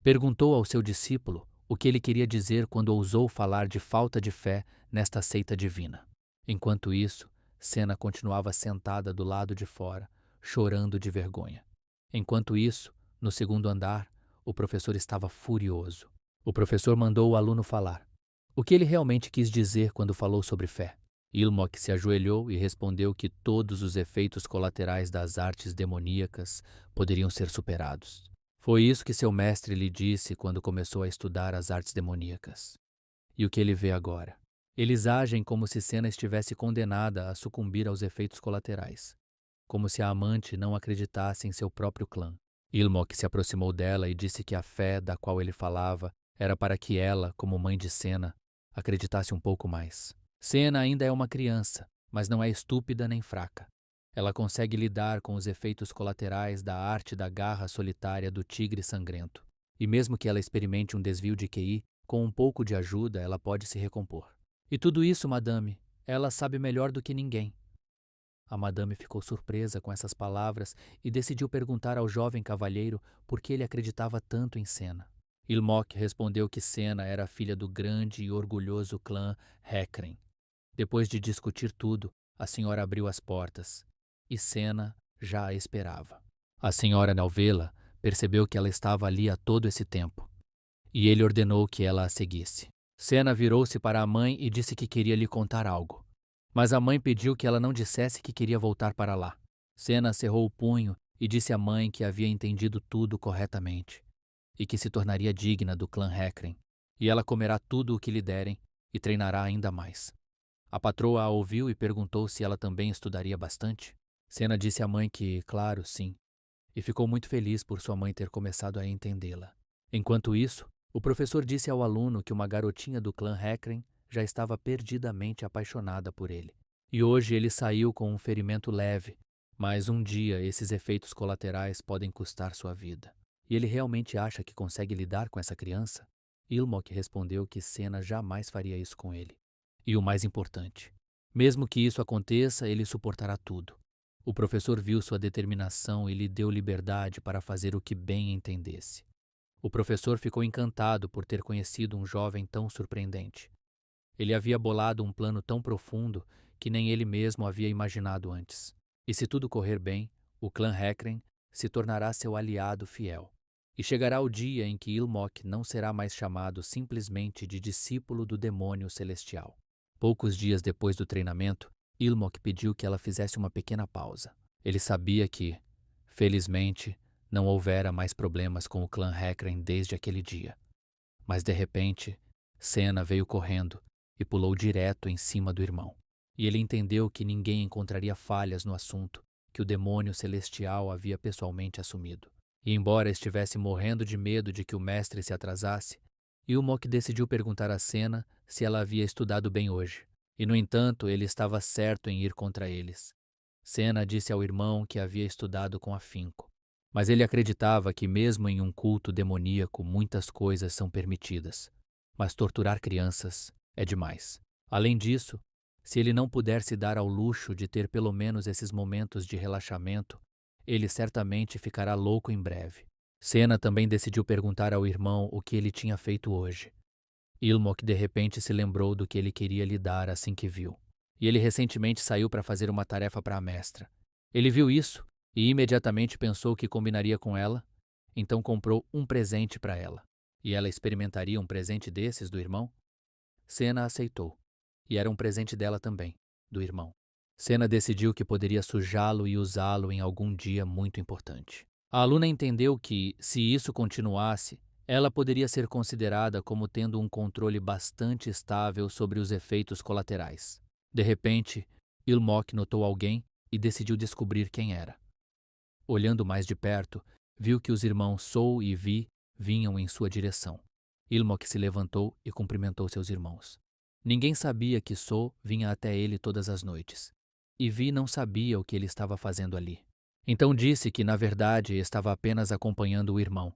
Speaker 1: Perguntou ao seu discípulo o que ele queria dizer quando ousou falar de falta de fé nesta seita divina. Enquanto isso, Senna continuava sentada do lado de fora, chorando de vergonha. Enquanto isso, no segundo andar, o professor estava furioso. O professor mandou o aluno falar. O que ele realmente quis dizer quando falou sobre fé? Ilmok se ajoelhou e respondeu que todos os efeitos colaterais das artes demoníacas poderiam ser superados. Foi isso que seu mestre lhe disse quando começou a estudar as artes demoníacas. E o que ele vê agora? Eles agem como se Senna estivesse condenada a sucumbir aos efeitos colaterais, como se a amante não acreditasse em seu próprio clã. Ilmok se aproximou dela e disse que a fé da qual ele falava era para que ela, como mãe de Senna, acreditasse um pouco mais. Senna ainda é uma criança, mas não é estúpida nem fraca. Ela consegue lidar com os efeitos colaterais da arte da garra solitária do tigre sangrento. E mesmo que ela experimente um desvio de QI, com um pouco de ajuda ela pode se recompor. E tudo isso, madame, ela sabe melhor do que ninguém. A madame ficou surpresa com essas palavras e decidiu perguntar ao jovem cavalheiro por que ele acreditava tanto em Senna. Ilmok respondeu que Senna era filha do grande e orgulhoso clã Heckren. Depois de discutir tudo, a senhora abriu as portas e Senna já a esperava. A senhora, ao vê-la, percebeu que ela estava ali há todo esse tempo e ele ordenou que ela a seguisse. Senna virou-se para a mãe e disse que queria lhe contar algo. Mas a mãe pediu que ela não dissesse que queria voltar para lá. Senna cerrou o punho e disse à mãe que havia entendido tudo corretamente e que se tornaria digna do clã Heckren, e ela comerá tudo o que lhe derem e treinará ainda mais. A patroa a ouviu e perguntou se ela também estudaria bastante. Senna disse à mãe que, claro, sim, e ficou muito feliz por sua mãe ter começado a entendê-la. Enquanto isso, o professor disse ao aluno que uma garotinha do clã Heckren já estava perdidamente apaixonada por ele. E hoje ele saiu com um ferimento leve, mas um dia esses efeitos colaterais podem custar sua vida. E ele realmente acha que consegue lidar com essa criança? Ilmok respondeu que Senna jamais faria isso com ele. E o mais importante, mesmo que isso aconteça, ele suportará tudo. O professor viu sua determinação e lhe deu liberdade para fazer o que bem entendesse. O professor ficou encantado por ter conhecido um jovem tão surpreendente. Ele havia bolado um plano tão profundo que nem ele mesmo havia imaginado antes. E se tudo correr bem, o clã Hecren se tornará seu aliado fiel. E chegará o dia em que Ilmok não será mais chamado simplesmente de discípulo do demônio celestial. Poucos dias depois do treinamento, Ilmok pediu que ela fizesse uma pequena pausa. Ele sabia que, felizmente, não houvera mais problemas com o clã Hecren desde aquele dia. Mas de repente, Senna veio correndo e pulou direto em cima do irmão. E ele entendeu que ninguém encontraria falhas no assunto que o demônio celestial havia pessoalmente assumido. E embora estivesse morrendo de medo de que o mestre se atrasasse, Ilmok decidiu perguntar a Senna se ela havia estudado bem hoje. E, no entanto, ele estava certo em ir contra eles. Senna disse ao irmão que havia estudado com afinco. Mas ele acreditava que mesmo em um culto demoníaco muitas coisas são permitidas. Mas torturar crianças é demais. Além disso, se ele não puder se dar ao luxo de ter pelo menos esses momentos de relaxamento, ele certamente ficará louco em breve. Senna também decidiu perguntar ao irmão o que ele tinha feito hoje. Ilmok de repente se lembrou do que ele queria lhe dar assim que viu. E ele recentemente saiu para fazer uma tarefa para a mestra. Ele viu isso e imediatamente pensou que combinaria com ela, então comprou um presente para ela. E ela experimentaria um presente desses do irmão? Senna aceitou. E era um presente dela também, do irmão. Senna decidiu que poderia sujá-lo e usá-lo em algum dia muito importante. A aluna entendeu que, se isso continuasse, ela poderia ser considerada como tendo um controle bastante estável sobre os efeitos colaterais. De repente, Ilmok notou alguém e decidiu descobrir quem era. Olhando mais de perto, viu que os irmãos Sol e Vi vinham em sua direção. Ilmok se levantou e cumprimentou seus irmãos. Ninguém sabia que Sol vinha até ele todas as noites, e Vi não sabia o que ele estava fazendo ali. Então disse que, na verdade, estava apenas acompanhando o irmão.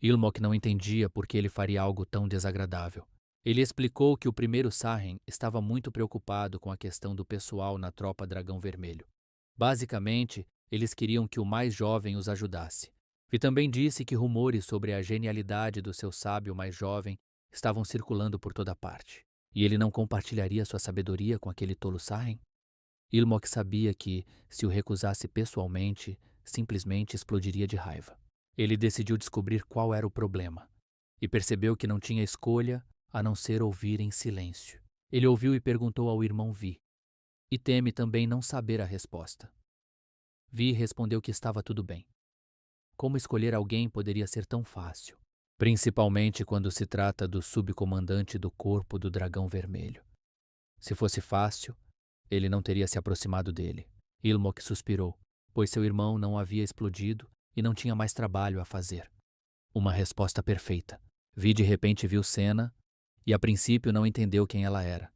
Speaker 1: Ilmok não entendia por que ele faria algo tão desagradável. Ele explicou que o primeiro Sarren estava muito preocupado com a questão do pessoal na tropa Dragão Vermelho. Basicamente, eles queriam que o mais jovem os ajudasse. Vi também disse que rumores sobre a genialidade do seu sábio mais jovem estavam circulando por toda parte. E ele não compartilharia sua sabedoria com aquele tolo Sarren? Ilmok sabia que, se o recusasse pessoalmente, simplesmente explodiria de raiva. Ele decidiu descobrir qual era o problema e percebeu que não tinha escolha a não ser ouvir em silêncio. Ele ouviu e perguntou ao irmão Vi, e teme também não saber a resposta. Vi respondeu que estava tudo bem. Como escolher alguém poderia ser tão fácil, principalmente quando se trata do subcomandante do corpo do Dragão Vermelho. Se fosse fácil, ele não teria se aproximado dele. Ilmok suspirou, pois seu irmão não havia explodido e não tinha mais trabalho a fazer. Uma resposta perfeita. Vi de repente viu Senna e a princípio não entendeu quem ela era,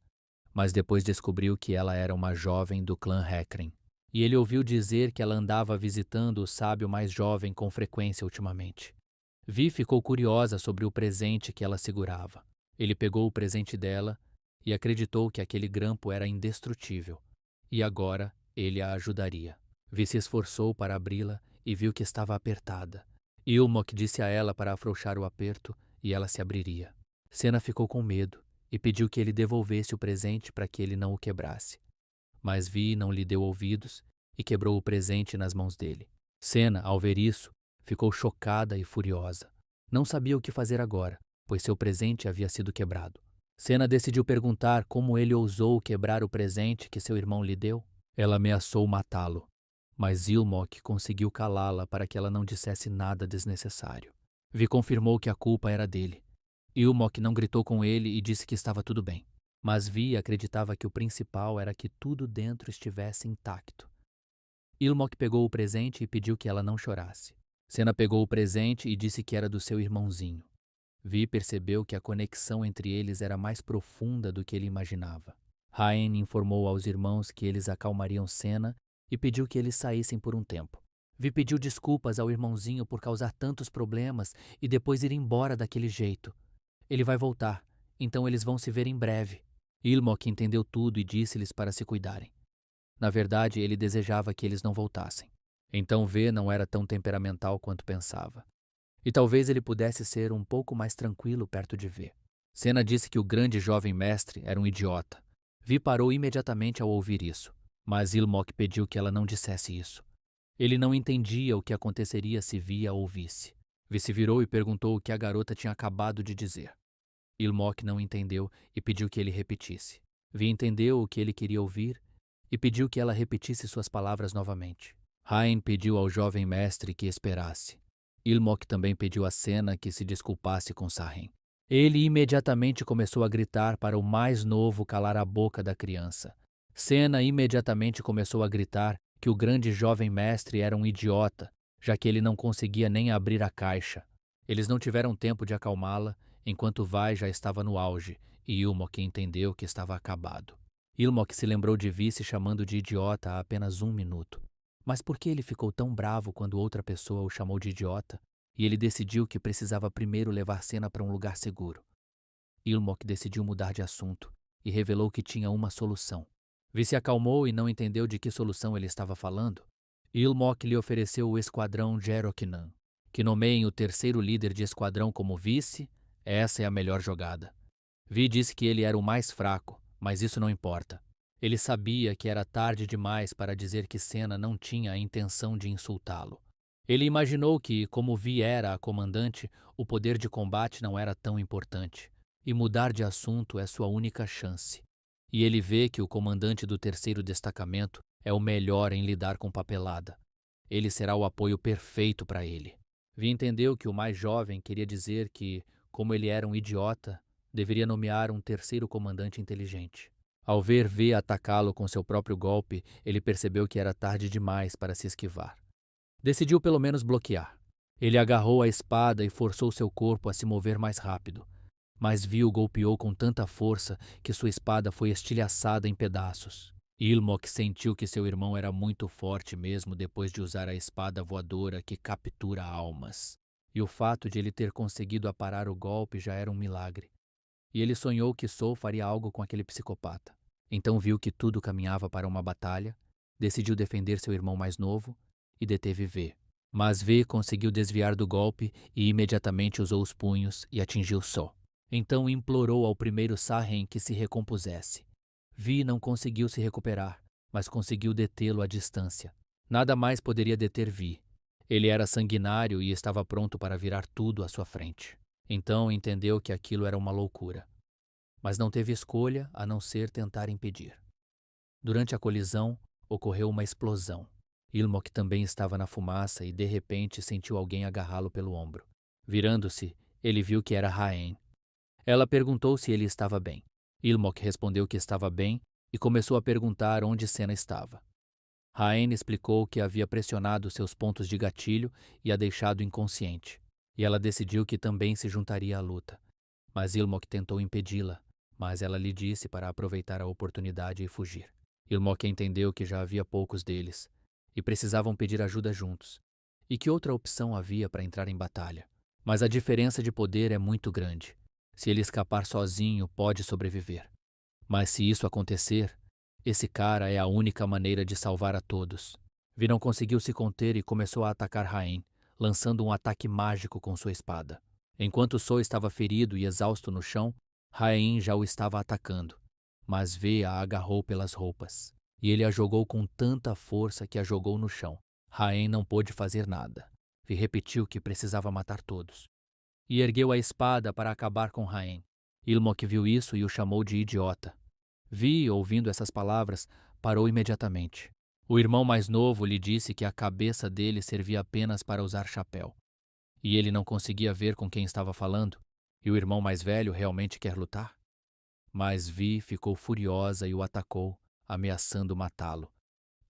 Speaker 1: mas depois descobriu que ela era uma jovem do clã Hecren. E ele ouviu dizer que ela andava visitando o sábio mais jovem com frequência ultimamente. Vi ficou curiosa sobre o presente que ela segurava. Ele pegou o presente dela e acreditou que aquele grampo era indestrutível. E agora ele a ajudaria. Vi se esforçou para abri-la e viu que estava apertada. Ilmok disse a ela para afrouxar o aperto e ela se abriria. Senna ficou com medo e pediu que ele devolvesse o presente para que ele não o quebrasse. Mas Vi não lhe deu ouvidos e quebrou o presente nas mãos dele. Senna, ao ver isso, ficou chocada e furiosa. Não sabia o que fazer agora, pois seu presente havia sido quebrado. Senna decidiu perguntar como ele ousou quebrar o presente que seu irmão lhe deu. Ela ameaçou matá-lo, mas Ilmok conseguiu calá-la para que ela não dissesse nada desnecessário. Vi confirmou que a culpa era dele. Ilmok não gritou com ele e disse que estava tudo bem. Mas Vi acreditava que o principal era que tudo dentro estivesse intacto. Ilmok pegou o presente e pediu que ela não chorasse. Senna pegou o presente e disse que era do seu irmãozinho. Vi percebeu que a conexão entre eles era mais profunda do que ele imaginava. Haen informou aos irmãos que eles acalmariam Senna e pediu que eles saíssem por um tempo. Vi pediu desculpas ao irmãozinho por causar tantos problemas e depois ir embora daquele jeito. Ele vai voltar, então eles vão se ver em breve. Ilmok entendeu tudo e disse-lhes para se cuidarem. Na verdade, ele desejava que eles não voltassem. Então V não era tão temperamental quanto pensava. E talvez ele pudesse ser um pouco mais tranquilo perto de V. Senna disse que o grande jovem mestre era um idiota. Vi parou imediatamente ao ouvir isso, mas Ilmok pediu que ela não dissesse isso. Ele não entendia o que aconteceria se Vi a ouvisse. Vi se virou e perguntou o que a garota tinha acabado de dizer. Ilmok não entendeu e pediu que ele repetisse. Vi entendeu o que ele queria ouvir e pediu que ela repetisse suas palavras novamente. Hain pediu ao jovem mestre que esperasse. Ilmok também pediu a Sena que se desculpasse com Sarren. Ele imediatamente começou a gritar para o mais novo calar a boca da criança. Sena imediatamente começou a gritar que o grande jovem mestre era um idiota, já que ele não conseguia nem abrir a caixa. Eles não tiveram tempo de acalmá-la, enquanto Vai já estava no auge, e Ilmok entendeu que estava acabado. Ilmok se lembrou de Vi se chamando de idiota há apenas 1 minuto. Mas por que ele ficou tão bravo quando outra pessoa o chamou de idiota? E ele decidiu que precisava primeiro levar Sena para um lugar seguro. Ilmok decidiu mudar de assunto e revelou que tinha uma solução. Vi se acalmou e não entendeu de que solução ele estava falando. Ilmok lhe ofereceu o esquadrão Jeroknan, que nomeiem o terceiro líder de esquadrão como vice. Essa é a melhor jogada. Vi disse que ele era o mais fraco, mas isso não importa. Ele sabia que era tarde demais para dizer que Sena não tinha a intenção de insultá-lo. Ele imaginou que, como Vi era a comandante, o poder de combate não era tão importante, e mudar de assunto é sua única chance. E ele vê que o comandante do terceiro destacamento é o melhor em lidar com papelada. Ele será o apoio perfeito para ele. Vi entendeu que o mais jovem queria dizer que, como ele era um idiota, deveria nomear um terceiro comandante inteligente. Ao ver V atacá-lo com seu próprio golpe, ele percebeu que era tarde demais para se esquivar. Decidiu pelo menos bloquear. Ele agarrou a espada e forçou seu corpo a se mover mais rápido. Mas Vi o golpeou com tanta força que sua espada foi estilhaçada em pedaços. Ilmok sentiu que seu irmão era muito forte mesmo depois de usar a espada voadora que captura almas. E o fato de ele ter conseguido aparar o golpe já era um milagre. E ele sonhou que Sol faria algo com aquele psicopata. Então viu que tudo caminhava para uma batalha, decidiu defender seu irmão mais novo e deteve V. Mas V conseguiu desviar do golpe e imediatamente usou os punhos e atingiu Sol. Então implorou ao primeiro Sarren que se recompusesse. Vi não conseguiu se recuperar, mas conseguiu detê-lo à distância. Nada mais poderia deter Vi. Ele era sanguinário e estava pronto para virar tudo à sua frente. Então entendeu que aquilo era uma loucura. Mas não teve escolha a não ser tentar impedir. Durante a colisão, ocorreu uma explosão. Ilmok também estava na fumaça e de repente sentiu alguém agarrá-lo pelo ombro. Virando-se, ele viu que era Haen. Ela perguntou se ele estava bem. Ilmok respondeu que estava bem e começou a perguntar onde Sena estava. Haen explicou que havia pressionado seus pontos de gatilho e a deixado inconsciente, e ela decidiu que também se juntaria à luta. Mas Ilmok tentou impedi-la, mas ela lhe disse para aproveitar a oportunidade e fugir. Ilmok entendeu que já havia poucos deles, e precisavam pedir ajuda juntos, e que outra opção havia para entrar em batalha. Mas a diferença de poder é muito grande. Se ele escapar sozinho, pode sobreviver. Mas se isso acontecer, esse cara é a única maneira de salvar a todos. Vi não conseguiu se conter e começou a atacar Haen, lançando um ataque mágico com sua espada. Enquanto So estava ferido e exausto no chão, Haen já o estava atacando, mas V a agarrou pelas roupas, e ele a jogou com tanta força que a jogou no chão. Haen não pôde fazer nada. Vi repetiu que precisava matar todos, e ergueu a espada para acabar com Haen. Ilmok viu isso e o chamou de idiota. Vi, ouvindo essas palavras, parou imediatamente. O irmão mais novo lhe disse que a cabeça dele servia apenas para usar chapéu. E ele não conseguia ver com quem estava falando. E o irmão mais velho realmente quer lutar? Mas Vi ficou furiosa e o atacou, ameaçando matá-lo.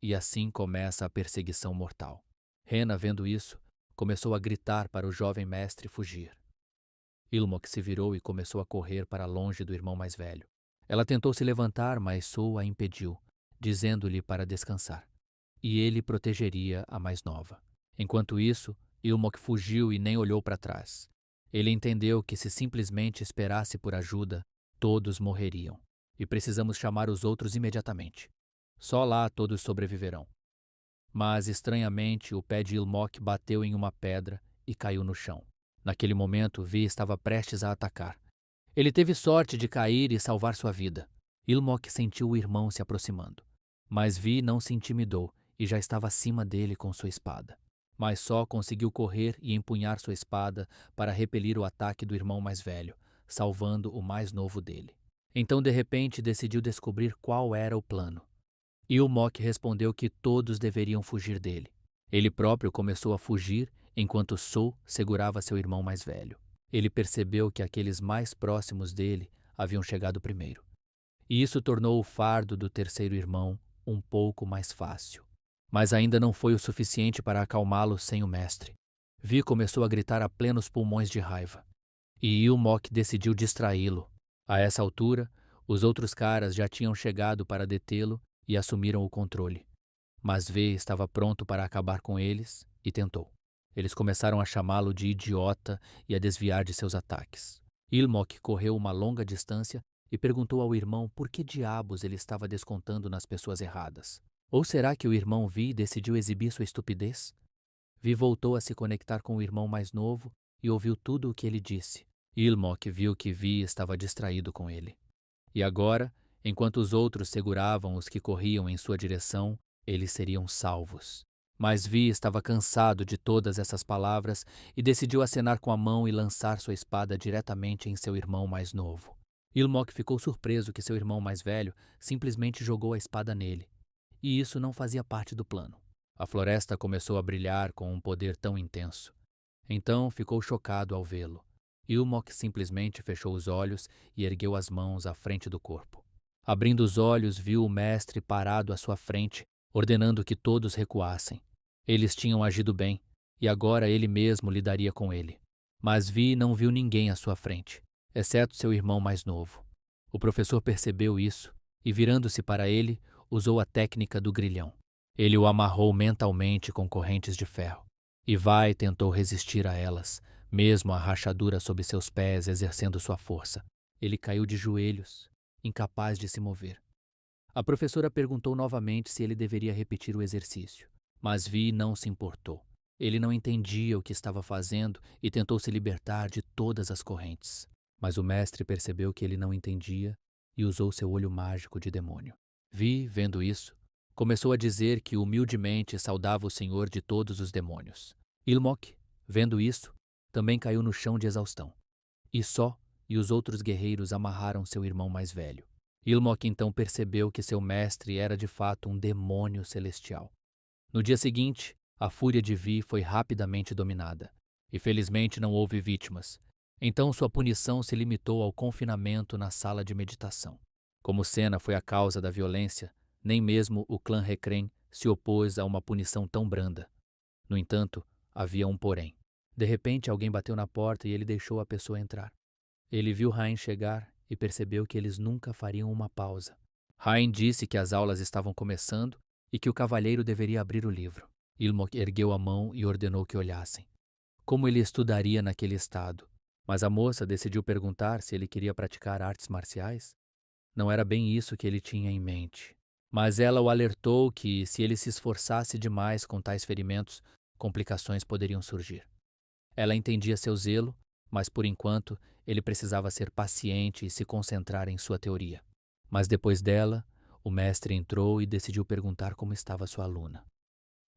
Speaker 1: E assim começa a perseguição mortal. Rena, vendo isso, começou a gritar para o jovem mestre fugir. Ilmok se virou e começou a correr para longe do irmão mais velho. Ela tentou se levantar, mas Sol a impediu, dizendo-lhe para descansar. E ele protegeria a mais nova. Enquanto isso, Ilmok fugiu e nem olhou para trás. Ele entendeu que se simplesmente esperasse por ajuda, todos morreriam. E precisamos chamar os outros imediatamente. Só lá todos sobreviverão. Mas, estranhamente, o pé de Ilmok bateu em uma pedra e caiu no chão. Naquele momento, Vi estava prestes a atacar. Ele teve sorte de cair e salvar sua vida. Ilmok sentiu o irmão se aproximando, mas Vi não se intimidou e já estava acima dele com sua espada. Mas só conseguiu correr e empunhar sua espada para repelir o ataque do irmão mais velho, salvando o mais novo dele. Então, de repente, decidiu descobrir qual era o plano. Ilmok respondeu que todos deveriam fugir dele. Ele próprio começou a fugir enquanto Sou segurava seu irmão mais velho. Ele percebeu que aqueles mais próximos dele haviam chegado primeiro. E isso tornou o fardo do terceiro irmão um pouco mais fácil. Mas ainda não foi o suficiente para acalmá-lo sem o mestre. Vi começou a gritar a plenos pulmões de raiva. E Ilmok decidiu distraí-lo. A essa altura, os outros caras já tinham chegado para detê-lo e assumiram o controle. Mas V estava pronto para acabar com eles e tentou. Eles começaram a chamá-lo de idiota e a desviar de seus ataques. Ilmok correu uma longa distância e perguntou ao irmão por que diabos ele estava descontando nas pessoas erradas. Ou será que o irmão Vi decidiu exibir sua estupidez? Vi voltou a se conectar com o irmão mais novo e ouviu tudo o que ele disse. Ilmok viu que Vi estava distraído com ele. E agora, enquanto os outros seguravam os que corriam em sua direção, eles seriam salvos. Mas Vi estava cansado de todas essas palavras e decidiu acenar com a mão e lançar sua espada diretamente em seu irmão mais novo. Ilmok ficou surpreso que seu irmão mais velho simplesmente jogou a espada nele. E isso não fazia parte do plano. A floresta começou a brilhar com um poder tão intenso. Então ficou chocado ao vê-lo. Ilmok simplesmente fechou os olhos e ergueu as mãos à frente do corpo. Abrindo os olhos, viu o mestre parado à sua frente, ordenando que todos recuassem. Eles tinham agido bem, e agora ele mesmo lidaria com ele. Mas Vi não viu ninguém à sua frente, exceto seu irmão mais novo. O professor percebeu isso e, virando-se para ele, usou a técnica do grilhão. Ele o amarrou mentalmente com correntes de ferro. E Vai tentou resistir a elas, mesmo a rachadura sob seus pés exercendo sua força. Ele caiu de joelhos, incapaz de se mover. A professora perguntou novamente se ele deveria repetir o exercício, mas Vi não se importou. Ele não entendia o que estava fazendo e tentou se libertar de todas as correntes. Mas o mestre percebeu que ele não entendia e usou seu olho mágico de demônio. Vi, vendo isso, começou a dizer que humildemente saudava o senhor de todos os demônios. Ilmok, vendo isso, também caiu no chão de exaustão. E Só e os outros guerreiros amarraram seu irmão mais velho. Ilmok então percebeu que seu mestre era de fato um demônio celestial. No dia seguinte, a fúria de Vi foi rapidamente dominada, e felizmente não houve vítimas. Então sua punição se limitou ao confinamento na sala de meditação. Como Senna foi a causa da violência, nem mesmo o clã Recrem se opôs a uma punição tão branda. No entanto, havia um porém. De repente, alguém bateu na porta e ele deixou a pessoa entrar. Ele viu Rain chegar e percebeu que eles nunca fariam uma pausa. Rain disse que as aulas estavam começando e que o cavalheiro deveria abrir o livro. Ilmok ergueu a mão e ordenou que olhassem. Como ele estudaria naquele estado? Mas a moça decidiu perguntar se ele queria praticar artes marciais. Não era bem isso que ele tinha em mente. Mas ela o alertou que, se ele se esforçasse demais com tais ferimentos, complicações poderiam surgir. Ela entendia seu zelo, mas por enquanto ele precisava ser paciente e se concentrar em sua teoria. Mas depois dela, o mestre entrou e decidiu perguntar como estava sua aluna.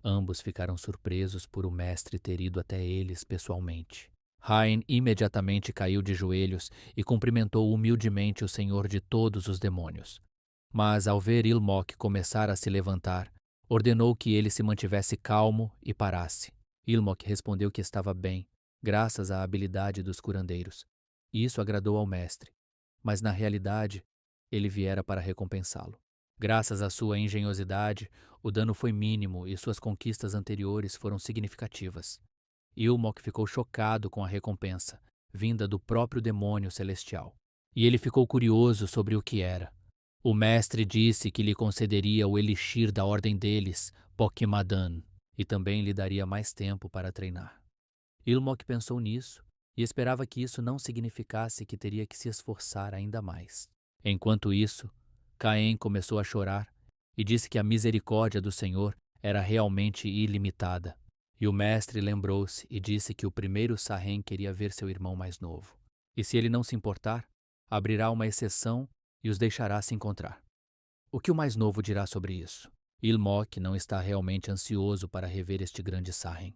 Speaker 1: Ambos ficaram surpresos por o mestre ter ido até eles pessoalmente. Rain imediatamente caiu de joelhos e cumprimentou humildemente o senhor de todos os demônios. Mas, ao ver Ilmok começar a se levantar, ordenou que ele se mantivesse calmo e parasse. Ilmok respondeu que estava bem, graças à habilidade dos curandeiros. Isso agradou ao mestre, mas na realidade, ele viera para recompensá-lo. Graças à sua engenhosidade, o dano foi mínimo e suas conquistas anteriores foram significativas. Ilmok ficou chocado com a recompensa, vinda do próprio demônio celestial. E ele ficou curioso sobre o que era. O mestre disse que lhe concederia o elixir da ordem deles, Pokemadan, e também lhe daria mais tempo para treinar. Ilmok pensou nisso e esperava que isso não significasse que teria que se esforçar ainda mais. Enquanto isso, Caen começou a chorar e disse que a misericórdia do Senhor era realmente ilimitada. E o mestre lembrou-se e disse que o primeiro Sarren queria ver seu irmão mais novo. E se ele não se importar, abrirá uma exceção e os deixará se encontrar. O que o mais novo dirá sobre isso? Ilmok não está realmente ansioso para rever este grande Sarren.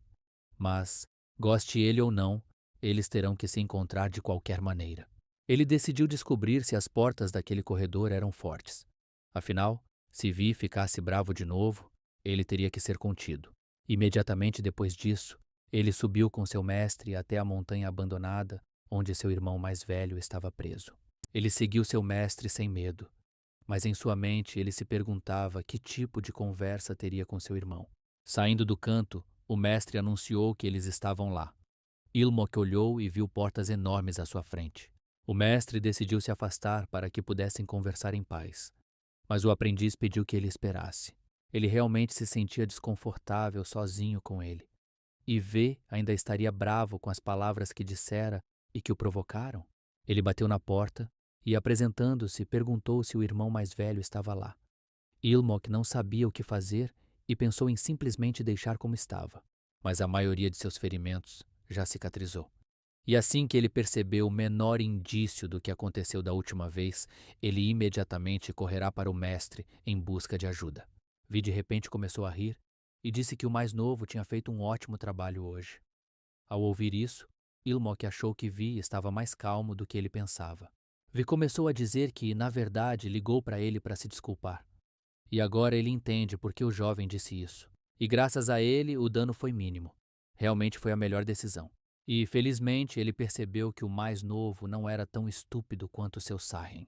Speaker 1: Mas, goste ele ou não, eles terão que se encontrar de qualquer maneira. Ele decidiu descobrir se as portas daquele corredor eram fortes. Afinal, se Vi ficasse bravo de novo, ele teria que ser contido. Imediatamente depois disso, ele subiu com seu mestre até a montanha abandonada, onde seu irmão mais velho estava preso. Ele seguiu seu mestre sem medo, mas em sua mente ele se perguntava que tipo de conversa teria com seu irmão. Saindo do canto, o mestre anunciou que eles estavam lá. Ilmok olhou e viu portas enormes à sua frente. O mestre decidiu se afastar para que pudessem conversar em paz, mas o aprendiz pediu que ele esperasse. Ele realmente se sentia desconfortável sozinho com ele. E V ainda estaria bravo com as palavras que dissera e que o provocaram. Ele bateu na porta e, apresentando-se, perguntou se o irmão mais velho estava lá. Ilmok não sabia o que fazer e pensou em simplesmente deixar como estava, mas a maioria de seus ferimentos já cicatrizou. E assim que ele percebeu o menor indício do que aconteceu da última vez, ele imediatamente correrá para o mestre em busca de ajuda. Vi de repente começou a rir e disse que o mais novo tinha feito um ótimo trabalho hoje. Ao ouvir isso, Ilmok achou que Vi estava mais calmo do que ele pensava. Vi começou a dizer que, na verdade, ligou para ele para se desculpar. E agora ele entende por que o jovem disse isso. E graças a ele, o dano foi mínimo. Realmente foi a melhor decisão. E, felizmente, ele percebeu que o mais novo não era tão estúpido quanto seu Sarren.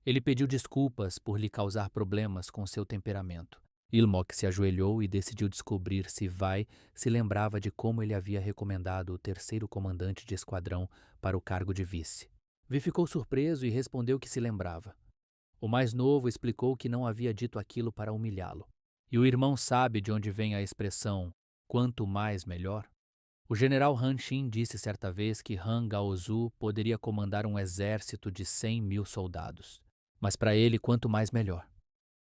Speaker 1: Ele pediu desculpas por lhe causar problemas com seu temperamento. Ilmok se ajoelhou e decidiu descobrir se Vai se lembrava de como ele havia recomendado o terceiro comandante de esquadrão para o cargo de vice. Vi ficou surpreso e respondeu que se lembrava. O mais novo explicou que não havia dito aquilo para humilhá-lo. E o irmão sabe de onde vem a expressão "quanto mais, melhor"? O general Han Xin disse certa vez que Han Gaozu poderia comandar um exército de 100.000 soldados. Mas para ele, quanto mais, melhor.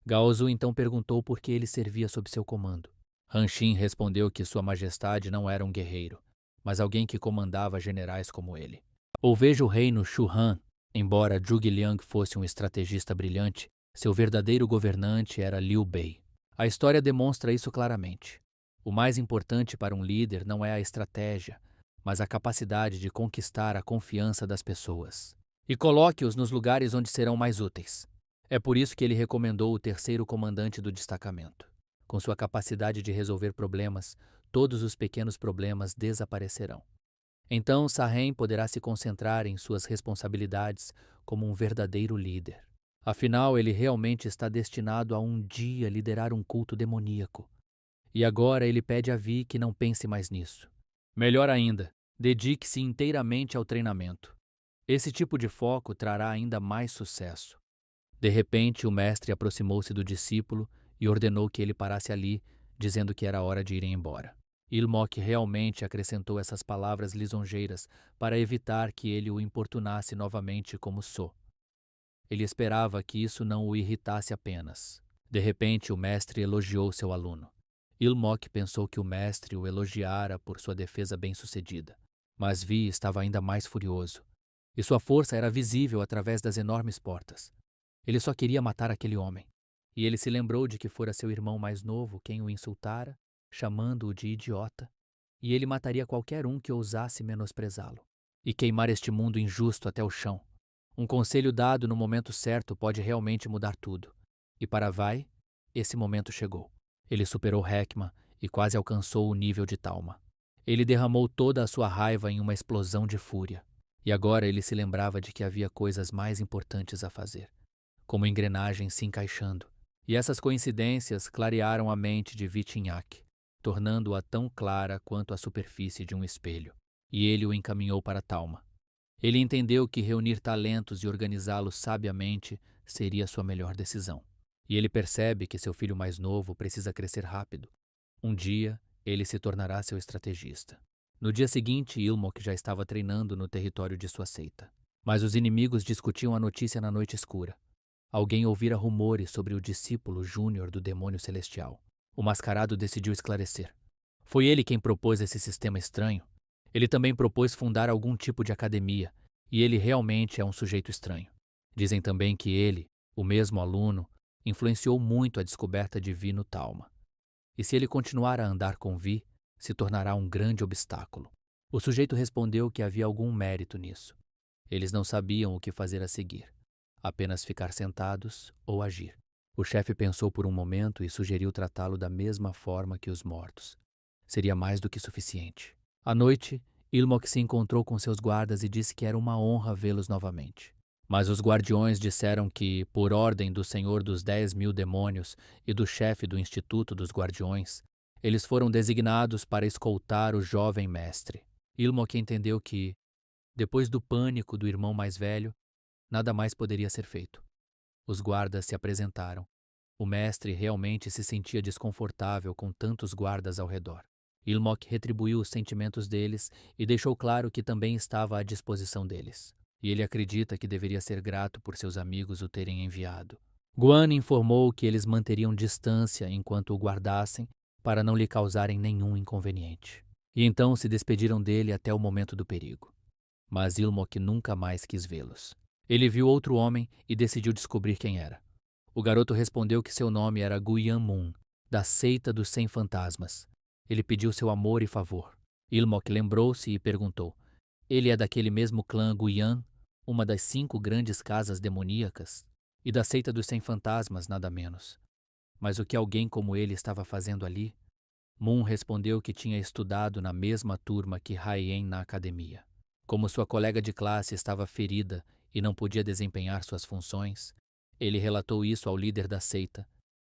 Speaker 1: Gaozu então perguntou por que ele servia sob seu comando. Han Xin respondeu que Sua Majestade não era um guerreiro, mas alguém que comandava generais como ele. Ou veja o reino Shu Han. Embora Zhuge Liang fosse um estrategista brilhante, seu verdadeiro governante era Liu Bei. A história demonstra isso claramente. O mais importante para um líder não é a estratégia, mas a capacidade de conquistar a confiança das pessoas. E coloque-os nos lugares onde serão mais úteis. É por isso que ele recomendou o terceiro comandante do destacamento. Com sua capacidade de resolver problemas, todos os pequenos problemas desaparecerão. Então Sarren poderá se concentrar em suas responsabilidades como um verdadeiro líder. Afinal, ele realmente está destinado a um dia liderar um culto demoníaco. E agora ele pede a Vi que não pense mais nisso. Melhor ainda, dedique-se inteiramente ao treinamento. Esse tipo de foco trará ainda mais sucesso. De repente, o mestre aproximou-se do discípulo e ordenou que ele parasse ali, dizendo que era hora de ir embora. Ilmok realmente acrescentou essas palavras lisonjeiras para evitar que ele o importunasse novamente como So. Ele esperava que isso não o irritasse apenas. De repente, o mestre elogiou seu aluno. Ilmok pensou que o mestre o elogiara por sua defesa bem-sucedida. Mas Vi estava ainda mais furioso. E sua força era visível através das enormes portas. Ele só queria matar aquele homem. E ele se lembrou de que fora seu irmão mais novo quem o insultara, chamando-o de idiota, e ele mataria qualquer um que ousasse menosprezá-lo. E queimar este mundo injusto até o chão. Um conselho dado no momento certo pode realmente mudar tudo. E para Vai, esse momento chegou. Ele superou Heckman e quase alcançou o nível de Talma. Ele derramou toda a sua raiva em uma explosão de fúria. E agora ele se lembrava de que havia coisas mais importantes a fazer, como engrenagens se encaixando. E essas coincidências clarearam a mente de Vitinhaque, tornando-a tão clara quanto a superfície de um espelho. E ele o encaminhou para Talma. Ele entendeu que reunir talentos e organizá-los sabiamente seria sua melhor decisão. E ele percebe que seu filho mais novo precisa crescer rápido. Um dia, ele se tornará seu estrategista. No dia seguinte, Ilmok já estava treinando no território de sua seita. Mas os inimigos discutiam a notícia na noite escura. Alguém ouvira rumores sobre o discípulo júnior do demônio celestial. O mascarado decidiu esclarecer. Foi ele quem propôs esse sistema estranho. Ele também propôs fundar algum tipo de academia, e ele realmente é um sujeito estranho. Dizem também que ele, o mesmo aluno, influenciou muito a descoberta de Vi no Talma. E se ele continuar a andar com Vi, se tornará um grande obstáculo. O sujeito respondeu que havia algum mérito nisso. Eles não sabiam o que fazer a seguir, apenas ficar sentados ou agir. O chefe pensou por um momento e sugeriu tratá-lo da mesma forma que os mortos. Seria mais do que suficiente. À noite, Ilmok se encontrou com seus guardas e disse que era uma honra vê-los novamente. Mas os guardiões disseram que, por ordem do senhor dos 10.000 demônios e do chefe do Instituto dos Guardiões, eles foram designados para escoltar o jovem mestre. Ilmok entendeu que, depois do pânico do irmão mais velho, nada mais poderia ser feito. Os guardas se apresentaram. O mestre realmente se sentia desconfortável com tantos guardas ao redor. Ilmok retribuiu os sentimentos deles e deixou claro que também estava à disposição deles. E ele acredita que deveria ser grato por seus amigos o terem enviado. Guan informou que eles manteriam distância enquanto o guardassem para não lhe causarem nenhum inconveniente. E então se despediram dele até o momento do perigo. Mas Ilmok nunca mais quis vê-los. Ele viu outro homem e decidiu descobrir quem era. O garoto respondeu que seu nome era Guyan Mun, da seita dos 100 fantasmas. Ele pediu seu amor e favor. Ilmok lembrou-se e perguntou: ele é daquele mesmo clã Guyan, uma das 5 grandes casas demoníacas, e da seita dos 100 fantasmas, nada menos. Mas o que alguém como ele estava fazendo ali? Mun respondeu que tinha estudado na mesma turma que Haien na academia. Como sua colega de classe estava ferida e não podia desempenhar suas funções, ele relatou isso ao líder da seita,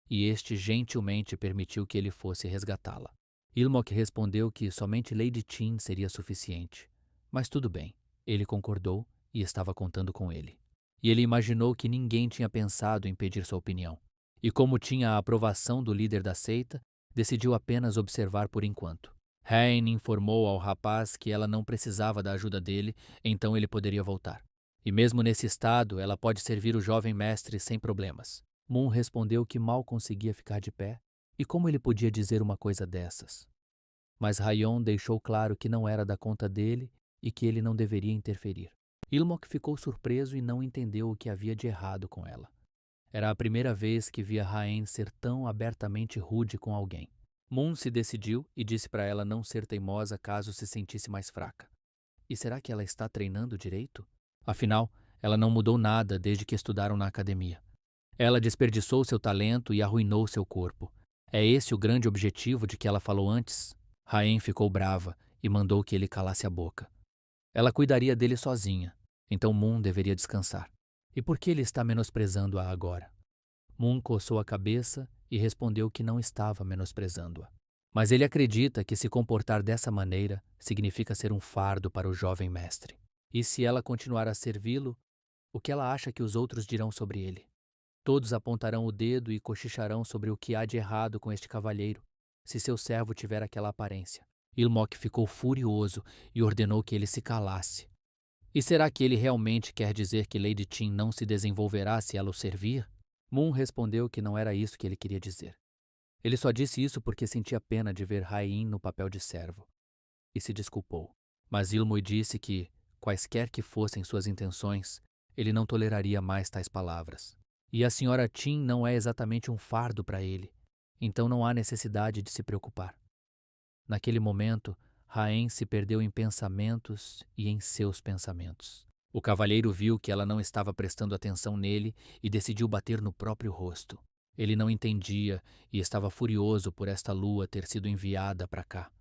Speaker 1: e este gentilmente permitiu que ele fosse resgatá-la. Ilmok respondeu que somente Lady Tin seria suficiente. Mas tudo bem, ele concordou e estava contando com ele. E ele imaginou que ninguém tinha pensado em pedir sua opinião. E como tinha a aprovação do líder da seita, decidiu apenas observar por enquanto. Hein informou ao rapaz que ela não precisava da ajuda dele, então ele poderia voltar. E mesmo nesse estado, ela pode servir o jovem mestre sem problemas. Mun respondeu que mal conseguia ficar de pé, e como ele podia dizer uma coisa dessas? Mas Rayon deixou claro que não era da conta dele e que ele não deveria interferir. Ilmok ficou surpreso e não entendeu o que havia de errado com ela. Era a primeira vez que via Raen ser tão abertamente rude com alguém. Mun se decidiu e disse para ela não ser teimosa caso se sentisse mais fraca. E será que ela está treinando direito? Afinal, ela não mudou nada desde que estudaram na academia. Ela desperdiçou seu talento e arruinou seu corpo. É esse o grande objetivo de que ela falou antes? Raen ficou brava e mandou que ele calasse a boca. Ela cuidaria dele sozinha, então Mun deveria descansar. E por que ele está menosprezando-a agora? Mun coçou a cabeça e respondeu que não estava menosprezando-a. Mas ele acredita que se comportar dessa maneira significa ser um fardo para o jovem mestre. E se ela continuar a servi-lo, o que ela acha que os outros dirão sobre ele? Todos apontarão o dedo e cochicharão sobre o que há de errado com este cavalheiro, se seu servo tiver aquela aparência. Ilmok ficou furioso e ordenou que ele se calasse. E será que ele realmente quer dizer que Lady Tin não se desenvolverá se ela o servir? Mun respondeu que não era isso que ele queria dizer. Ele só disse isso porque sentia pena de ver Hain no papel de servo. E se desculpou. Mas Ilmoy disse que, quaisquer que fossem suas intenções, ele não toleraria mais tais palavras. E a senhora Tin não é exatamente um fardo para ele, então não há necessidade de se preocupar. Naquele momento, Haen se perdeu em pensamentos e em seus pensamentos. O cavalheiro viu que ela não estava prestando atenção nele e decidiu bater no próprio rosto. Ele não entendia e estava furioso por esta lua ter sido enviada para cá.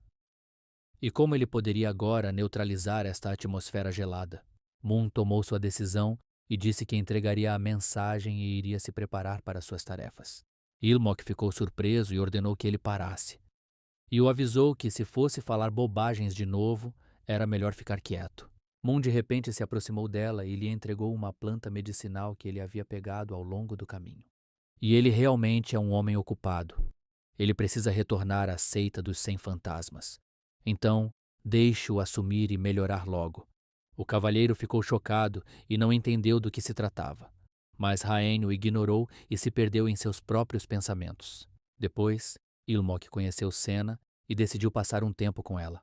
Speaker 1: E como ele poderia agora neutralizar esta atmosfera gelada? Mun tomou sua decisão e disse que entregaria a mensagem e iria se preparar para suas tarefas. Ilmok ficou surpreso e ordenou que ele parasse. E o avisou que, se fosse falar bobagens de novo, era melhor ficar quieto. Mun de repente se aproximou dela e lhe entregou uma planta medicinal que ele havia pegado ao longo do caminho. E ele realmente é um homem ocupado. Ele precisa retornar à seita dos 100 fantasmas. Então, deixe-o assumir e melhorar logo. O cavalheiro ficou chocado e não entendeu do que se tratava. Mas Haen o ignorou e se perdeu em seus próprios pensamentos. Depois, Ilmok conheceu Senna e decidiu passar um tempo com ela.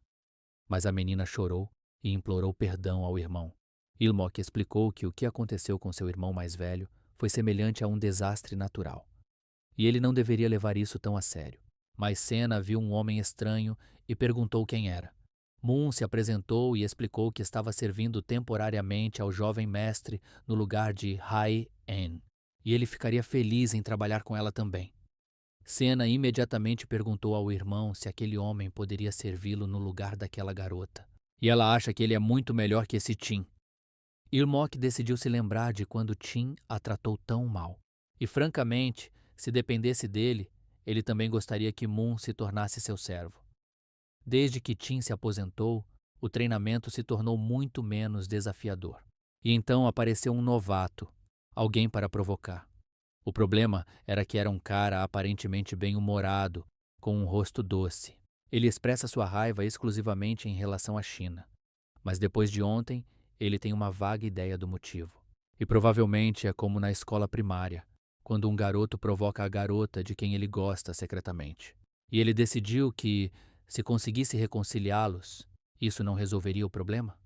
Speaker 1: Mas a menina chorou e implorou perdão ao irmão. Ilmok explicou que o que aconteceu com seu irmão mais velho foi semelhante a um desastre natural, e ele não deveria levar isso tão a sério. Mas Senna viu um homem estranho e perguntou quem era. Moon se apresentou e explicou que estava servindo temporariamente ao jovem mestre no lugar de Hai-En, e ele ficaria feliz em trabalhar com ela também. Senna imediatamente perguntou ao irmão se aquele homem poderia servi-lo no lugar daquela garota. E ela acha que ele é muito melhor que esse Tim. Ilmok decidiu se lembrar de quando Tim a tratou tão mal. E francamente, se dependesse dele, ele também gostaria que Moon se tornasse seu servo. Desde que Tim se aposentou, o treinamento se tornou muito menos desafiador. E então apareceu um novato, alguém para provocar. O problema era que era um cara aparentemente bem-humorado, com um rosto doce. Ele expressa sua raiva exclusivamente em relação à China. Mas depois de ontem, ele tem uma vaga ideia do motivo. E provavelmente é como na escola primária, quando um garoto provoca a garota de quem ele gosta secretamente. E ele decidiu que, se conseguisse reconciliá-los, isso não resolveria o problema?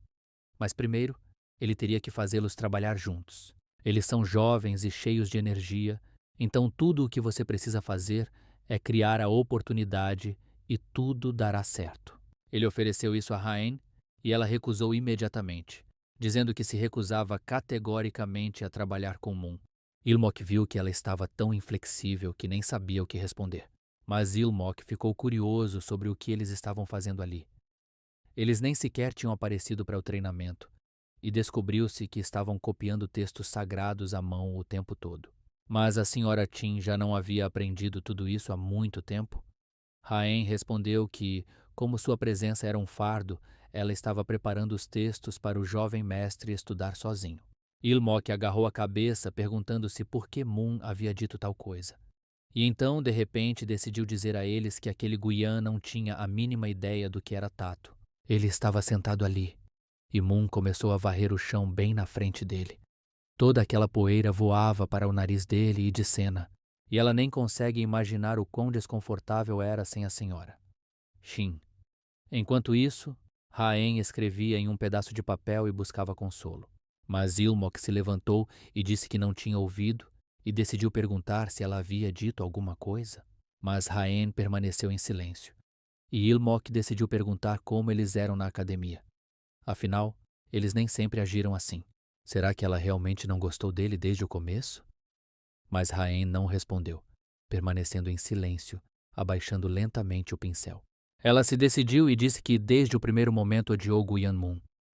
Speaker 1: Mas primeiro, ele teria que fazê-los trabalhar juntos. Eles são jovens e cheios de energia, então tudo o que você precisa fazer é criar a oportunidade e tudo dará certo. Ele ofereceu isso a Rain e ela recusou imediatamente, dizendo que se recusava categoricamente a trabalhar com Moon. Ilmok viu que ela estava tão inflexível que nem sabia o que responder. Mas Ilmok ficou curioso sobre o que eles estavam fazendo ali. Eles nem sequer tinham aparecido para o treinamento, e descobriu-se que estavam copiando textos sagrados à mão o tempo todo. Mas a senhora Tin já não havia aprendido tudo isso há muito tempo? Raen respondeu que, como sua presença era um fardo, ela estava preparando os textos para o jovem mestre estudar sozinho. Ilmok agarrou a cabeça, perguntando-se por que Moon havia dito tal coisa. E então, de repente, decidiu dizer a eles que aquele Guian não tinha a mínima ideia do que era tato. Ele estava sentado ali, e Moon começou a varrer o chão bem na frente dele. Toda aquela poeira voava para o nariz dele e de Senna, e ela nem consegue imaginar o quão desconfortável era sem a senhora. Shin. Enquanto isso, Raen escrevia em um pedaço de papel e buscava consolo. Mas Ilmok se levantou e disse que não tinha ouvido e decidiu perguntar se ela havia dito alguma coisa. Mas Raen permaneceu em silêncio. E Ilmok decidiu perguntar como eles eram na academia. Afinal, eles nem sempre agiram assim. Será que ela realmente não gostou dele desde o começo? Mas Raen não respondeu, permanecendo em silêncio, abaixando lentamente o pincel. Ela se decidiu e disse que desde o primeiro momento odiou Guian Moon.